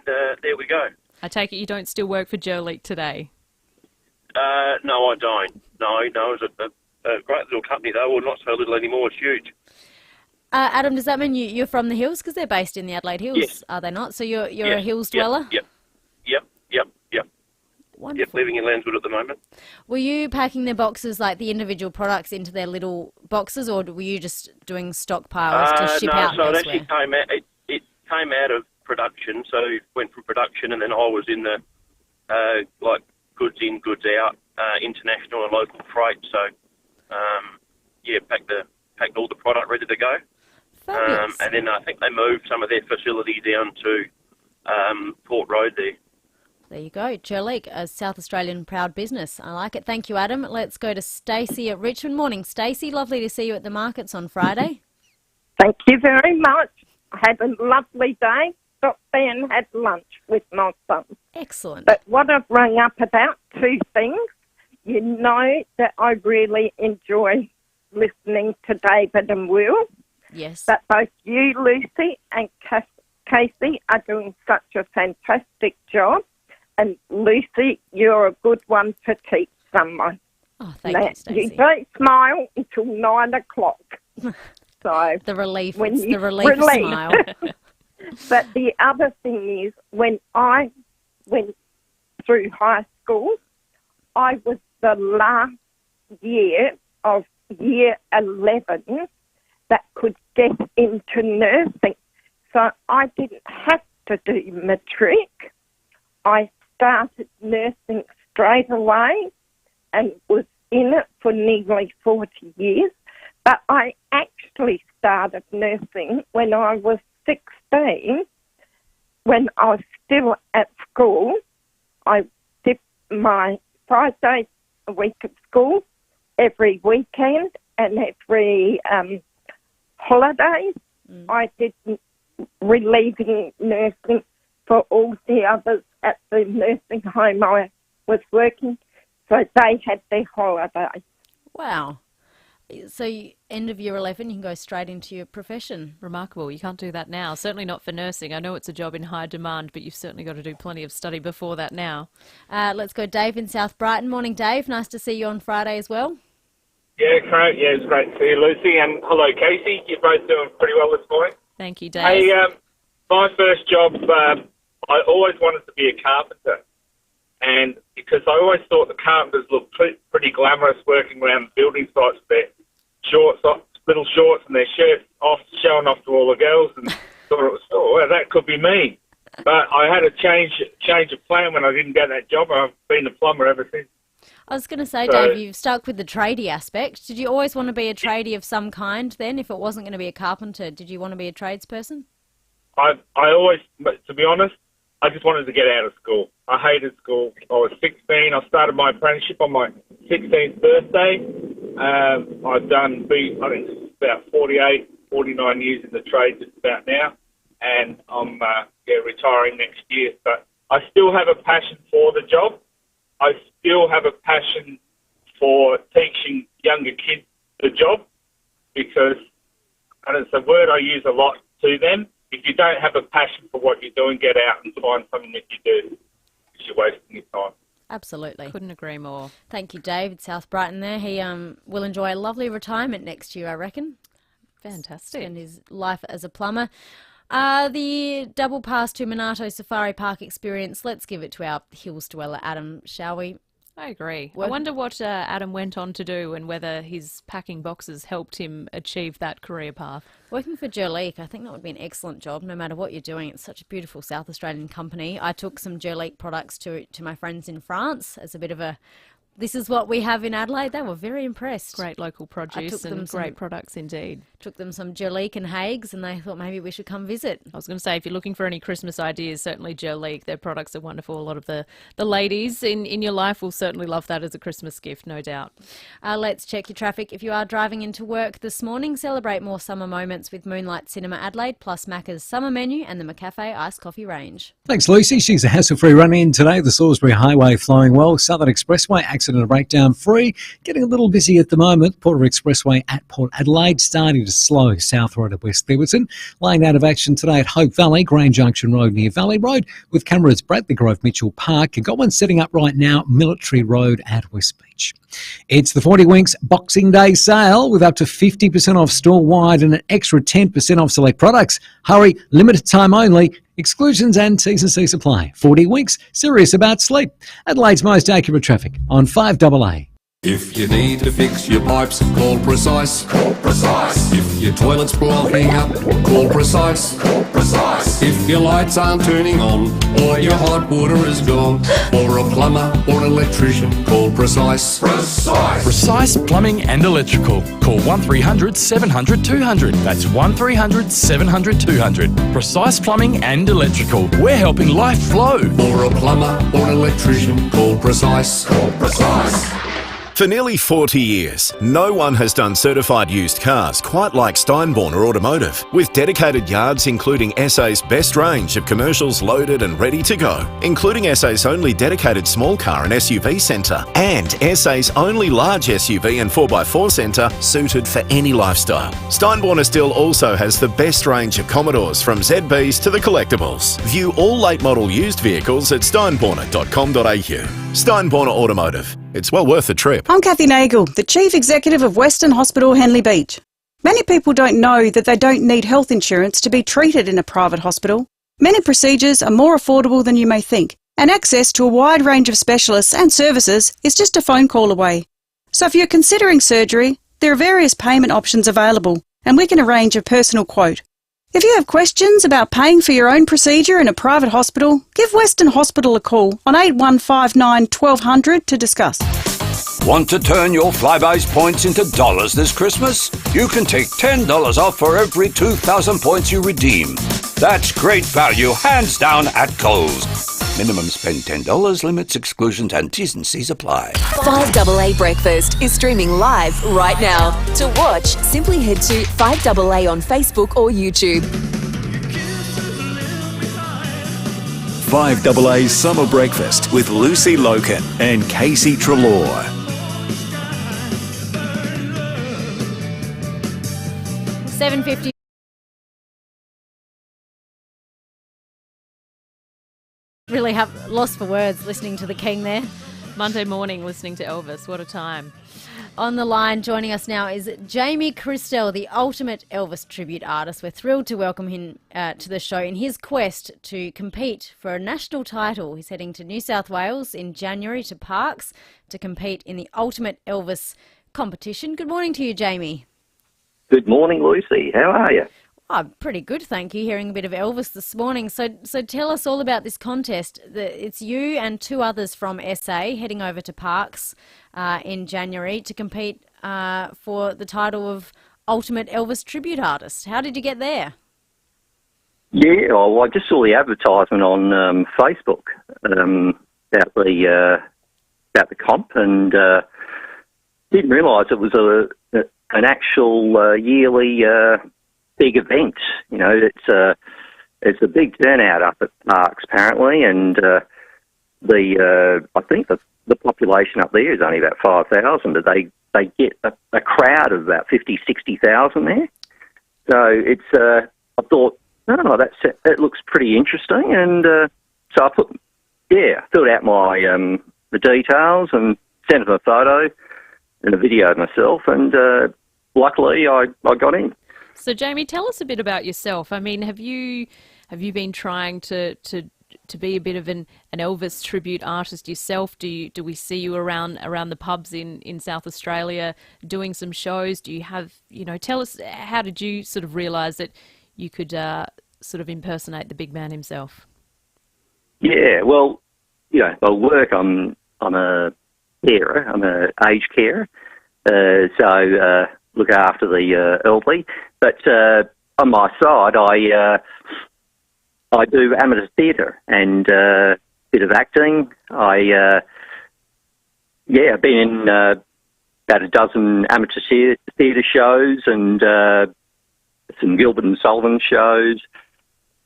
there we go. I take it you don't still work for Treloar today? No, I don't. No, it was a great little company though, or not so little anymore. It's huge. Adam, does that mean you're from the hills? Because they're based in the Adelaide Hills, yes. Are they not? So you're a hills dweller? Yep. Wonderful. Yep, living in Landswood at the moment. Were you packing their boxes, like the individual products, into their little boxes, or were you just doing stockpiles to ship out elsewhere? No, so it actually came out of production, so it went from production, and then I was in the goods in, goods out, international and local freight. So pack fact, all the product ready to go. And then I think they moved some of their facility down to Port Road there. There you go. Jerleek, a South Australian proud business. I like it. Thank you, Adam. Let's go to Stacey at Richmond. Morning, Stacey. Lovely to see you at the markets on Friday. Thank you very much. I had a lovely day. Stopped there and had lunch with my son. Excellent. But what I've rung up about, two things. You know that I really enjoy listening to David and Will. Yes. But both you, Lucy, and Casey are doing such a fantastic job. And Lucy, you're a good one to teach someone. Oh, thank you, Stacey. You don't smile until 9 o'clock. So the relief. When it's you the relief smile. But the other thing is, when I went through high school, I was the last year of year 11 that could get into nursing. So I didn't have to do matric. I started nursing straight away and was in it for nearly 40 years. But I actually started nursing when I was 16. When I was still at school, I did my 5 days a week at school, every weekend and every holidays. I did relieving nursing for all the others at the nursing home I was working, so they had their holidays. Wow. So end of year 11, you can go straight into your profession. Remarkable. You can't do that now. Certainly not for nursing. I know it's a job in high demand, but you've certainly got to do plenty of study before that now. Let's go Dave in South Brighton. Morning, Dave. Nice to see you on Friday as well. Yeah, great. Yeah, it's great to see you, Lucy. And hello, Casey. You're both doing pretty well this morning. Thank you, Dave. Hey, my first job, I always wanted to be a carpenter. And because I always thought the carpenters looked pretty glamorous working around building sites with their little shorts and their shirts off, showing off to all the girls, and thought it was, well, that could be me. But I had a change of plan when I didn't get that job. I've been a plumber ever since. I was going to say, Dave, you've stuck with the tradie aspect. Did you always want to be a tradie of some kind then? If it wasn't going to be a carpenter, did you want to be a tradesperson? I always, to be honest, I just wanted to get out of school. I hated school. I was 16. I started my apprenticeship on my 16th birthday. I've done, I think it's about 48, 49 years in the trade just about now. And I'm retiring next year. But I still have a passion for the job. I still have a passion for teaching younger kids the job because, and it's a word I use a lot to them, if you don't have a passion for what you're doing, get out and find something that you do because you're wasting your time. Absolutely. Couldn't agree more. Thank you, David. South Brighton there. He will enjoy a lovely retirement next year, I reckon. Fantastic. Spend his life as a plumber. The double pass to Minato Safari Park experience, let's give it to our Hills dweller, Adam, shall we? I agree. I wonder what Adam went on to do and whether his packing boxes helped him achieve that career path. Working for Jerleek, I think that would be an excellent job, no matter what you're doing. It's such a beautiful South Australian company. I took some Jerleek products to my friends in France as a bit of a, this is what we have in Adelaide. They were very impressed. Great local produce and great products indeed. Took them some Jerleek and Hagues and they thought maybe we should come visit. I was going to say, if you're looking for any Christmas ideas, certainly Jerleek, their products are wonderful. A lot of the ladies in your life will certainly love that as a Christmas gift, no doubt. Let's check your traffic. If you are driving into work this morning, celebrate more summer moments with Moonlight Cinema Adelaide, plus Macca's summer menu and the McCafe iced coffee range. Thanks, Lucy. She's a hassle-free run-in today. The Salisbury Highway flowing well. Southern Expressway accident breakdown free. Getting a little busy at the moment. Porter Expressway at Port Adelaide starting to slow. South Road at West Beaverton. Laying out of action today at Hope Valley, Grand Junction Road near Valley Road with cameras Bradley Grove Mitchell Park. You've got one setting up right now, Military Road at West Beach. It's the 40 Winks Boxing Day sale with up to 50% off store-wide and an extra 10% off select products. Hurry, limited time only. Exclusions and T&C apply. 40 Winks, serious about sleep. Adelaide's most accurate traffic on 5AA. If you need to fix your pipes, call Precise. Call Precise. If your toilet's blocking up, call Precise. Call Precise. If your lights aren't turning on, or your hot water is gone, or a plumber or electrician, call Precise. Precise. Precise Plumbing and Electrical. Call 1300 700 200. That's 1300 700 200. Precise Plumbing and Electrical. We're helping life flow. Or a plumber or electrician, call Precise. Call Precise. For nearly 40 years, no one has done certified used cars quite like Steinborner Automotive, with dedicated yards including SA's best range of commercials loaded and ready to go, including SA's only dedicated small car and SUV centre, and SA's only large SUV and 4x4 centre suited for any lifestyle. Steinborner still also has the best range of Commodores, from ZBs to the collectibles. View all late model used vehicles at steinborner.com.au. Steinborner Automotive. It's well worth the trip. I'm Kathy Nagel, the Chief Executive of Western Hospital Henley Beach. Many people don't know that they don't need health insurance to be treated in a private hospital. Many procedures are more affordable than you may think, and access to a wide range of specialists and services is just a phone call away. So if you're considering surgery, there are various payment options available, and we can arrange a personal quote. If you have questions about paying for your own procedure in a private hospital, give Western Hospital a call on 8159 1200 to discuss. Want to turn your Flybuys points into dollars this Christmas? You can take $10 off for every 2,000 points you redeem. That's great value, hands down, at Coles. Minimum spend $10, limits, exclusions and T's and C's apply. 5AA Breakfast is streaming live right now. To watch, simply head to 5AA on Facebook or YouTube. 5AA Summer Breakfast with Lucy Lokan and Casey Treloar. 7:50. Really have lost for words listening to the King there. Monday morning listening to Elvis. What a time. On the line, joining us now is Jamie Christel, the ultimate Elvis tribute artist. We're thrilled to welcome him to the show in his quest to compete for a national title. He's heading to New South Wales in January to Parkes to compete in the ultimate Elvis competition. Good morning to you, Jamie. Good morning, Lucy. How are you? Oh, pretty good, thank you. Hearing a bit of Elvis this morning. So tell us all about this contest. It's you and two others from SA heading over to Parkes in January to compete for the title of Ultimate Elvis Tribute Artist. How did you get there? Yeah, well, I just saw the advertisement on Facebook about the comp, and didn't realise it was an actual yearly big event. You know, it's a big turnout up at Parkes apparently, and I think the population up there is only about 5,000, but they get a crowd of about 50,000-60,000 there. So it's I thought, it looks pretty interesting, and so I filled out my the details and sent them a photo and a video of myself, and luckily I got in. So, Jamie, tell us a bit about yourself. I mean, have you been trying to be a bit of an Elvis tribute artist yourself? Do we see you around the pubs in South Australia doing some shows? Do you have, tell us, how did you sort of realise that you could sort of impersonate the big man himself? Yeah, well, by work I'm a carer. I'm a aged carer, so look after the elderly. But on my side, I do amateur theatre and a bit of acting. I've been in about a dozen amateur theatre shows and some Gilbert and Sullivan shows.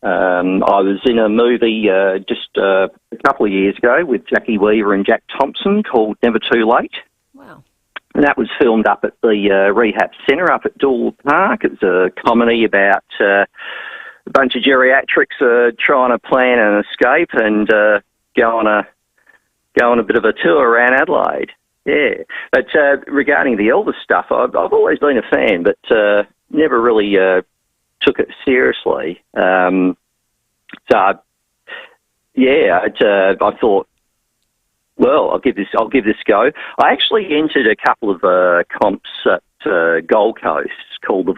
I was in a movie just a couple of years ago with Jackie Weaver and Jack Thompson called Never Too Late. Wow. And that was filmed up at the rehab centre up at Dool Park. It was a comedy about a bunch of geriatrics trying to plan an escape and go on a bit of a tour around Adelaide. Yeah. But regarding the Elvis stuff, I've always been a fan, but never really took it seriously. I thought Well, I'll give this a go. I actually entered a couple of comps at Gold Coast called the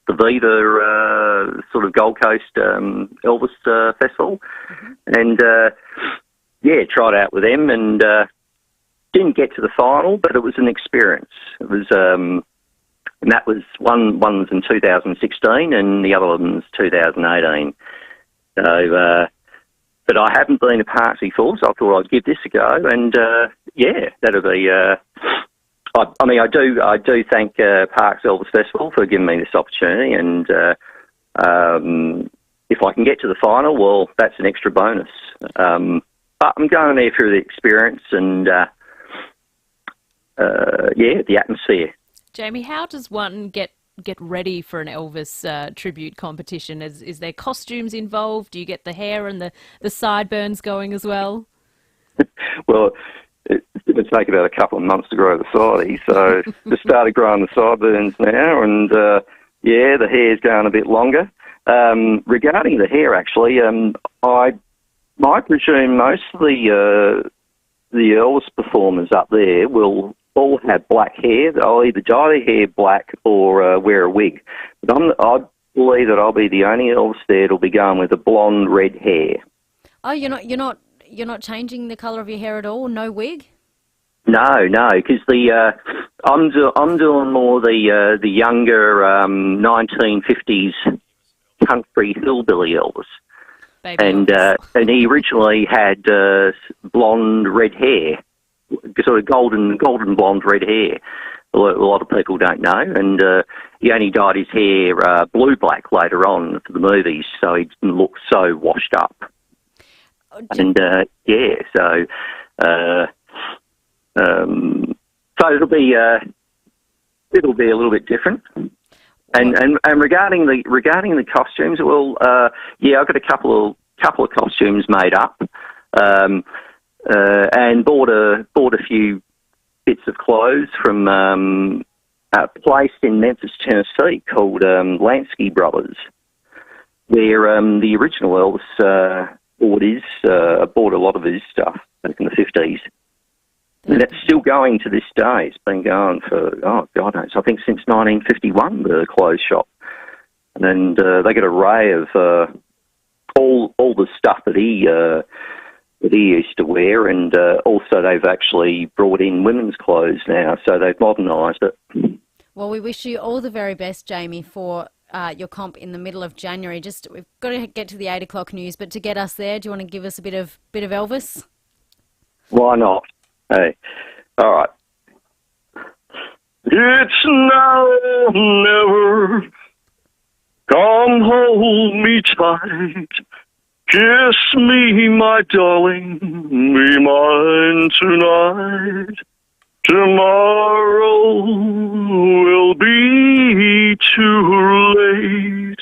FIVEAA sort of Gold Coast Elvis Festival, and tried out with them and didn't get to the final, but it was an experience. It was, and that was one was in 2016 and the other one was 2018. So. But I haven't been to Parks before, so I thought I'd give this a go. And that'll be. I do thank Parks Elvis Festival for giving me this opportunity. And if I can get to the final, well, that's an extra bonus. But I'm going there for the experience and the atmosphere. Jamie, how does one get ready for an Elvis tribute competition? Is there costumes involved? Do you get the hair and the sideburns going as well? Well, it's going to take about a couple of months to grow the sides, so just started growing the sideburns now, and the hair's going a bit longer. Regarding the hair, actually, I presume most of the Elvis performers up there will all have black hair. They'll either dye their hair black or wear a wig. But I believe that I'll be the only Elvis there that'll be going with a blonde red hair. Oh, you're not changing the colour of your hair at all? No wig? No, because I'm doing more the younger 1950s country hillbilly Elvis. Baby and Elvis. And he originally had blonde red hair. Sort of golden blonde red hair. A lot of people don't know, and he only dyed his hair blue-black later on for the movies, so he didn't look so washed up. And so it'll be a little bit different. And regarding the costumes, well, I've got a couple of costumes made up. And bought a few bits of clothes from a place in Memphis, Tennessee called Lansky Brothers, where the original Elvis bought a lot of his stuff back in the 50s. And it's still going to this day. It's been going for, God knows, I think since 1951, the clothes shop. And they get an array of all the stuff that he used to wear, and also they've actually brought in women's clothes now, so they've modernised it. Well, we wish you all the very best, Jamie, for your comp in the middle of January. We've got to get to the 8 o'clock news, but to get us there, do you want to give us a bit of Elvis? Why not? Hey, all right. It's now or never. Come hold me tight. Kiss me, my darling, be mine tonight. Tomorrow will be too late.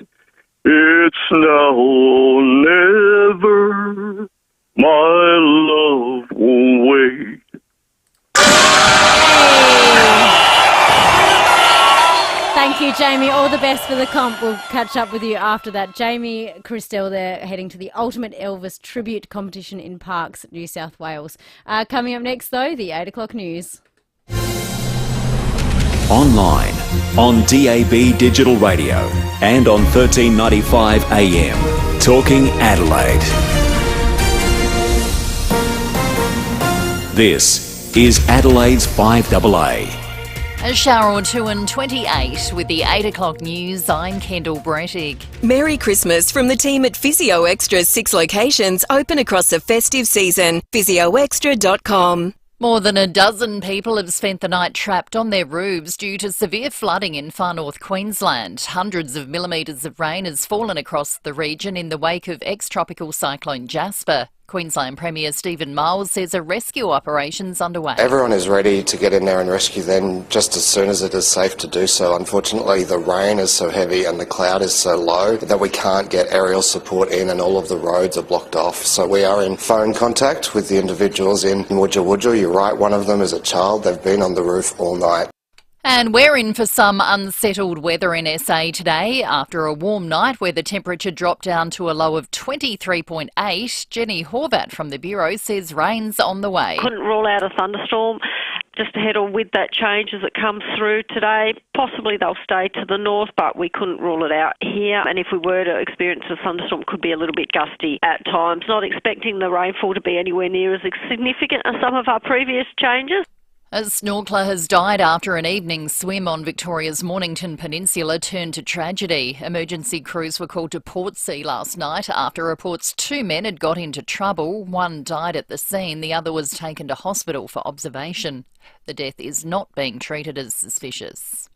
It's now or never. My love won't wait. Thank you, Jamie. All the best for the comp. We'll catch up with you after that. Jamie Christelle there, heading to the Ultimate Elvis Tribute Competition in Parks, New South Wales. Coming up next, though, the 8 o'clock news. Online, on DAB Digital Radio and on 1395 AM. Talking Adelaide. This is Adelaide's 5AA. A shower or two and 28 with the 8 o'clock news. I'm Kendall Brettig. Merry Christmas from the team at Physio Extra's 6 locations open across the festive season. PhysioExtra.com. More than a dozen people have spent the night trapped on their roofs due to severe flooding in far north Queensland. Hundreds of millimetres of rain has fallen across the region in the wake of ex-tropical cyclone Jasper. Queensland Premier Stephen Miles says a rescue operation's underway. Everyone is ready to get in there and rescue them just as soon as it is safe to do so. Unfortunately, the rain is so heavy and the cloud is so low that we can't get aerial support in, and all of the roads are blocked off. So we are in phone contact with the individuals in Wujja Wujja. You're right, one of them is a child. They've been on the roof all night. And we're in for some unsettled weather in SA today. After a warm night where the temperature dropped down to a low of 23.8, Jenny Horvat from the Bureau says rain's on the way. Couldn't rule out a thunderstorm just ahead or with that change as it comes through today. Possibly they'll stay to the north, but we couldn't rule it out here. And if we were to experience a thunderstorm, it could be a little bit gusty at times. Not expecting the rainfall to be anywhere near as significant as some of our previous changes. A snorkeler has died after an evening swim on Victoria's Mornington Peninsula turned to tragedy. Emergency crews were called to Portsea last night after reports 2 men had got into trouble. One died at the scene, the other was taken to hospital for observation. The death is not being treated as suspicious.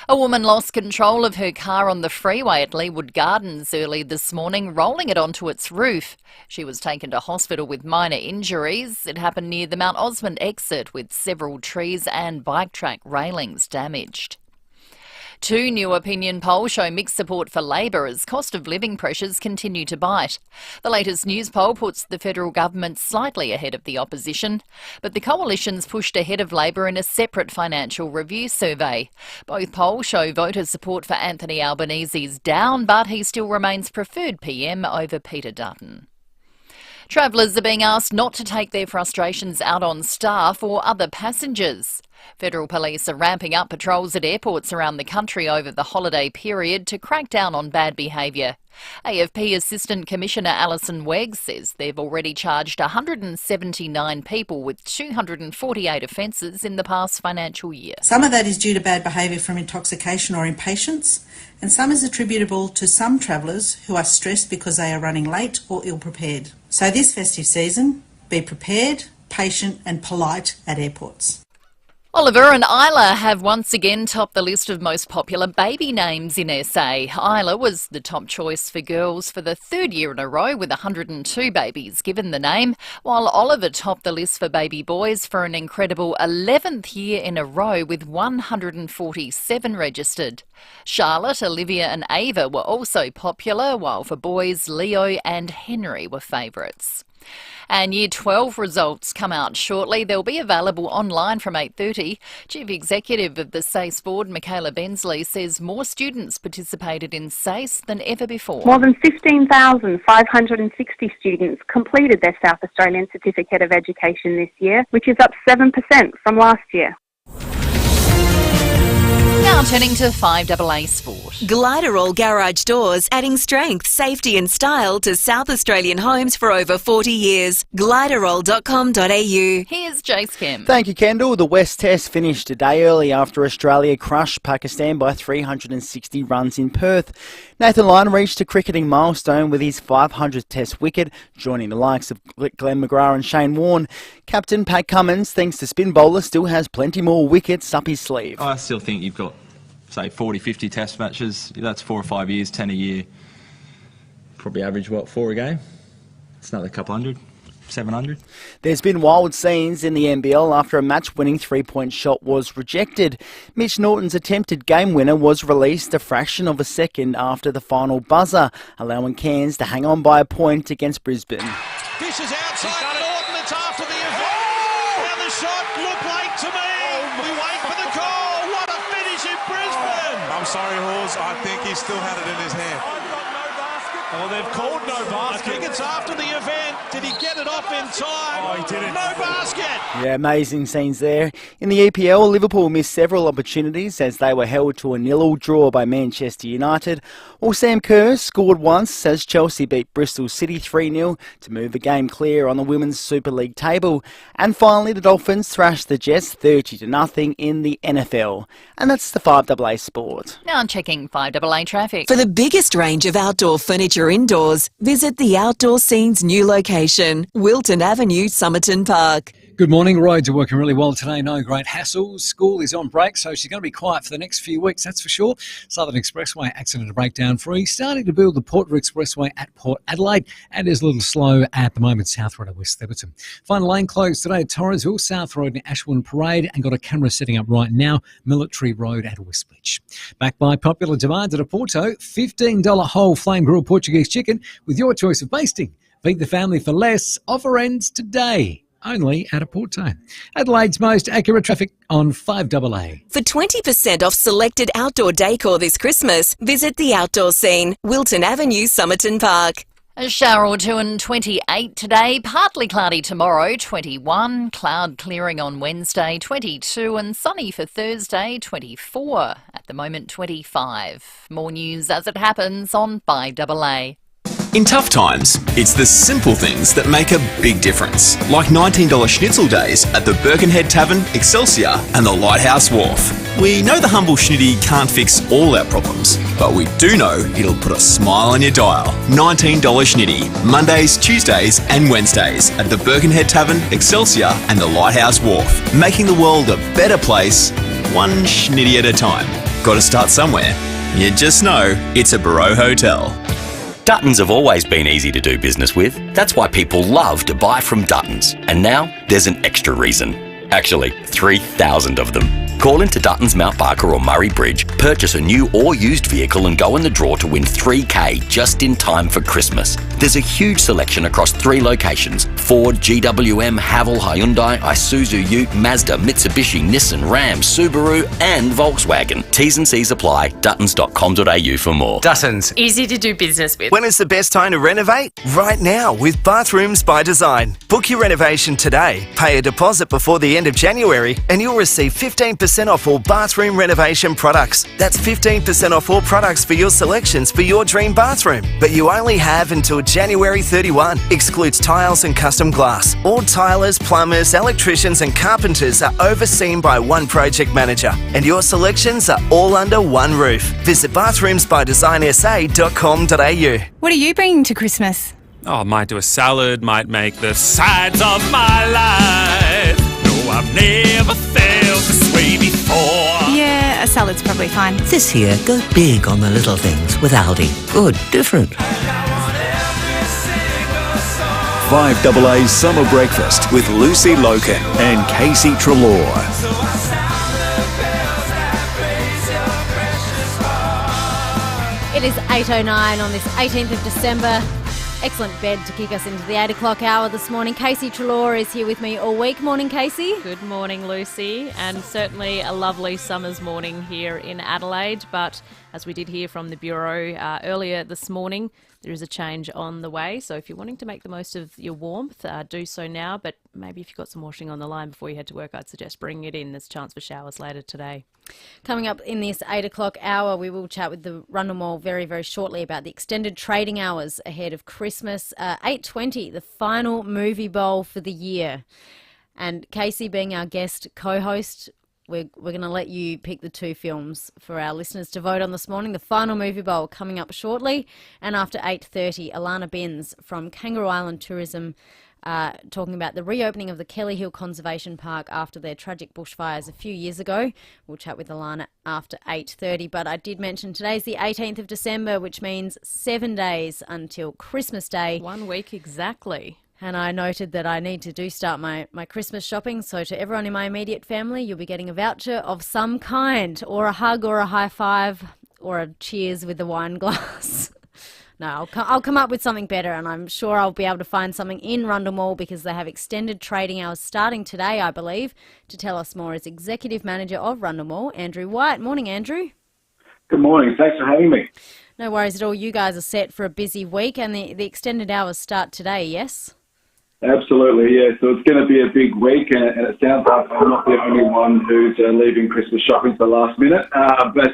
A woman lost control of her car on the freeway at Leewood Gardens early this morning, rolling it onto its roof. She was taken to hospital with minor injuries. It happened near the Mount Osmond exit with several trees and bike track railings damaged. 2 new opinion polls show mixed support for Labor as cost of living pressures continue to bite. The latest news poll puts the federal government slightly ahead of the opposition, but the coalition's pushed ahead of Labor in a separate financial review survey. Both polls show voter support for Anthony Albanese's down, but he still remains preferred PM over Peter Dutton. Travellers are being asked not to take their frustrations out on staff or other passengers. Federal police are ramping up patrols at airports around the country over the holiday period to crack down on bad behaviour. AFP Assistant Commissioner Alison Wegg says they've already charged 179 people with 248 offences in the past financial year. Some of that is due to bad behaviour from intoxication or impatience, and some is attributable to some travellers who are stressed because they are running late or ill-prepared. So this festive season, be prepared, patient and polite at airports. Oliver and Isla have once again topped the list of most popular baby names in SA. Isla was the top choice for girls for the 3rd year in a row with 102 babies given the name, while Oliver topped the list for baby boys for an incredible 11th year in a row with 147 registered. Charlotte, Olivia and Ava were also popular, while for boys Leo and Henry were favourites. And Year 12 results come out shortly. They'll be available online from 8:30. Chief Executive of the SACE Board, Michaela Bensley, says more students participated in SACE than ever before. More than 15,560 students completed their South Australian Certificate of Education this year, which is up 7% from last year. Now turning to 5AA Sport. Gliderol Garage Doors, adding strength, safety and style to South Australian homes for over 40 years. Gliderol.com.au. Here's Jace Kim. Thank you, Kendall. The West Test finished a day early after Australia crushed Pakistan by 360 runs in Perth. Nathan Lyon reached a cricketing milestone with his 500th Test wicket, joining the likes of Glenn McGrath and Shane Warne. Captain Pat Cummins thinks the spin bowler still has plenty more wickets up his sleeve. I still think you've got, say, 40, 50 Test matches. That's 4 or 5 years, 10 a year. Probably average, 4 a game? It's another couple hundred. 700. There's been wild scenes in the NBL after a match-winning three-point shot was rejected. Mitch Norton's attempted game winner was released a fraction of a second after the final buzzer, allowing Cairns to hang on by a point against Brisbane. This is outside Norton. It's after the event. Now the shot looked late to me. We wait for the call. What a finish in Brisbane. I'm sorry, Hawes. I think he still had it in his hand. Well, they've called no basket. I think it's after the event. Did he get it off in time? Oh, he didn't. No basket. Yeah, amazing scenes there. In the EPL, Liverpool missed several opportunities as they were held to a 0-0 draw by Manchester United. While Sam Kerr scored once as Chelsea beat Bristol City 3-0 to move the game clear on the Women's Super League table. And finally, the Dolphins thrashed the Jets 30-0 in the NFL. And that's the 5AA Sport. Now I'm checking 5AA traffic. For the biggest range of outdoor furniture indoors, visit the Outdoor Scene's new location, Wilton Avenue, Somerton Park. Good morning. Roads are working really well today. No great hassles. School is on break, so she's going to be quiet for the next few weeks, that's for sure. Southern Expressway accident and breakdown free. Starting to build the Porter Expressway at Port Adelaide, and is a little slow at the moment, South Road at West Theberton. Final lane closed today at Torresville, South Road near Ashwin Parade, and got a camera setting up right now, Military Road at Westbridge. Backed by popular demand at Oporto, $15 whole flame grilled Portuguese chicken with your choice of basting. Feed the family for less. Offer ends today. only at a port time. Adelaide's most accurate traffic on 5AA. For 20% off selected outdoor decor this Christmas, visit the Outdoor Scene, Wilton Avenue, Somerton Park. A shower or two and 28 today, partly cloudy tomorrow, 21, cloud clearing on Wednesday, 22, and sunny for Thursday, 24. At the moment, 25. More news as it happens on 5AA. In tough times, it's the simple things that make a big difference. Like $19 schnitzel days at the Birkenhead Tavern, Excelsior and the Lighthouse Wharf. We know the humble schnitty can't fix all our problems, but we do know it'll put a smile on your dial. $19 schnitty, Mondays, Tuesdays and Wednesdays at the Birkenhead Tavern, Excelsior and the Lighthouse Wharf. Making the world a better place, one schnitty at a time. Got to start somewhere. You just know it's a Barreau Hotel. Duttons have always been easy to do business with. That's why people love to buy from Duttons. And now there's an extra reason. Actually, 3,000 of them. Call into Duttons Mount Barker or Murray Bridge, purchase a new or used vehicle and go in the draw to win $3,000 just in time for Christmas. There's a huge selection across 3 locations: Ford, GWM, Haval, Hyundai, Isuzu, Ute, Mazda, Mitsubishi, Nissan, Ram, Subaru and Volkswagen. T's and C's apply. Duttons.com.au for more. Duttons. Easy to do business with. When is the best time to renovate? Right now with Bathrooms by Design. Book your renovation today. Pay a deposit before the end of January and you'll receive 15% off all bathroom renovation products. That's 15% off all products for your selections for your dream bathroom. But you only have until January 31. Excludes tiles and custom glass. All tilers, plumbers, electricians and carpenters are overseen by one project manager. And your selections are all under one roof. Visit bathroomsbydesign.sa.com.au. What are you bringing to Christmas? Oh, I might do a salad, might make the sides of my life. No, I've never felt this way before. Yeah, a salad's probably fine. This year, go big on the little things with Aldi. Good, different. 5AA's Summer Breakfast with Lucy Lokan and Casey Treloar. It is 8:09 on this 18th of December. Excellent bed to kick us into the 8 o'clock hour this morning. Casey Treloar is here with me all week. Morning, Casey. Good morning, Lucy. And certainly a lovely summer's morning here in Adelaide. But as we did hear from the Bureau earlier this morning, there is a change on the way. So if you're wanting to make the most of your warmth, do so now. But maybe if you've got some washing on the line before you head to work, I'd suggest bringing it in. There's a chance for showers later today. Coming up in this 8 o'clock hour, we will chat with the Rundle Mall very, very shortly about the extended trading hours ahead of Christmas. 8:20, the final movie bowl for the year. And Casey, being our guest co-host, we're going to let you pick the 2 films for our listeners to vote on this morning. The final movie bowl coming up shortly. And after 8:30, Alana Binns from Kangaroo Island Tourism talking about the reopening of the Kelly Hill Conservation Park after their tragic bushfires a few years ago. We'll chat with Alana after 8:30. But I did mention today's the 18th of December, which means 7 days until Christmas Day. 1 week exactly. And I noted that I need to start my Christmas shopping. So to everyone in my immediate family, you'll be getting a voucher of some kind, or a hug or a high five or a cheers with the wine glass. No, I'll come up with something better, and I'm sure I'll be able to find something in Rundle Mall because they have extended trading hours starting today, I believe. To tell us more is Executive Manager of Rundle Mall, Andrew White. Morning, Andrew. Good morning. Thanks for having me. No worries at all. You guys are set for a busy week, and the extended hours start today, yes? Absolutely, yeah. So it's going to be a big week, and it sounds like I'm not the only one who's leaving Christmas shopping for the last minute. But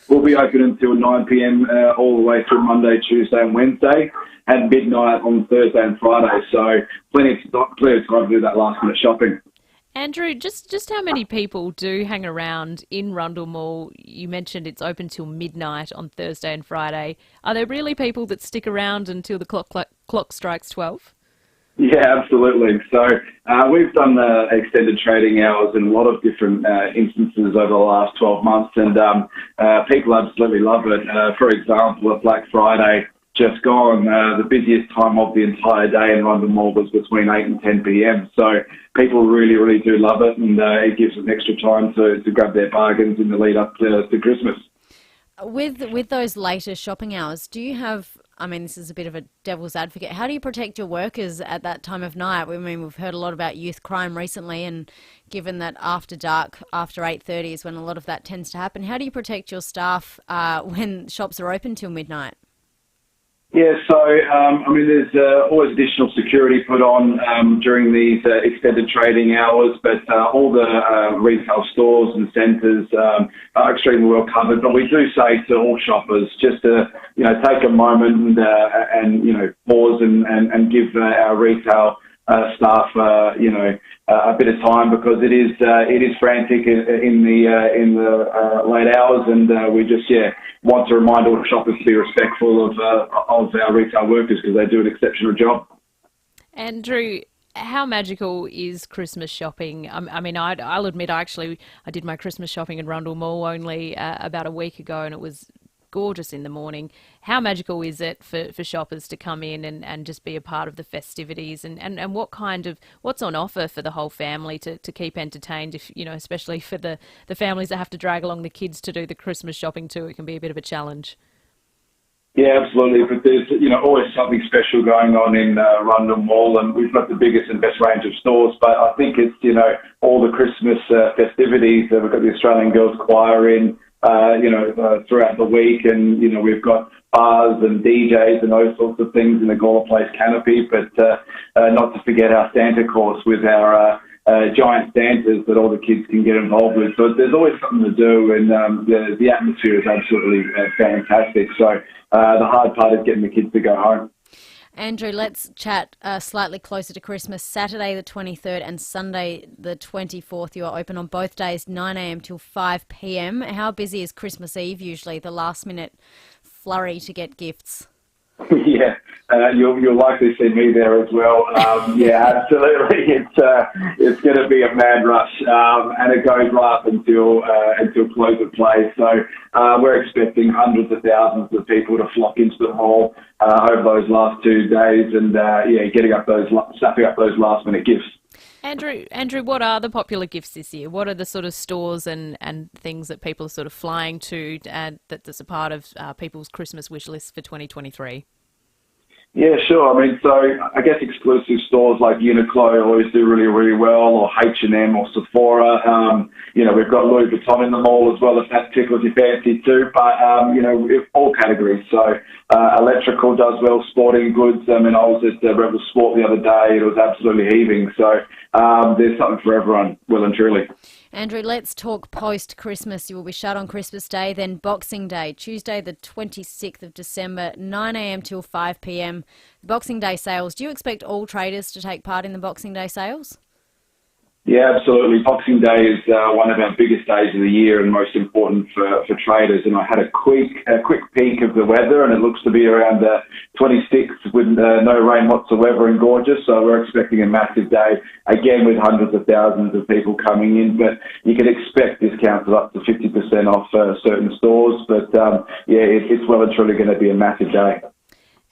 we'll be open until 9 p.m. All the way through Monday, Tuesday and Wednesday, and midnight on Thursday and Friday. So plenty of time to do that last minute shopping. Andrew, just how many people do hang around in Rundle Mall? You mentioned it's open till midnight on Thursday and Friday. Are there really people that stick around until the clock strikes 12? Yeah, absolutely. So we've done extended trading hours in a lot of different instances over the last 12 months, and people absolutely love it. For example, at Black Friday, just gone, the busiest time of the entire day in Rundle Mall was between 8 and 10 p.m. So people really, really do love it, and it gives them extra time to grab their bargains in the lead up to Christmas. With those later shopping hours, do you have I mean, this is a bit of a devil's advocate. How do you protect your workers at that time of night? I mean, we've heard a lot about youth crime recently, and given that after dark, after 8:30 is when a lot of that tends to happen, how do you protect your staff when shops are open till midnight? Yeah, so, there's always additional security put on during these extended trading hours, but all the retail stores and centres are extremely well covered. But we do say to all shoppers just to, take a moment and pause and give our retail staff, a bit of time, because it is frantic in the late hours, and we just want to remind all shoppers to be respectful of our retail workers, because they do an exceptional job. Andrew, how magical is Christmas shopping? I'll admit I did my Christmas shopping in Rundle Mall only about a week ago, and it was gorgeous in the morning. How magical is it for shoppers to come in and just be a part of the festivities, and what's on offer for the whole family to keep entertained, if especially for the families that have to drag along the kids to do the Christmas shopping too? It can be a bit of a challenge. Yeah, absolutely. But there's always something special going on in Rundle Mall, and we've got the biggest and best range of stores. But I think it's all the Christmas festivities. We've got the Australian Girls Choir in throughout the week, and we've got bars and DJs and those sorts of things in the Gawler Place canopy. But not to forget our Santa course with our giant Santas that all the kids can get involved with. So there's always something to do, and the atmosphere is absolutely fantastic. So the hard part is getting the kids to go home. Andrew, let's chat slightly closer to Christmas. Saturday the 23rd and Sunday the 24th, you are open on both days, 9 a.m. till 5 p.m. How busy is Christmas Eve usually, the last minute flurry to get gifts? Yeah, you'll likely see me there as well. Yeah, absolutely. It's going to be a mad rush, and it goes right up until close of play. So we're expecting hundreds of thousands of people to flock into the mall over those last 2 days, and snapping up those last minute gifts. Andrew, what are the popular gifts this year? What are the sort of stores and things that people are sort of flying to, and that's a part of people's Christmas wish list for 2023? Yeah, sure. So I guess exclusive stores like Uniqlo always do really, really well, or H&M or Sephora. We've got Louis Vuitton in the mall as well, if that tickles your fancy too. But, all categories. So electrical does well, sporting goods. I was at Rebel Sport the other day. It was absolutely heaving. So there's something for everyone, well and truly. Andrew, let's talk post-Christmas. You will be shut on Christmas Day, then Boxing Day, Tuesday the 26th of December, 9 a.m. till 5 p.m. Boxing Day sales. Do you expect all traders to take part in the Boxing Day sales? Yeah, absolutely. Boxing Day is one of our biggest days of the year and most important for traders. And I had a quick peek of the weather, and it looks to be around 26 with no rain whatsoever and gorgeous. So we're expecting a massive day, again with hundreds of thousands of people coming in. But you can expect discounts of up to 50% off certain stores. But it's well and truly going to be a massive day.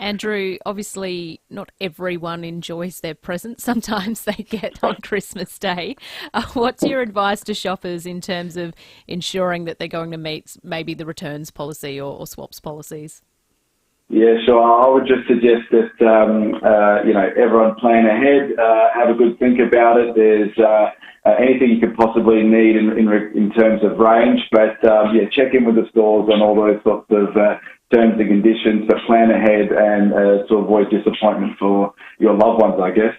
Andrew, obviously not everyone enjoys their presents. Sometimes they get on Christmas Day. What's your advice to shoppers in terms of ensuring that they're going to meet maybe the returns policy or swaps policies? Yeah, sure. I would just suggest that, everyone plan ahead, have a good think about it. There's anything you could possibly need in terms of range, but check in with the stores on all those sorts of terms and conditions, but plan ahead and to avoid disappointment for your loved ones, I guess.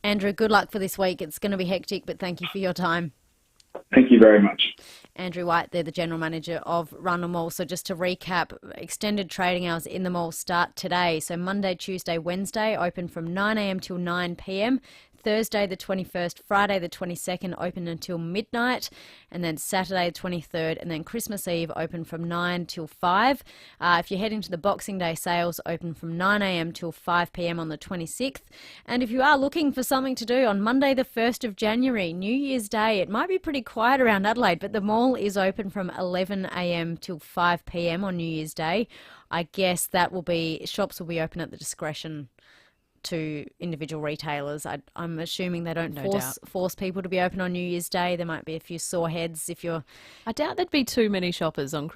Andrew, good luck for this week. It's going to be hectic, but thank you for your time. Thank you very much. Andrew White, they're the General Manager of Rundle Mall. So just to recap, extended trading hours in the mall start today. So Monday, Tuesday, Wednesday, open from 9 a.m. till 9 p.m. Thursday the 21st, Friday the 22nd, open until midnight, and then Saturday the 23rd, and then Christmas Eve open from 9 till 5. If you're heading to the Boxing Day sales, open from 9 a.m. till 5 p.m. on the 26th. And if you are looking for something to do on Monday the 1st of January, New Year's Day, it might be pretty quiet around Adelaide, but the mall is open from 11 a.m. till 5 p.m. on New Year's Day. I guess shops will be open at the discretion to individual retailers. I'm assuming they don't No force people to be open on New Year's Day. There might be a few sore heads if you're... I doubt there'd be too many shoppers on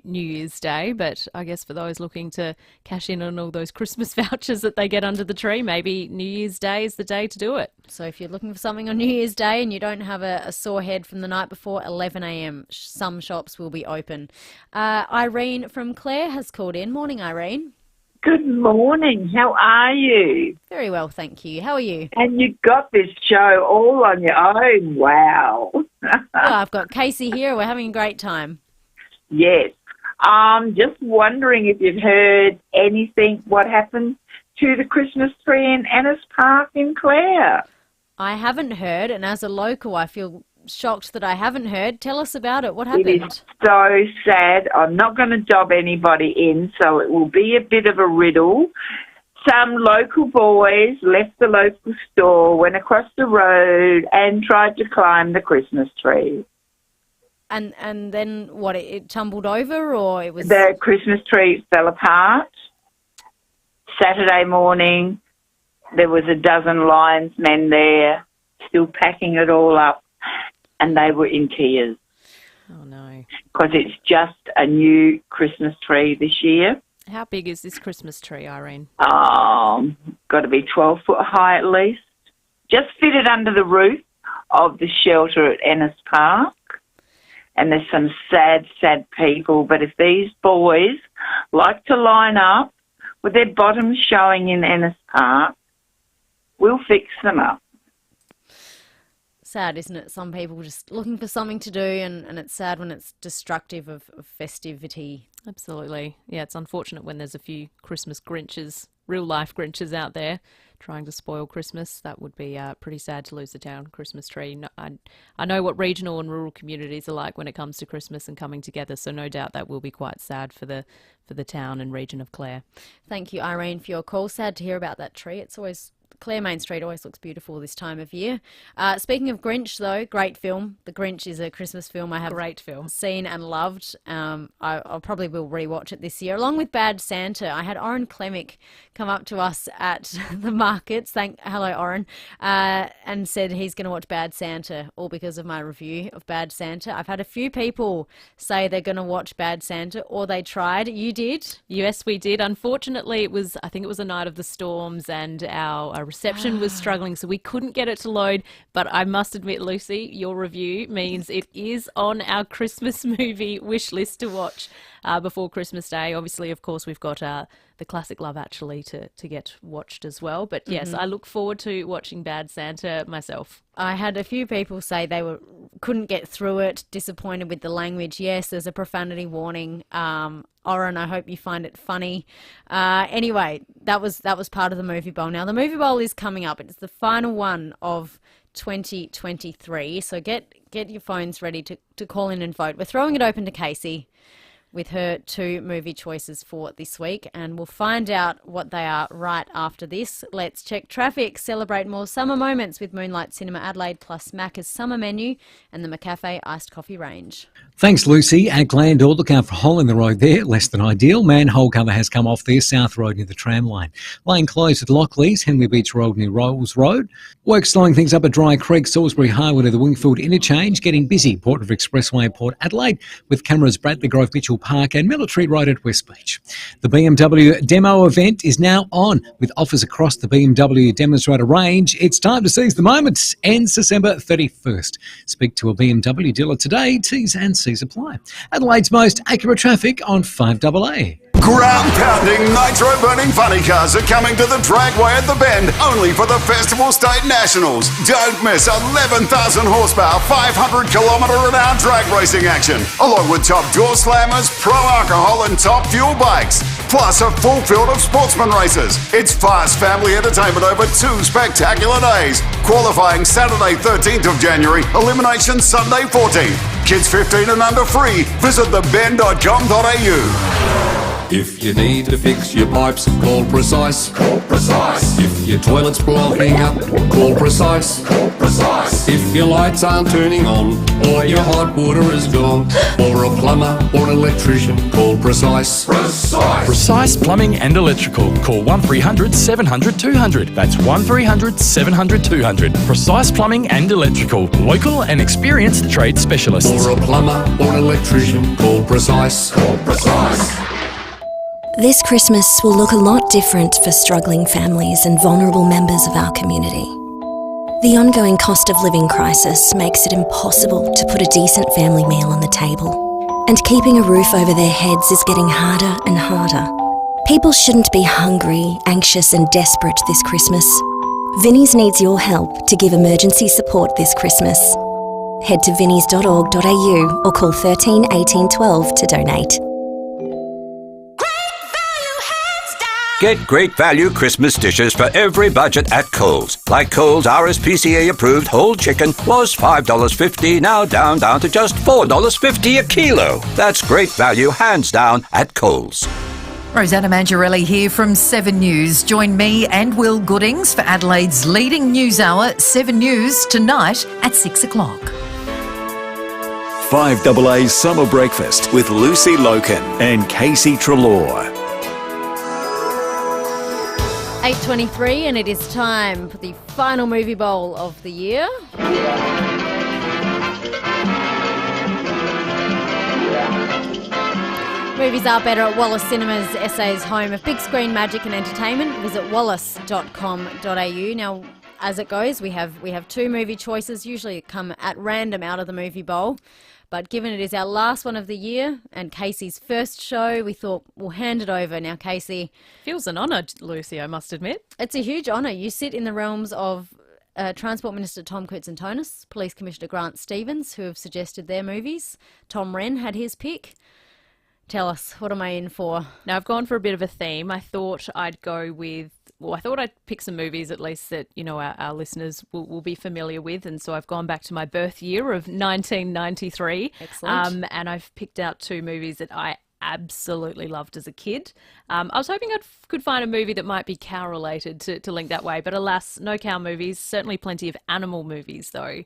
New Year's Day, but I guess for those looking to cash in on all those Christmas vouchers that they get under the tree, maybe New Year's Day is the day to do it. So if you're looking for something on New Year's Day and you don't have a sore head from the night before, 11 a.m, some shops will be open. Irene from Clare has called in. Morning, Irene. Good morning. How are you? Very well, thank you. How are you? And you got this show all on your own. Wow. Well, I've got Casey here. We're having a great time. Yes. Just wondering if you've heard anything, what happened to the Christmas tree in Ennis Park in Clare? I haven't heard, and as a local, I feel shocked that I haven't heard. Tell us about it. What happened? It is so sad. I'm not going to dob anybody in, so it will be a bit of a riddle. Some local boys left the local store, went across the road and tried to climb the Christmas tree. And then what, it tumbled over, or it was... The Christmas tree fell apart. Saturday morning, there was a dozen Lions men there, still packing it all up. And they were in tears. Oh, no. Because it's just a new Christmas tree this year. How big is this Christmas tree, Irene? Got to be 12 foot high at least. Just fitted under the roof of the shelter at Ennis Park. And there's some sad, sad people. But if these boys like to line up with their bottoms showing in Ennis Park, we'll fix them up. Sad, isn't it? Some people just looking for something to do, and it's sad when it's destructive of festivity. Absolutely. Yeah, it's unfortunate when there's a few Christmas Grinches, real-life Grinches out there trying to spoil Christmas. That would be pretty sad to lose the town Christmas tree. I know what regional and rural communities are like when it comes to Christmas and coming together, so no doubt that will be quite sad for the town and region of Clare. Thank you, Irene, for your call. Sad to hear about that tree. It's always... Clare Main Street always looks beautiful this time of year. Speaking of Grinch, though, great film. The Grinch is a Christmas film I have seen and loved. I probably will rewatch it this year, along with Bad Santa. I had Oren Klemick come up to us at the markets, hello Oren, and said he's going to watch Bad Santa, all because of my review of Bad Santa. I've had a few people say they're going to watch Bad Santa, or they tried. You did? Yes, we did. Unfortunately, I think it was a night of the storms, and our reception was struggling, so we couldn't get it to load. But I must admit, Lucy, your review means it is on our Christmas movie wish list to watch before Christmas Day. Obviously, of course, we've got the classic Love Actually to get watched as well. But yes, I look forward to watching Bad Santa myself. I had a few people say they couldn't get through it, disappointed with the language. Yes, there's a profanity warning. Oren, I hope you find it funny. Anyway, that was part of the Movie Bowl. Now, the Movie Bowl is coming up. It's the final one of 2023. So get your phones ready to call in and vote. We're throwing it open to Casey with her 2 movie choices for this week, and we'll find out what they are right after this. Let's check traffic, celebrate more summer moments with Moonlight Cinema Adelaide plus Macca's summer menu and the McCafe iced coffee range. Thanks, Lucy. At Glandor, look out for a hole in the road there, less than ideal. Manhole cover has come off there, South Road near the tram line. Lane closed at Lockleys, Henley Beach Road near Rolls Road. Work slowing things up at Dry Creek, Salisbury Highway to the Wingfield Interchange. Getting busy, Port River Expressway, Port Adelaide, with cameras Bradley Grove, Mitchell Park and Military Road at West Beach. The BMW demo event is now on, with offers across the BMW demonstrator range. It's time to seize the moment. Ends December 31st. Speak to a BMW dealer today. T's and C's apply. Adelaide's most accurate traffic on 5AA. Ground-pounding, nitro-burning funny cars are coming to the Dragway at the Bend, only for the Festival State Nationals. Don't miss 11,000 horsepower, 500km/h drag racing action, along with top door slammers, pro alcohol and top fuel bikes. Plus a full field of sportsman races. It's fast family entertainment over 2 spectacular days. Qualifying Saturday 13th of January, elimination Sunday 14th. Kids 15 and under free. Visit thebend.com.au. If you need to fix your pipes, call Precise. Call Precise. If your toilet's blocking up, call Precise. Call Precise. If your lights aren't turning on, or your hot water is gone, or a plumber or an electrician, call Precise. Precise. Precise Plumbing and Electrical. Call 1300 700 200. That's 1300 700 200. Precise Plumbing and Electrical. Local and experienced trade specialists. Or a plumber or an electrician, call Precise. Call Precise. This Christmas will look a lot different for struggling families and vulnerable members of our community. The ongoing cost of living crisis makes it impossible to put a decent family meal on the table. And keeping a roof over their heads is getting harder and harder. People shouldn't be hungry, anxious and desperate this Christmas. Vinnie's needs your help to give emergency support this Christmas. Head to vinnies.org.au or call 13 18 12 to donate. Get great value Christmas dishes for every budget at Coles. Like Coles RSPCA approved whole chicken was $5.50, now down to just $4.50 a kilo. That's great value hands down at Coles. Rosanna Mangiarelli here from 7 News. Join me and Will Goodings for Adelaide's leading news hour, 7 News, tonight at 6 o'clock. 5AA Summer Breakfast with Lucy Lokan and Casey Treloar. 8:23 and it is time for the final movie bowl of the year. Movies are better at Wallace Cinemas, SA's home of big screen magic and entertainment. Visit wallace.com.au. Now, as it goes, we have 2 movie choices, usually come at random out of the movie bowl. But given it is our last one of the year and Casey's first show, we thought we'll hand it over. Now, Casey. Feels an honour, Lucy, I must admit. It's a huge honour. You sit in the realms of Transport Minister Tom Koutsantonis, Police Commissioner Grant Stevens, who have suggested their movies. Tom Wren had his pick. Tell us, what am I in for? Now, I've gone for a bit of a theme. I thought I'd pick some movies at least that, you know, our listeners will be familiar with. And so I've gone back to my birth year of 1993. Excellent. And I've picked out 2 movies that I absolutely loved as a kid. I was hoping I could find a movie that might be cow-related to link that way. But alas, no cow movies. Certainly plenty of animal movies, though.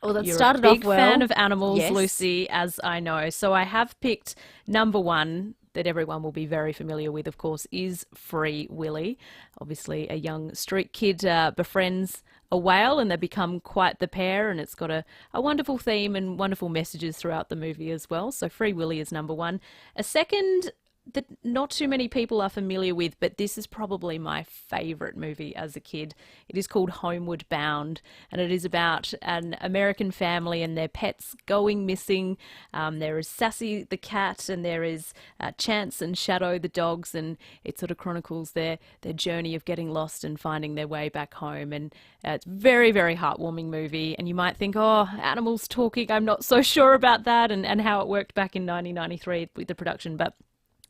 Well, that You're started a big off well. fan of animals, Yes. Lucy, as I know. So I have picked number 1 that everyone will be very familiar with, of course, is Free Willy. Obviously, a young street kid befriends a whale and they become quite the pair, and it's got a wonderful theme and wonderful messages throughout the movie as well. So Free Willy is number 1. A second that not too many people are familiar with, but this is probably my favourite movie as a kid. It is called Homeward Bound, and it is about an American family and their pets going missing. There is Sassy the cat, and there is Chance and Shadow the dogs, and it sort of chronicles their journey of getting lost and finding their way back home. And it's very, very heartwarming movie. And you might think, oh, animals talking, I'm not so sure about that, and how it worked back in 1993 with the production, but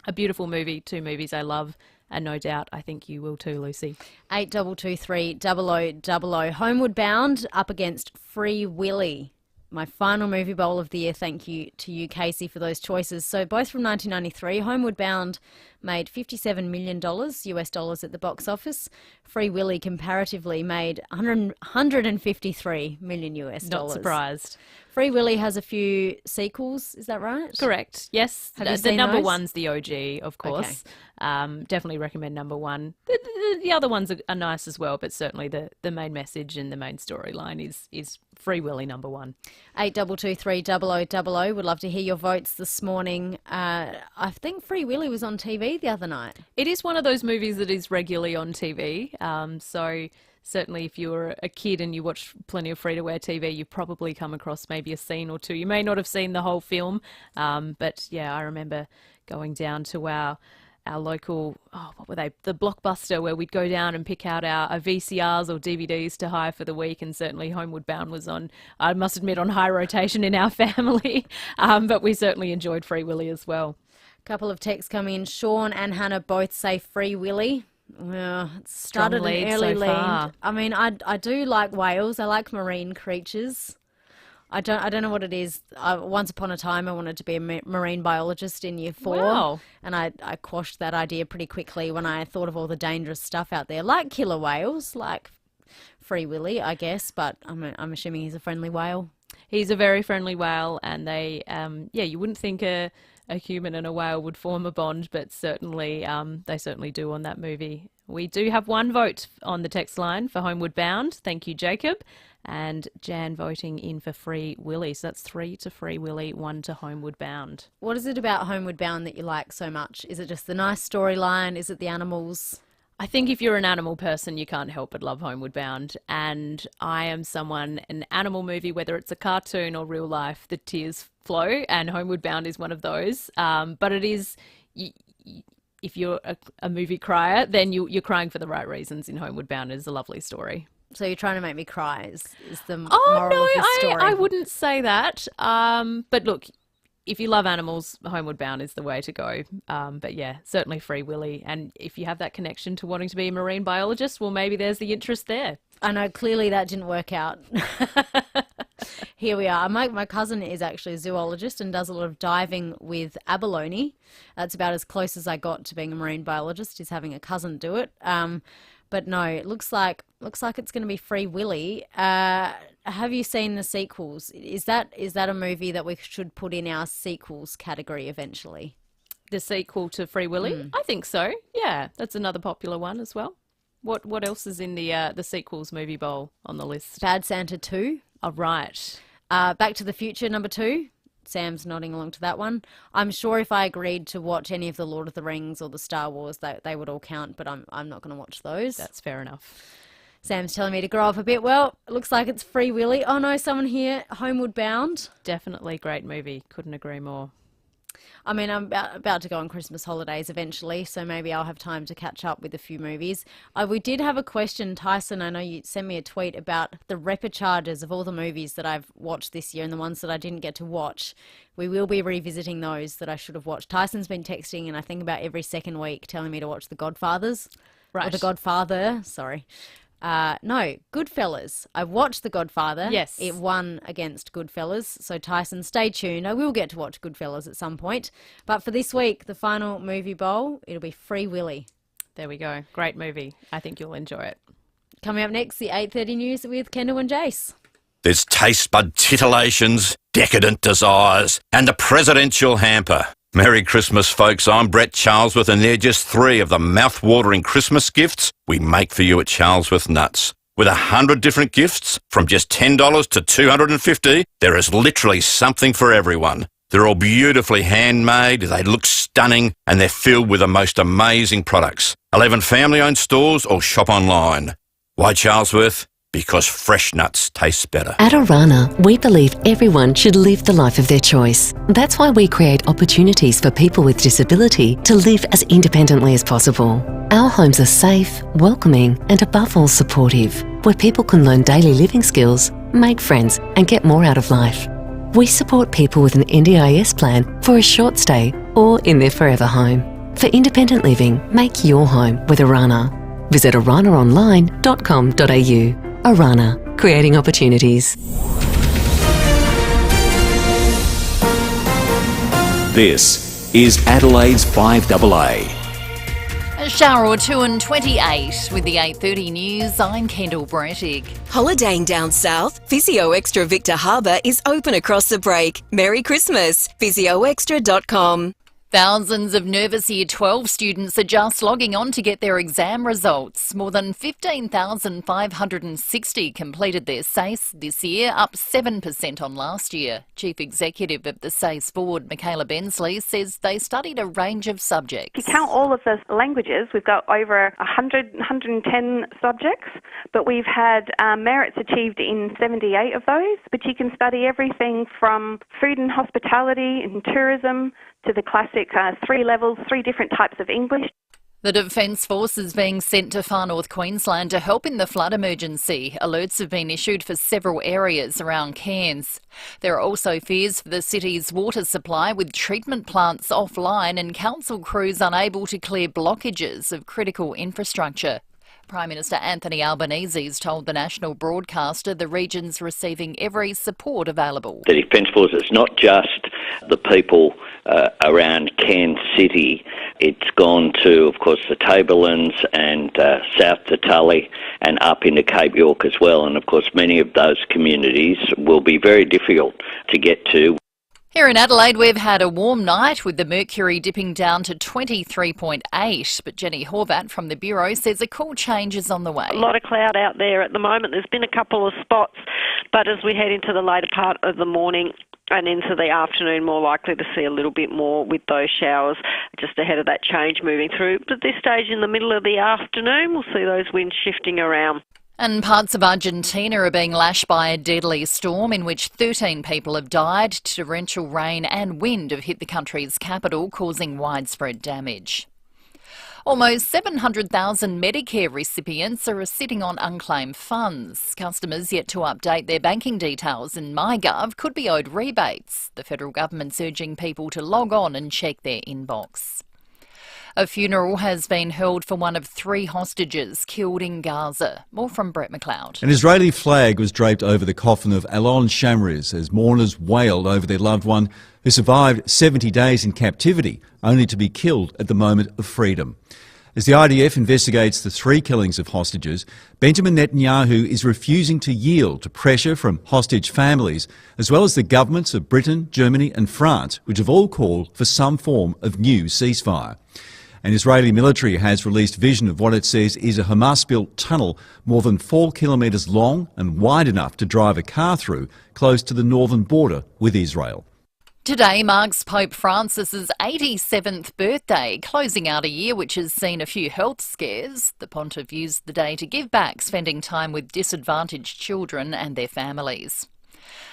a beautiful movie, 2 movies I love, and no doubt I think you will too, Lucy. 8223 0000. Homeward Bound up against Free Willy. My final movie bowl of the year. Thank you to you, Casey, for those choices. So both from 1993. Homeward Bound made $57 million US dollars at the box office. Free Willy comparatively made $153 million US dollars. Not surprised. Free Willy has a few sequels, is that right? Correct, yes. Have you The seen number those? 1's the OG, of course. Definitely recommend number 1. The other ones are nice as well, but certainly the main message and the main storyline is Free Willy number 1. 8223 0000. Would love to hear your votes this morning. I think Free Willy was on TV the other night. It is one of those movies that is regularly on TV, so certainly if you're a kid and you watch plenty of free-to-air TV, you've probably come across maybe a scene or 2. You may not have seen the whole film, but yeah, I remember going down to our local, what were they, the Blockbuster, where we'd go down and pick out our VCRs or DVDs to hire for the week, and certainly Homeward Bound was on, I must admit, on high rotation in our family, but we certainly enjoyed Free Willy as well. A couple of texts come in. Sean and Hannah both say Free Willy. Well, it started Strong an lead early so lead. far. I mean, I do like whales. I like marine creatures. I don't know what it is. Once upon a time, I wanted to be a marine biologist in year 4. Wow. And I quashed that idea pretty quickly when I thought of all the dangerous stuff out there, like killer whales, like Free Willy, I guess. But I'm assuming he's a friendly whale. He's a very friendly whale, and they, you wouldn't think a human and a whale would form a bond, but certainly they certainly do on that movie. We do have 1 vote on the text line for Homeward Bound. Thank you, Jacob. And Jan voting in for Free Willy. So that's 3 to Free Willy, 1 to Homeward Bound. What is it about Homeward Bound that you like so much? Is it just the nice storyline? Is it the animals? I think if you're an animal person, you can't help but love Homeward Bound. And I am an animal movie, whether it's a cartoon or real life, the tears flow, and Homeward Bound is one of those. But it is, if you're a movie crier, then you're crying for the right reasons in Homeward Bound. It is a lovely story. So you're trying to make me cry is the moral of the story? I wouldn't say that. But look, if you love animals, Homeward Bound is the way to go. But yeah, certainly Free Willy. And if you have that connection to wanting to be a marine biologist, well, maybe there's the interest there. I know, clearly that didn't work out. Here we are. My cousin is actually a zoologist and does a lot of diving with abalone. That's about as close as I got to being a marine biologist, is having a cousin do it. But no, it looks like it's going to be Free Willy. Have you seen the sequels? Is that a movie that we should put in our sequels category eventually? The sequel to Free Willy? I think so. Yeah, that's another popular one as well. What else is in the sequels movie bowl on the list? Bad Santa 2. Oh, right. Back to the Future number 2. Sam's nodding along to that one. I'm sure if I agreed to watch any of the Lord of the Rings or the Star Wars, they would all count, but I'm not going to watch those. That's fair enough. Sam's telling me to grow up a bit. Well, it looks like it's Free Willy. Oh no, someone here, Homeward Bound. Definitely great movie. Couldn't agree more. I mean, I'm about to go on Christmas holidays eventually, so maybe I'll have time to catch up with a few movies. We did have a question, Tyson. I know you sent me a tweet about the repercharges of all the movies that I've watched this year and the ones that I didn't get to watch. We will be revisiting those that I should have watched. Tyson's been texting, and I think about every second week, telling me to watch The Godfathers. Right. Or The Godfather, sorry. No, Goodfellas. I watched The Godfather. Yes. It won against Goodfellas. So Tyson, stay tuned. I will get to watch Goodfellas at some point. But for this week, the final movie bowl, it'll be Free Willy. There we go. Great movie. I think you'll enjoy it. Coming up next, the 8:30 news with Kendall and Jace. There's taste bud titillations, decadent desires, and the presidential hamper. Merry Christmas, folks. I'm Brett Charlesworth, and they're just 3 of the mouth-watering Christmas gifts we make for you at Charlesworth Nuts. With 100 different gifts, from just $10 to $250, there is literally something for everyone. They're all beautifully handmade, they look stunning, and they're filled with the most amazing products. 11 family-owned stores or shop online. Why Charlesworth? Because fresh nuts taste better. At Orana, we believe everyone should live the life of their choice. That's why we create opportunities for people with disability to live as independently as possible. Our homes are safe, welcoming, and above all supportive, where people can learn daily living skills, make friends, and get more out of life. We support people with an NDIS plan for a short stay or in their forever home. For independent living, make your home with Orana. Visit oranaonline.com.au. Orana, creating opportunities. This is Adelaide's 5AA. A shower or two and 28 with the 8:30 news. I'm Kendall Brettig. Holidaying down south? Physio Extra Victor Harbour is open across the break. Merry Christmas. PhysioExtra.com. Thousands of nervous Year 12 students are just logging on to get their exam results. More than 15,560 completed their SACE this year, up 7% on last year. Chief Executive of the SACE Board, Michaela Bensley, says they studied a range of subjects. If you count all of the languages, we've got over 110 subjects, but we've had merits achieved in 78 of those. But you can study everything from food and hospitality and tourism to the classic 3 levels, 3 different types of English. The Defence Force is being sent to far north Queensland to help in the flood emergency. Alerts have been issued for several areas around Cairns. There are also fears for the city's water supply, with treatment plants offline and council crews unable to clear blockages of critical infrastructure. Prime Minister Anthony Albanese has told the national broadcaster the region's receiving every support available. The Defence Force is not just the people around Cairns City. It's gone to, of course, the Tablelands and south to Tully and up into Cape York as well. And, of course, many of those communities will be very difficult to get to. Here in Adelaide, we've had a warm night with the mercury dipping down to 23.8. But Jenny Horvat from the Bureau says a cool change is on the way. A lot of cloud out there at the moment. There's been a couple of spots, but as we head into the later part of the morning and into the afternoon, more likely to see a little bit more with those showers just ahead of that change moving through. But at this stage in the middle of the afternoon, we'll see those winds shifting around. And parts of Argentina are being lashed by a deadly storm in which 13 people have died. Torrential rain and wind have hit the country's capital, causing widespread damage. Almost 700,000 Medicare recipients are sitting on unclaimed funds. Customers yet to update their banking details in MyGov could be owed rebates. The federal government's urging people to log on and check their inbox. A funeral has been held for one of 3 hostages killed in Gaza. More from Brett McLeod. An Israeli flag was draped over the coffin of Alon Shamriz as mourners wailed over their loved one who survived 70 days in captivity, only to be killed at the moment of freedom. As the IDF investigates the 3 killings of hostages, Benjamin Netanyahu is refusing to yield to pressure from hostage families, as well as the governments of Britain, Germany and France, which have all called for some form of new ceasefire. An Israeli military has released vision of what it says is a Hamas-built tunnel more than 4 kilometres long and wide enough to drive a car through, close to the northern border with Israel. Today marks Pope Francis's 87th birthday, closing out a year which has seen a few health scares. The pontiff used the day to give back, spending time with disadvantaged children and their families.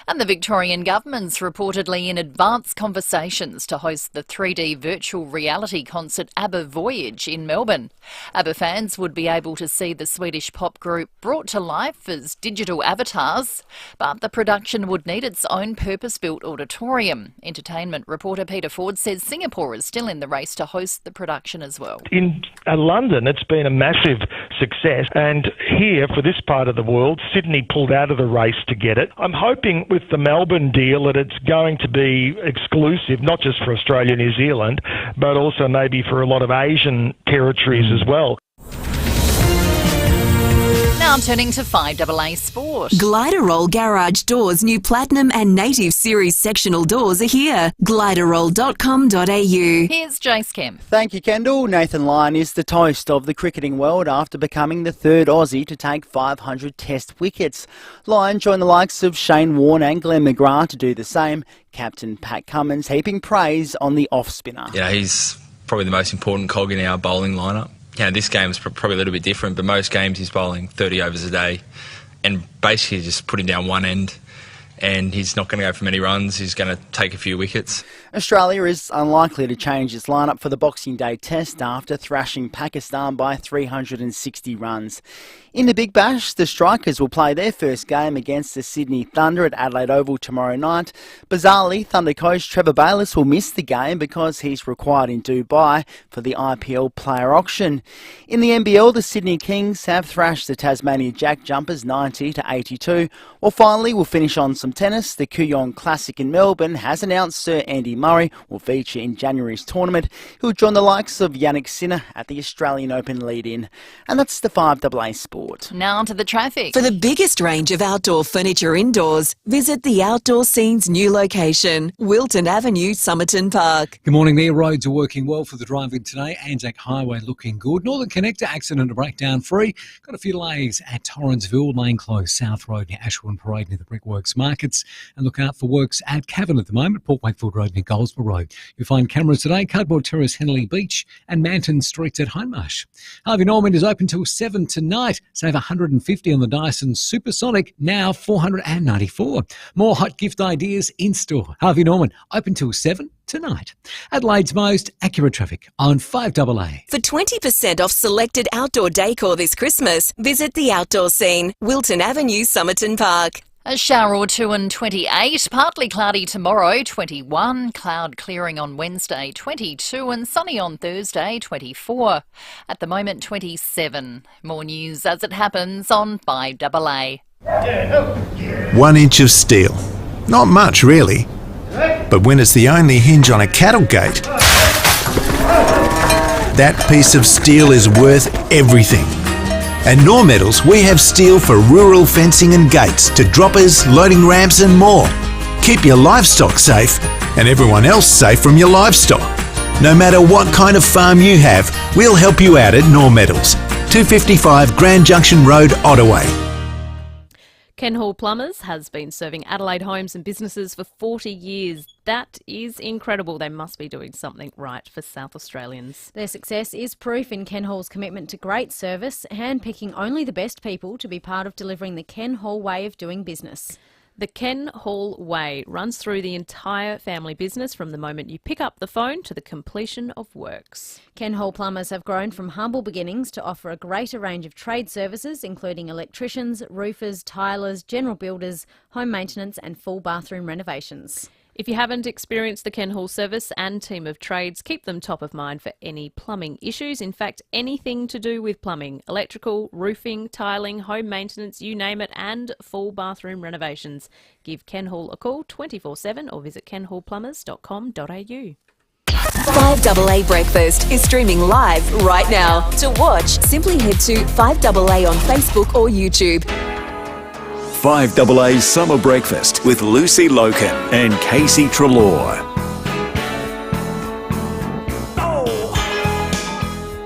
And the Victorian government's reportedly in advanced conversations to host the 3D virtual reality concert ABBA Voyage in Melbourne. ABBA fans would be able to see the Swedish pop group brought to life as digital avatars, but the production would need its own purpose-built auditorium. Entertainment reporter Peter Ford says Singapore is still in the race to host the production as well. In London, it's been a massive success, and here, for this part of the world, Sydney pulled out of the race to get it. I'm hoping with the Melbourne deal that it's going to be exclusive, not just for Australia and New Zealand, but also maybe for a lot of Asian territories as well. Now turning to 5AA Sport. Gliderroll Garage Doors' new Platinum and Native Series sectional doors are here. Gliderroll.com.au. Here's Jace Kemp. Thank you, Kendall. Nathan Lyon is the toast of the cricketing world after becoming the 3rd Aussie to take 500 Test wickets. Lyon joined the likes of Shane Warne and Glenn McGrath to do the same. Captain Pat Cummins heaping praise on the off-spinner. Yeah, he's probably the most important cog in our bowling lineup. This game is probably a little bit different, but most games he's bowling 30 overs a day and basically just putting down one end, and he's not going to go for many runs. He's going to take a few wickets. Australia is unlikely to change its lineup for the Boxing Day Test after thrashing Pakistan by 360 runs. In the Big Bash, the Strikers will play their first game against the Sydney Thunder at Adelaide Oval tomorrow night. Bizarrely, Thunder coach Trevor Bayliss will miss the game because he's required in Dubai for the IPL player auction. In the NBL, the Sydney Kings have thrashed the Tasmania Jack Jumpers 90-82. Well, finally, we'll finish on some tennis. The Kooyong Classic in Melbourne has announced Sir Andy Murray will feature in January's tournament. He'll join the likes of Yannick Sinner at the Australian Open lead-in. And that's the 5AA Sport. Now to the traffic. For the biggest range of outdoor furniture indoors, visit the Outdoor Scene's new location, Wilton Avenue, Somerton Park. Good morning there. Roads are working well for the drive-in today. Anzac Highway looking good. Northern Connector accident and breakdown free. Got a few delays at Torrensville, Lane Close, South Road near Ashwin Parade near the Brickworks Markets. And look out for works at Cavan at the moment, Port Wakefield Road near Goldsborough Road. You'll find cameras today, Cardboard Terrace, Henley Beach and Manton Streets at Hindmarsh. Harvey Norman is open till 7 tonight. Save $150 on the Dyson Supersonic, now $494. More hot gift ideas in store. Harvey Norman, open till 7 tonight. Adelaide's most accurate traffic on 5AA. For 20% off selected outdoor decor this Christmas, visit the Outdoor Scene, Wilton Avenue, Somerton Park. A shower or two and 28, partly cloudy tomorrow, 21, cloud clearing on Wednesday, 22, and sunny on Thursday, 24. At the moment, 27. More news as it happens on 5AA. 1 inch of steel. Not much, really. But when it's the only hinge on a cattle gate, that piece of steel is worth everything. At Nor Metals, we have steel for rural fencing and gates, to droppers, loading ramps and more. Keep your livestock safe and everyone else safe from your livestock. No matter what kind of farm you have, we'll help you out at Nor Metals. 255 Grand Junction Road, Ottaway. Ken Hall Plumbers has been serving Adelaide homes and businesses for 40 years. That is incredible. They must be doing something right for South Australians. Their success is proof in Ken Hall's commitment to great service, handpicking only the best people to be part of delivering the Ken Hall way of doing business. The Ken Hall Way runs through the entire family business from the moment you pick up the phone to the completion of works. Ken Hall Plumbers have grown from humble beginnings to offer a greater range of trade services, including electricians, roofers, tilers, general builders, home maintenance and full bathroom renovations. If you haven't experienced the Ken Hall service and team of trades, keep them top of mind for any plumbing issues. In fact, anything to do with plumbing, electrical, roofing, tiling, home maintenance, you name it, and full bathroom renovations. Give Ken Hall a call 24/7 or visit kenhallplumbers.com.au. 5AA Breakfast is streaming live right now. To watch, simply head to 5AA on Facebook or YouTube. 5AA Summer Breakfast with Lucy Lokan and Casey Treloar.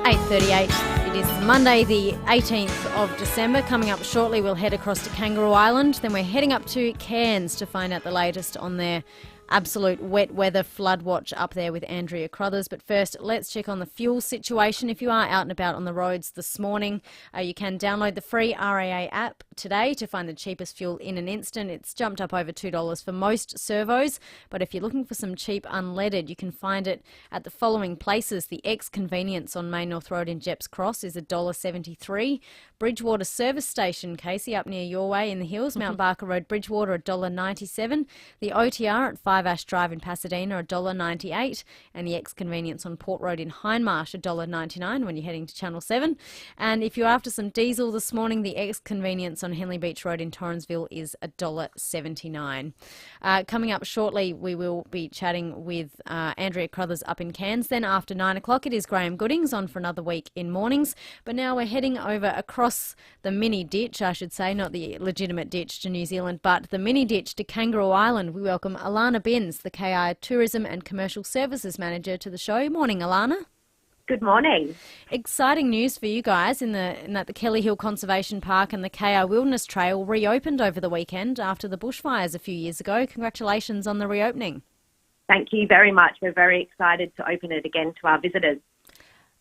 8:38. It is Monday the 18th of December. Coming up shortly, we'll head across to Kangaroo Island. Then we're heading up to Cairns to find out the latest on their absolute wet weather flood watch up there with Andrea Crothers. But first, let's check on the fuel situation. If you are out and about on the roads this morning, you can download the free RAA app today to find the cheapest fuel in an instant. It's jumped up over $2 for most servos, but if you're looking for some cheap unleaded, you can find it at the following places. The X Convenience on Main North Road in Jepps Cross is $1.73. Bridgewater Service Station, Casey, up near your way in the hills, Mount Barker Road, Bridgewater, $1.97. The OTR at 5 Ash Drive in Pasadena, $1.98. And the X Convenience on Port Road in Hindmarsh, $1.99 when you're heading to Channel 7. And if you're after some diesel this morning, the X Convenience on Henley Beach Road in Torrensville is $1.79. Coming up shortly, we will be chatting with Andrea Crothers up in Cairns. Then after 9 o'clock, it is Graham Goodings on for another week in mornings. But now we're heading over across the mini ditch, I should say, not the legitimate ditch to New Zealand, but the mini ditch to Kangaroo Island. We welcome Alana Benz, the KI Tourism and Commercial Services Manager, to the show. Morning, Alana. Good morning. Exciting news for you guys in that the Kelly Hill Conservation Park and the KI Wilderness Trail reopened over the weekend after the bushfires a few years ago. Congratulations on the reopening. Thank you very much. We're very excited to open it again to our visitors.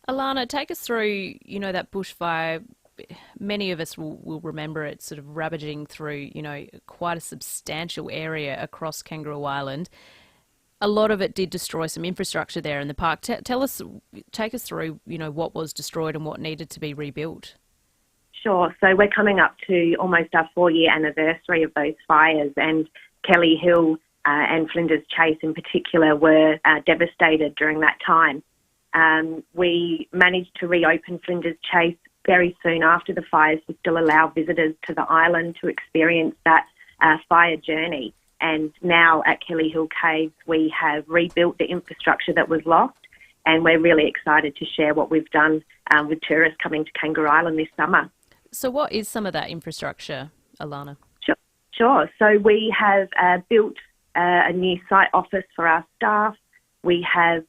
Alana, take us through, that bushfire. Many of us will remember it sort of ravaging through, quite a substantial area across Kangaroo Island. A lot of it did destroy some infrastructure there in the park. Take us through, what was destroyed and what needed to be rebuilt. Sure. So we're coming up to almost our 4-year anniversary of those fires, and Kelly Hill and Flinders Chase in particular were devastated during that time. We managed to reopen Flinders Chase very soon after the fires to still allow visitors to the island to experience that fire journey. And now at Kelly Hill Caves, we have rebuilt the infrastructure that was lost, and we're really excited to share what we've done with tourists coming to Kangaroo Island this summer. So what is some of that infrastructure, Alana? Sure. So we have built a new site office for our staff. We have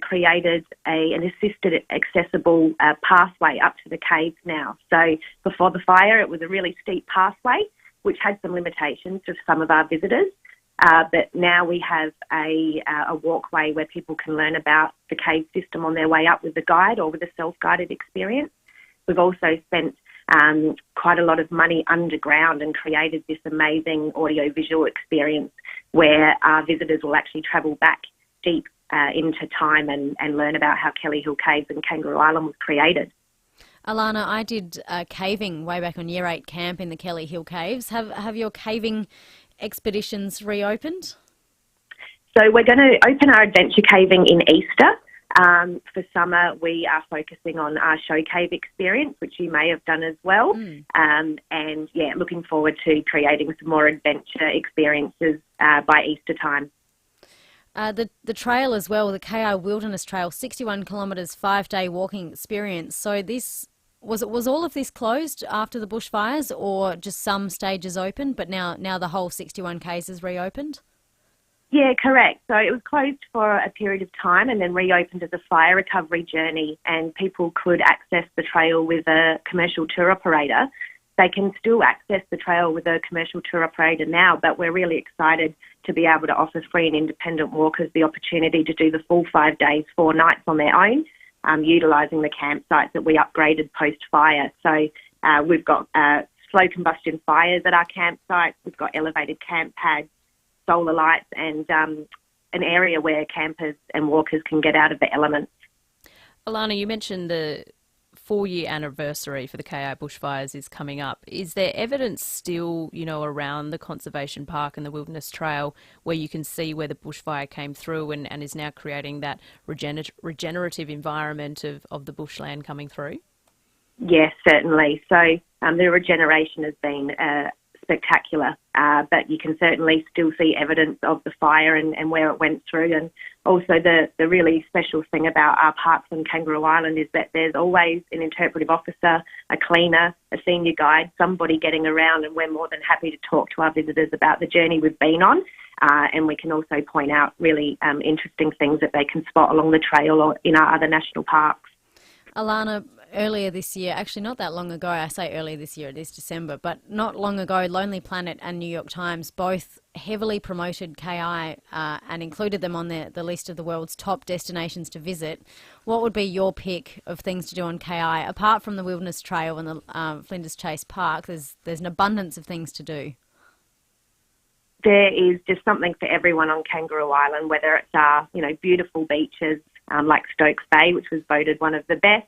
created an assisted accessible pathway up to the caves now. So before the fire, it was a really steep pathway, which had some limitations for some of our visitors. But now we have a walkway where people can learn about the cave system on their way up with a guide or with a self-guided experience. We've also spent quite a lot of money underground and created this amazing audio-visual experience where our visitors will actually travel back deep into time and learn about how Kelly Hill Caves and Kangaroo Island was created. Alana, I did caving way back on Year 8 camp in the Kelly Hill Caves. Have your caving expeditions reopened? So we're going to open our adventure caving in Easter. For summer, we are focusing on our show cave experience, which you may have done as well. And looking forward to creating some more adventure experiences by Easter time. The trail as well, the KI Wilderness Trail, 61 kilometres, 5-day walking experience. So was all of this closed after the bushfires, or just some stages open, but now the whole 61 Ks is reopened? Yeah, correct. So it was closed for a period of time and then reopened as a fire recovery journey, and people could access the trail with a commercial tour operator. They can still access the trail with a commercial tour operator now, but we're really excited to be able to offer free and independent walkers the opportunity to do the full 5 days, 4 nights on their own, utilising the campsites that we upgraded post-fire. So we've got slow combustion fires at our campsites, we've got elevated camp pads, solar lights, and an area where campers and walkers can get out of the elements. Alana, you mentioned the 4-year anniversary for the KI bushfires is coming up. Is there evidence still, around the Conservation Park and the Wilderness Trail where you can see where the bushfire came through and is now creating that regenerative environment of the bushland coming through? Yes, certainly. So the regeneration has been spectacular, but you can certainly still see evidence of the fire and where it went through. And also the really special thing about our parks on Kangaroo Island is that there's always an interpretive officer, a cleaner, a senior guide, somebody getting around, and we're more than happy to talk to our visitors about the journey we've been on. And we can also point out really interesting things that they can spot along the trail or in our other national parks. Alana, earlier this year, actually not that long ago, I say earlier this year, it is December, but not long ago, Lonely Planet and New York Times both heavily promoted KI and included them on the list of the world's top destinations to visit. What would be your pick of things to do on KI? Apart from the Wilderness Trail and the Flinders Chase Park, there's an abundance of things to do. There is just something for everyone on Kangaroo Island, whether it's our beautiful beaches like Stokes Bay, which was voted one of the best,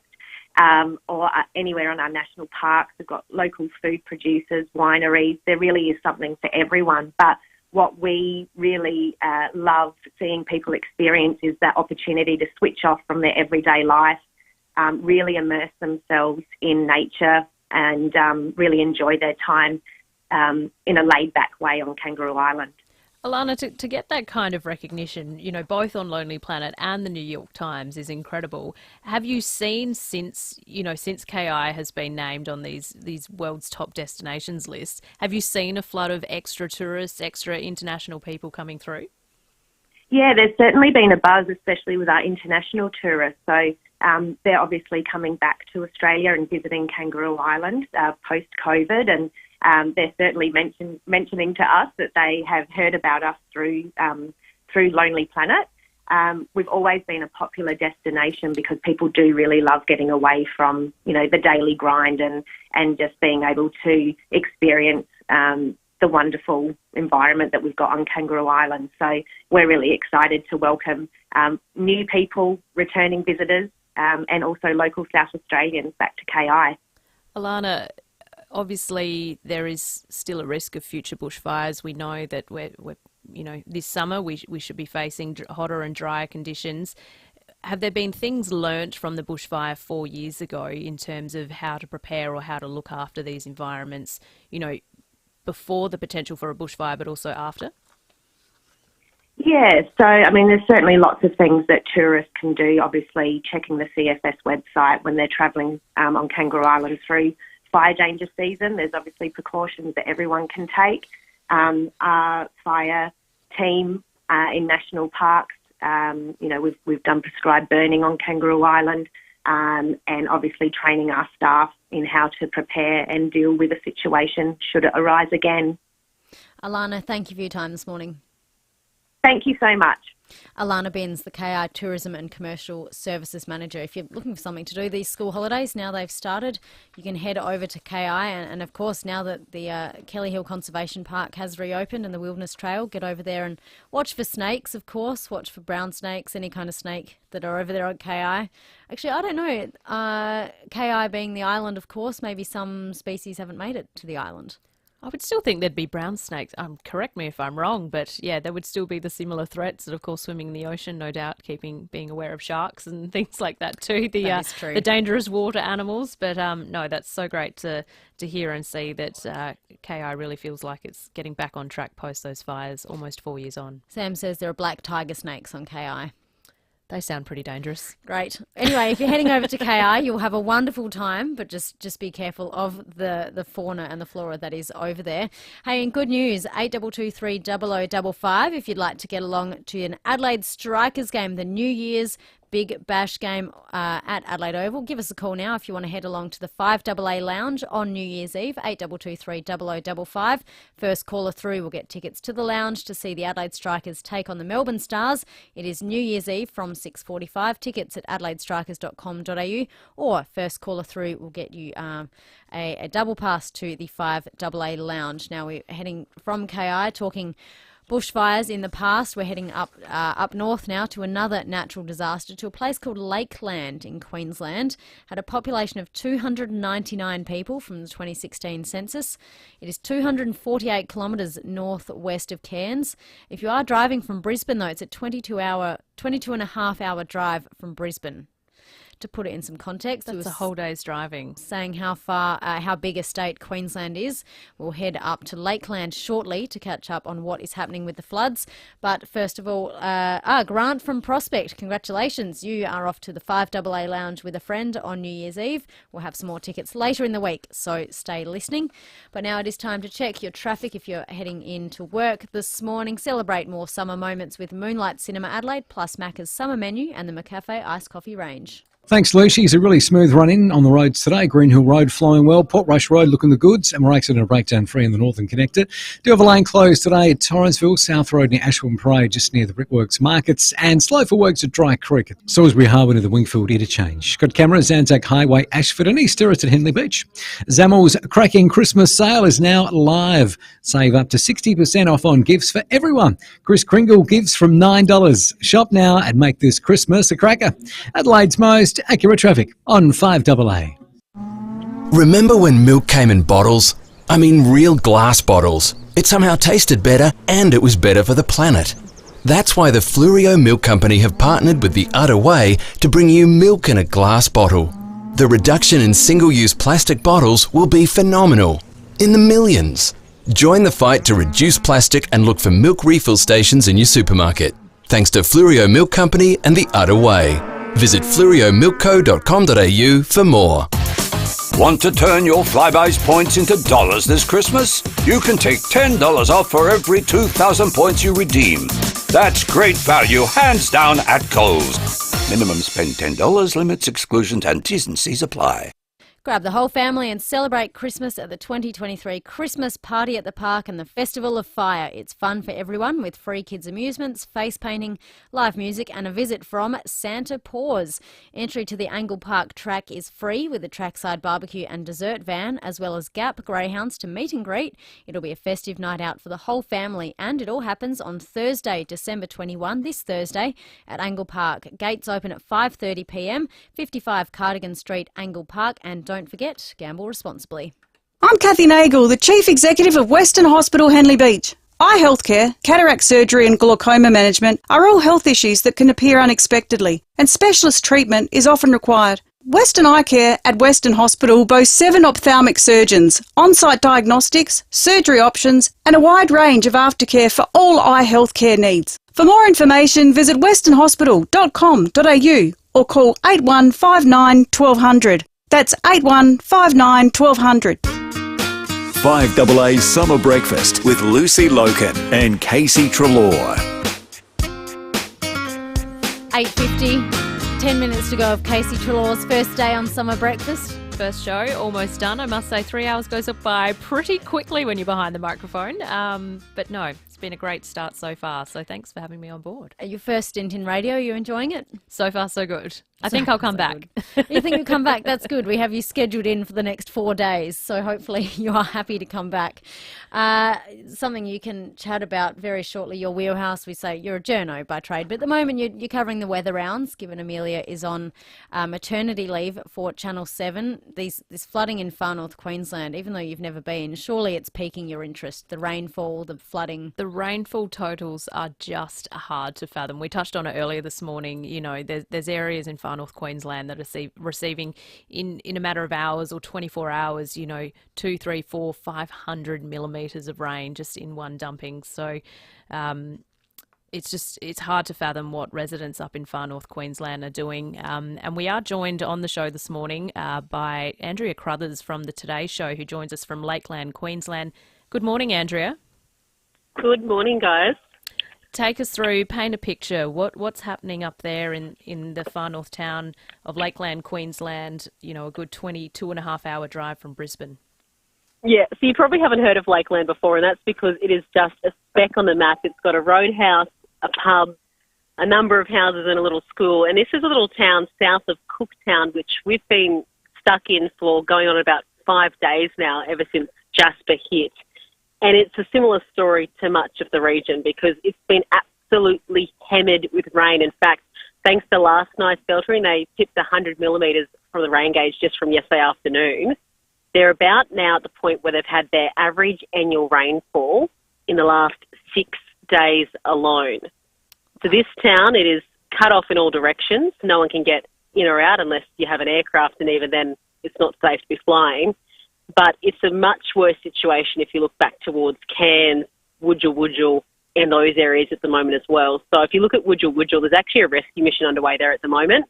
or anywhere on our national parks. We've got local food producers, wineries. There really is something for everyone. But what we really love seeing people experience is that opportunity to switch off from their everyday life, really immerse themselves in nature and really enjoy their time in a laid-back way on Kangaroo Island. Alana, to get that kind of recognition, both on Lonely Planet and the New York Times is incredible. Have you seen since KI has been named on these world's top destinations lists, have you seen a flood of extra tourists, extra international people coming through? Yeah, there's certainly been a buzz, especially with our international tourists. So they're obviously coming back to Australia and visiting Kangaroo Island post-COVID, and they're certainly mentioning to us that they have heard about us through Lonely Planet. We've always been a popular destination because people do really love getting away from, the daily grind and just being able to experience the wonderful environment that we've got on Kangaroo Island. So we're really excited to welcome new people, returning visitors, and also local South Australians back to KI. Alana, obviously there is still a risk of future bushfires. We know that we're this summer we should be facing hotter and drier conditions. Have there been things learnt from the bushfire 4 years ago in terms of how to prepare or how to look after these environments, before the potential for a bushfire, but also after? Yeah, so, there's certainly lots of things that tourists can do, obviously checking the CFS website when they're travelling on Kangaroo Island through fire danger season. There's obviously precautions that everyone can take. Our fire team in national parks, we've done prescribed burning on Kangaroo Island, and obviously training our staff in how to prepare and deal with a situation should it arise again. Alana, thank you for your time this morning. Thank you so much. Alana Benz, the KI Tourism and Commercial Services Manager. If you're looking for something to do these school holidays, now they've started, you can head over to KI. And of course, now that the Kelly Hill Conservation Park has reopened and the Wilderness Trail, get over there and watch for snakes, of course. Watch for brown snakes, any kind of snake that are over there on KI. Actually, I don't know. KI being the island, of course, maybe some species haven't made it to the island. I would still think there'd be brown snakes. Correct me if I'm wrong, but yeah, there would still be the similar threats. And of course, swimming in the ocean, no doubt, being aware of sharks and things like that too. That is true. The dangerous water animals. But no, that's so great to hear and see that KI really feels like it's getting back on track post those fires, almost 4 years on. Sam says there are black tiger snakes on KI. They sound pretty dangerous. Great. Anyway, if you're heading over to KI, you'll have a wonderful time, but just be careful of the fauna and the flora that is over there. Hey, and good news, 8223 0055 if you'd like to get along to an Adelaide Strikers game, the New Year's Big Bash game at Adelaide Oval. Give us a call now if you want to head along to the FIVEAA Lounge on New Year's Eve, 8223 0055. First caller through will get tickets to the lounge to see the Adelaide Strikers take on the Melbourne Stars. It is New Year's Eve from 6:45. Tickets at adelaidestrikers.com.au, or first caller through will get you a double pass to the FIVEAA Lounge. Now we're heading from KI, talking bushfires in the past. We're heading up north now to another natural disaster, to a place called Lakeland in Queensland. Had a population of 299 people from the 2016 census. It is 248 kilometres northwest of Cairns. If you are driving from Brisbane, though, it's a 22 and a half hour drive from Brisbane. To put it in some context, that's a whole day's driving. Saying how big a state Queensland is. We'll head up to Lakeland shortly to catch up on what is happening with the floods. But first of all, Grant from Prospect, congratulations. You are off to the FIVEAA Lounge with a friend on New Year's Eve. We'll have some more tickets later in the week, so stay listening. But now it is time to check your traffic if you're heading into work this morning. Celebrate more summer moments with Moonlight Cinema Adelaide, plus Macca's summer menu and the McCafe iced coffee range. Thanks, Lucy. It's a really smooth run in on the roads today. Green Hill Road flowing well. Port Rush Road looking the goods. And we're accident breakdown free in the Northern Connector. Do have a lane closed today at Torrensville, South Road near Ashwin Parade, just near the Brickworks Markets. And slow for works at Dry Creek at Salisbury Harbour near the Wingfield Interchange. Got cameras, Anzac Highway, Ashford and East Terrace at Henley Beach. Zamel's cracking Christmas sale is now live. Save up to 60% off on gifts for everyone. Chris Kringle gives from $9. Shop now and make this Christmas a cracker. Adelaide's most accurate traffic on 5AA. Remember when milk came in bottles? I mean real glass bottles. It somehow tasted better and it was better for the planet. That's why the Flurio Milk Company have partnered with the Udder Way to bring you milk in a glass bottle. The reduction in single-use plastic bottles will be phenomenal. In the millions. Join the fight to reduce plastic and look for milk refill stations in your supermarket. Thanks to Flurio Milk Company and the Udder Way. Visit fluriomilkco.com.au for more. Want to turn your Flybuys points into dollars this Christmas? You can take $10 off for every 2,000 points you redeem. That's great value, hands down, at Coles. Minimum spend $10, limits, exclusions, and T's and C's apply. Grab the whole family and celebrate Christmas at the 2023 Christmas Party at the Park and the Festival of Fire. It's fun for everyone with free kids amusements, face painting, live music and a visit from Santa Paws. Entry to the Angle Park track is free with a trackside barbecue and dessert van, as well as Gap Greyhounds to meet and greet. It'll be a festive night out for the whole family, and it all happens on Thursday, December 21, this Thursday, at Angle Park. Gates open at 5:30 p.m, 55 Cardigan Street, Angle Park, and don't forget, gamble responsibly. I'm Kathy Nagel, the Chief Executive of Western Hospital Henley Beach. Eye healthcare, cataract surgery and glaucoma management are all health issues that can appear unexpectedly, and specialist treatment is often required. Western Eye Care at Western Hospital boasts 7 ophthalmic surgeons, on-site diagnostics, surgery options and a wide range of aftercare for all eye healthcare needs. For more information, visit westernhospital.com.au or call 8159 1200. That's 8159 1200. 5AA Summer Breakfast with Lucy Lokan and Casey Treloar. 8:50, 10 minutes to go of Casey Treloar's first day on Summer Breakfast. First show, almost done. I must say 3 hours goes up by pretty quickly when you're behind the microphone. But no, It's been a great start so far, so thanks for having me on board. Your first stint in radio, are you enjoying it? So far, so good. I think I'll come back. You think you'll come back? That's good. We have you scheduled in for the next 4 days, so hopefully you are happy to come back. Something you can chat about very shortly, your wheelhouse. We say you're a journo by trade, but at the moment you're covering the weather rounds, given Amelia is on maternity leave for Channel 7. This flooding in far north Queensland, even though you've never been, surely it's piquing your interest. The rainfall, the flooding. The rainfall totals are just hard to fathom. We touched on it earlier this morning. You know, there's areas in far north Queensland that are receiving in a matter of hours or 24 hours, 2, 3, 4, 500 millimetres of rain just in one dumping. So it's hard to fathom what residents up in far north Queensland are doing. And we are joined on the show this morning by Andrea Crothers from the Today Show, who joins us from Lakeland, Queensland. Good morning, Andrea. Good morning, guys. Take us through, paint a picture. What's happening up there in the far north town of Lakeland, Queensland, a good 22.5 hour drive from Brisbane? Yeah, so you probably haven't heard of Lakeland before, and that's because it is just a speck on the map. It's got a roadhouse, a pub, a number of houses and a little school. And this is a little town south of Cooktown, which we've been stuck in for going on about 5 days now, ever since Jasper hit. And it's a similar story to much of the region because it's been absolutely hammered with rain. In fact, thanks to last night's filtering, they tipped 100 millimetres from the rain gauge just from yesterday afternoon. They're about now at the point where they've had their average annual rainfall in the last 6 days alone. So this town, it is cut off in all directions. No one can get in or out unless you have an aircraft, and even then it's not safe to be flying. But it's a much worse situation if you look back towards Cairns, Wudjil, and those areas at the moment as well. So if you look at Wudjil, there's actually a rescue mission underway there at the moment.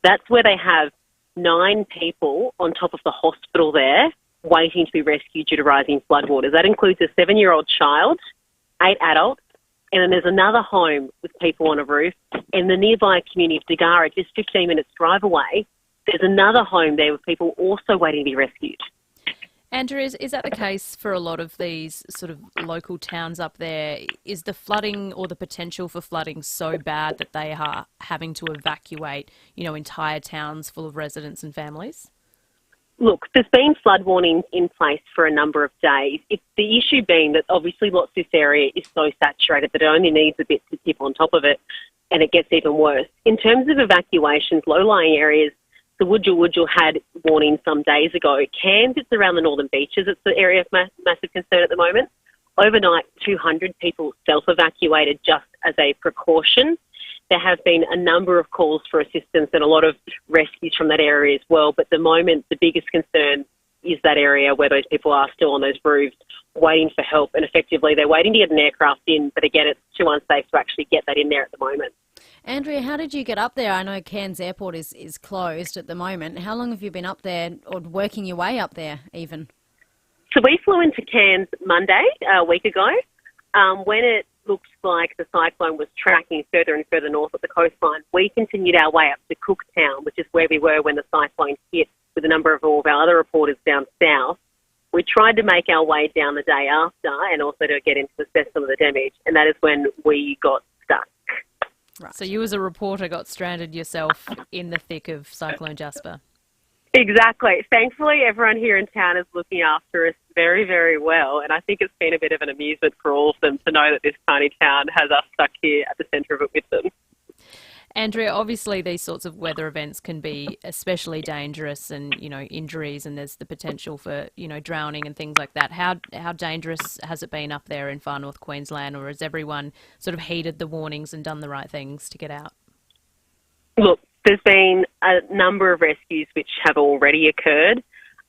That's where they have 9 people on top of the hospital there waiting to be rescued due to rising floodwaters. That includes a 7-year-old child, 8 adults, and then there's another home with people on a roof. And the nearby community of Dagara, just 15 minutes drive away, there's another home there with people also waiting to be rescued. Andrew, is that the case for a lot of these sort of local towns up there? Is the flooding or the potential for flooding so bad that they are having to evacuate, entire towns full of residents and families? Look, there's been flood warnings in place for a number of days. It's the issue being that obviously lots of this area is so saturated that it only needs a bit to tip on top of it, and it gets even worse. In terms of evacuations, low-lying areas, the Wudjil had warning some days ago. Cairns, it's around the northern beaches. It's the area of massive concern at the moment. Overnight, 200 people self-evacuated just as a precaution. There have been a number of calls for assistance and a lot of rescues from that area as well. But at the moment, the biggest concern is that area where those people are still on those roofs waiting for help. And effectively, they're waiting to get an aircraft in. But again, it's too unsafe to actually get that in there at the moment. Andrea, how did you get up there? I know Cairns Airport is closed at the moment. How long have you been up there or working your way up there even? So we flew into Cairns Monday, a week ago, when it looked like the cyclone was tracking further and further north at the coastline. We continued our way up to Cooktown, which is where we were when the cyclone hit, with a number of all of our other reporters down south. We tried to make our way down the day after and also to get into assess some of the damage, and that is when we got stuck. Right. So you as a reporter got stranded yourself in the thick of Cyclone Jasper. Exactly. Thankfully, everyone here in town is looking after us very, very well, and I think it's been a bit of an amusement for all of them to know that this tiny town has us stuck here at the centre of it with them. Andrea, obviously these sorts of weather events can be especially dangerous and, injuries, and there's the potential for, drowning and things like that. How dangerous has it been up there in far north Queensland, or has everyone sort of heeded the warnings and done the right things to get out? Look, there's been a number of rescues which have already occurred.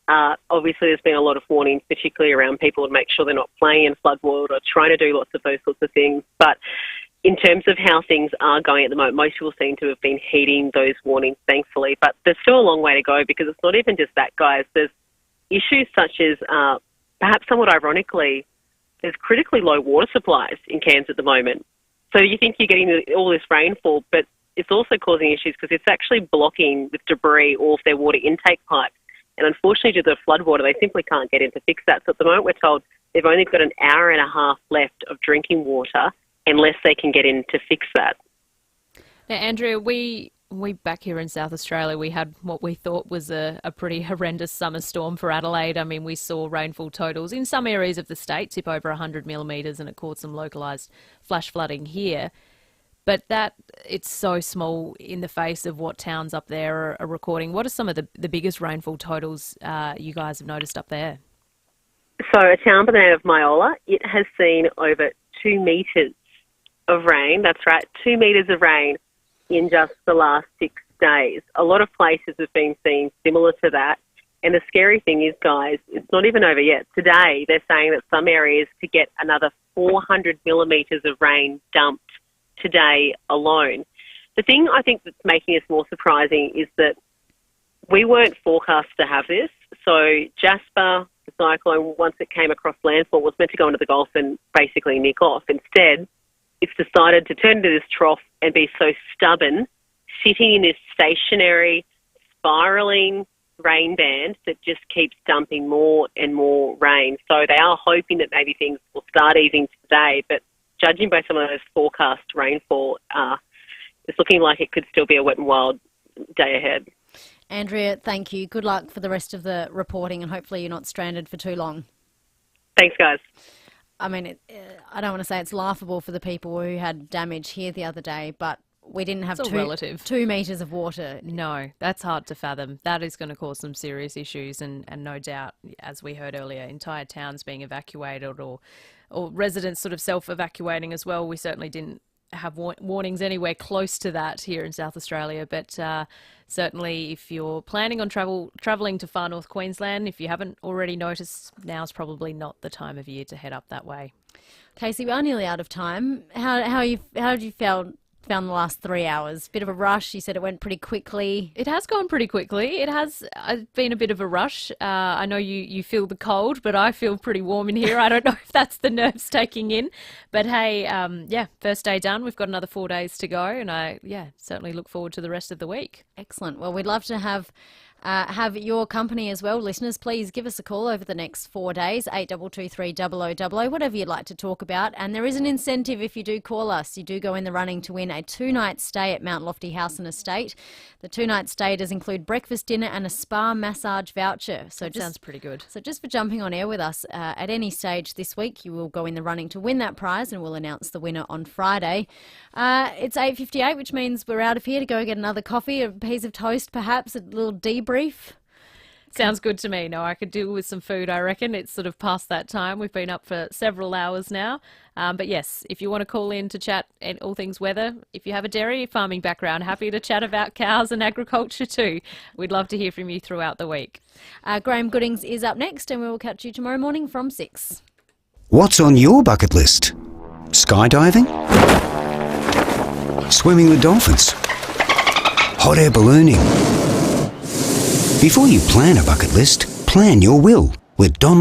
Obviously, there's been a lot of warnings, particularly around people to make sure they're not playing in floodwater or trying to do lots of those sorts of things. But in terms of how things are going at the moment, most people seem to have been heeding those warnings, thankfully. But there's still a long way to go because it's not even just that, guys. There's issues such as, perhaps somewhat ironically, there's critically low water supplies in Cairns at the moment. So you think you're getting all this rainfall, but it's also causing issues because it's actually blocking with debris all of their water intake pipes And unfortunately, due to the floodwater, they simply can't get in to fix that. So at the moment, we're told they've only got an hour and a half left of drinking water unless they can get in to fix that. Now, Andrea, we back here in South Australia, we had what we thought was a pretty horrendous summer storm for Adelaide. I mean, we saw rainfall totals in some areas of the state tip over 100 millimetres, and it caused some localised flash flooding here. But it's so small in the face of what towns up there are recording. What are some of the biggest rainfall totals you guys have noticed up there? So a town by the name of Myola, it has seen over 2 metres of rain. That's right, 2 metres of rain in just the last 6 days. A lot of places have been seeing similar to that. And the scary thing is, guys, it's not even over yet. Today, they're saying that some areas could get another 400 millimetres of rain dumped today alone. The thing I think that's making this more surprising is that we weren't forecast to have this. So Jasper, the cyclone, once it came across landfall, was meant to go into the Gulf and basically nick off. Instead, it's decided to turn into this trough and be so stubborn, sitting in this stationary, spiralling rain band that just keeps dumping more and more rain. So they are hoping that maybe things will start easing today, but judging by some of those forecast rainfall, it's looking like it could still be a wet and wild day ahead. Andrea, thank you. Good luck for the rest of the reporting, and hopefully you're not stranded for too long. Thanks, guys. I mean, I don't want to say it's laughable for the people who had damage here the other day, but we didn't have 2 metres of water. No, that's hard to fathom. That is going to cause some serious issues, and no doubt, as we heard earlier, entire towns being evacuated or residents sort of self-evacuating as well. We certainly didn't have warnings anywhere close to that here in South Australia, but certainly if you're planning on travelling to far north Queensland, if you haven't already noticed, now's probably not the time of year to head up that way. Casey, we are nearly out of time. How did you found the last 3 hours? Bit of a rush. You said it went pretty quickly. It has gone pretty quickly. It has been a bit of a rush. I know you feel the cold, but I feel pretty warm in here. I don't know if that's the nerves taking in. But hey, first day done. We've got another 4 days to go, and I certainly look forward to the rest of the week. Excellent. Well, we'd love to have your company as well. Listeners, please give us a call over the next 4 days, 8223 0000, whatever you'd like to talk about. And there is an incentive if you do call us. You do go in the running to win a 2-night stay at Mount Lofty House and Estate. The 2-night stay does include breakfast, dinner and a spa massage voucher. So that sounds pretty good. So just for jumping on air with us at any stage this week, you will go in the running to win that prize, and we'll announce the winner on Friday. It's 8:58, which means we're out of here to go get another coffee, a piece of toast perhaps, a little debrief. Sounds good to me. No, I could do with some food, I reckon. It's sort of past that time. We've been up for several hours now. But yes, if you want to call in to chat all things weather, if you have a dairy farming background, happy to chat about cows and agriculture too. We'd love to hear from you throughout the week. Graham Goodings is up next, and we will catch you tomorrow morning from 6. What's on your bucket list? Skydiving? Swimming with dolphins? Hot air ballooning? Before you plan a bucket list, plan your will with Don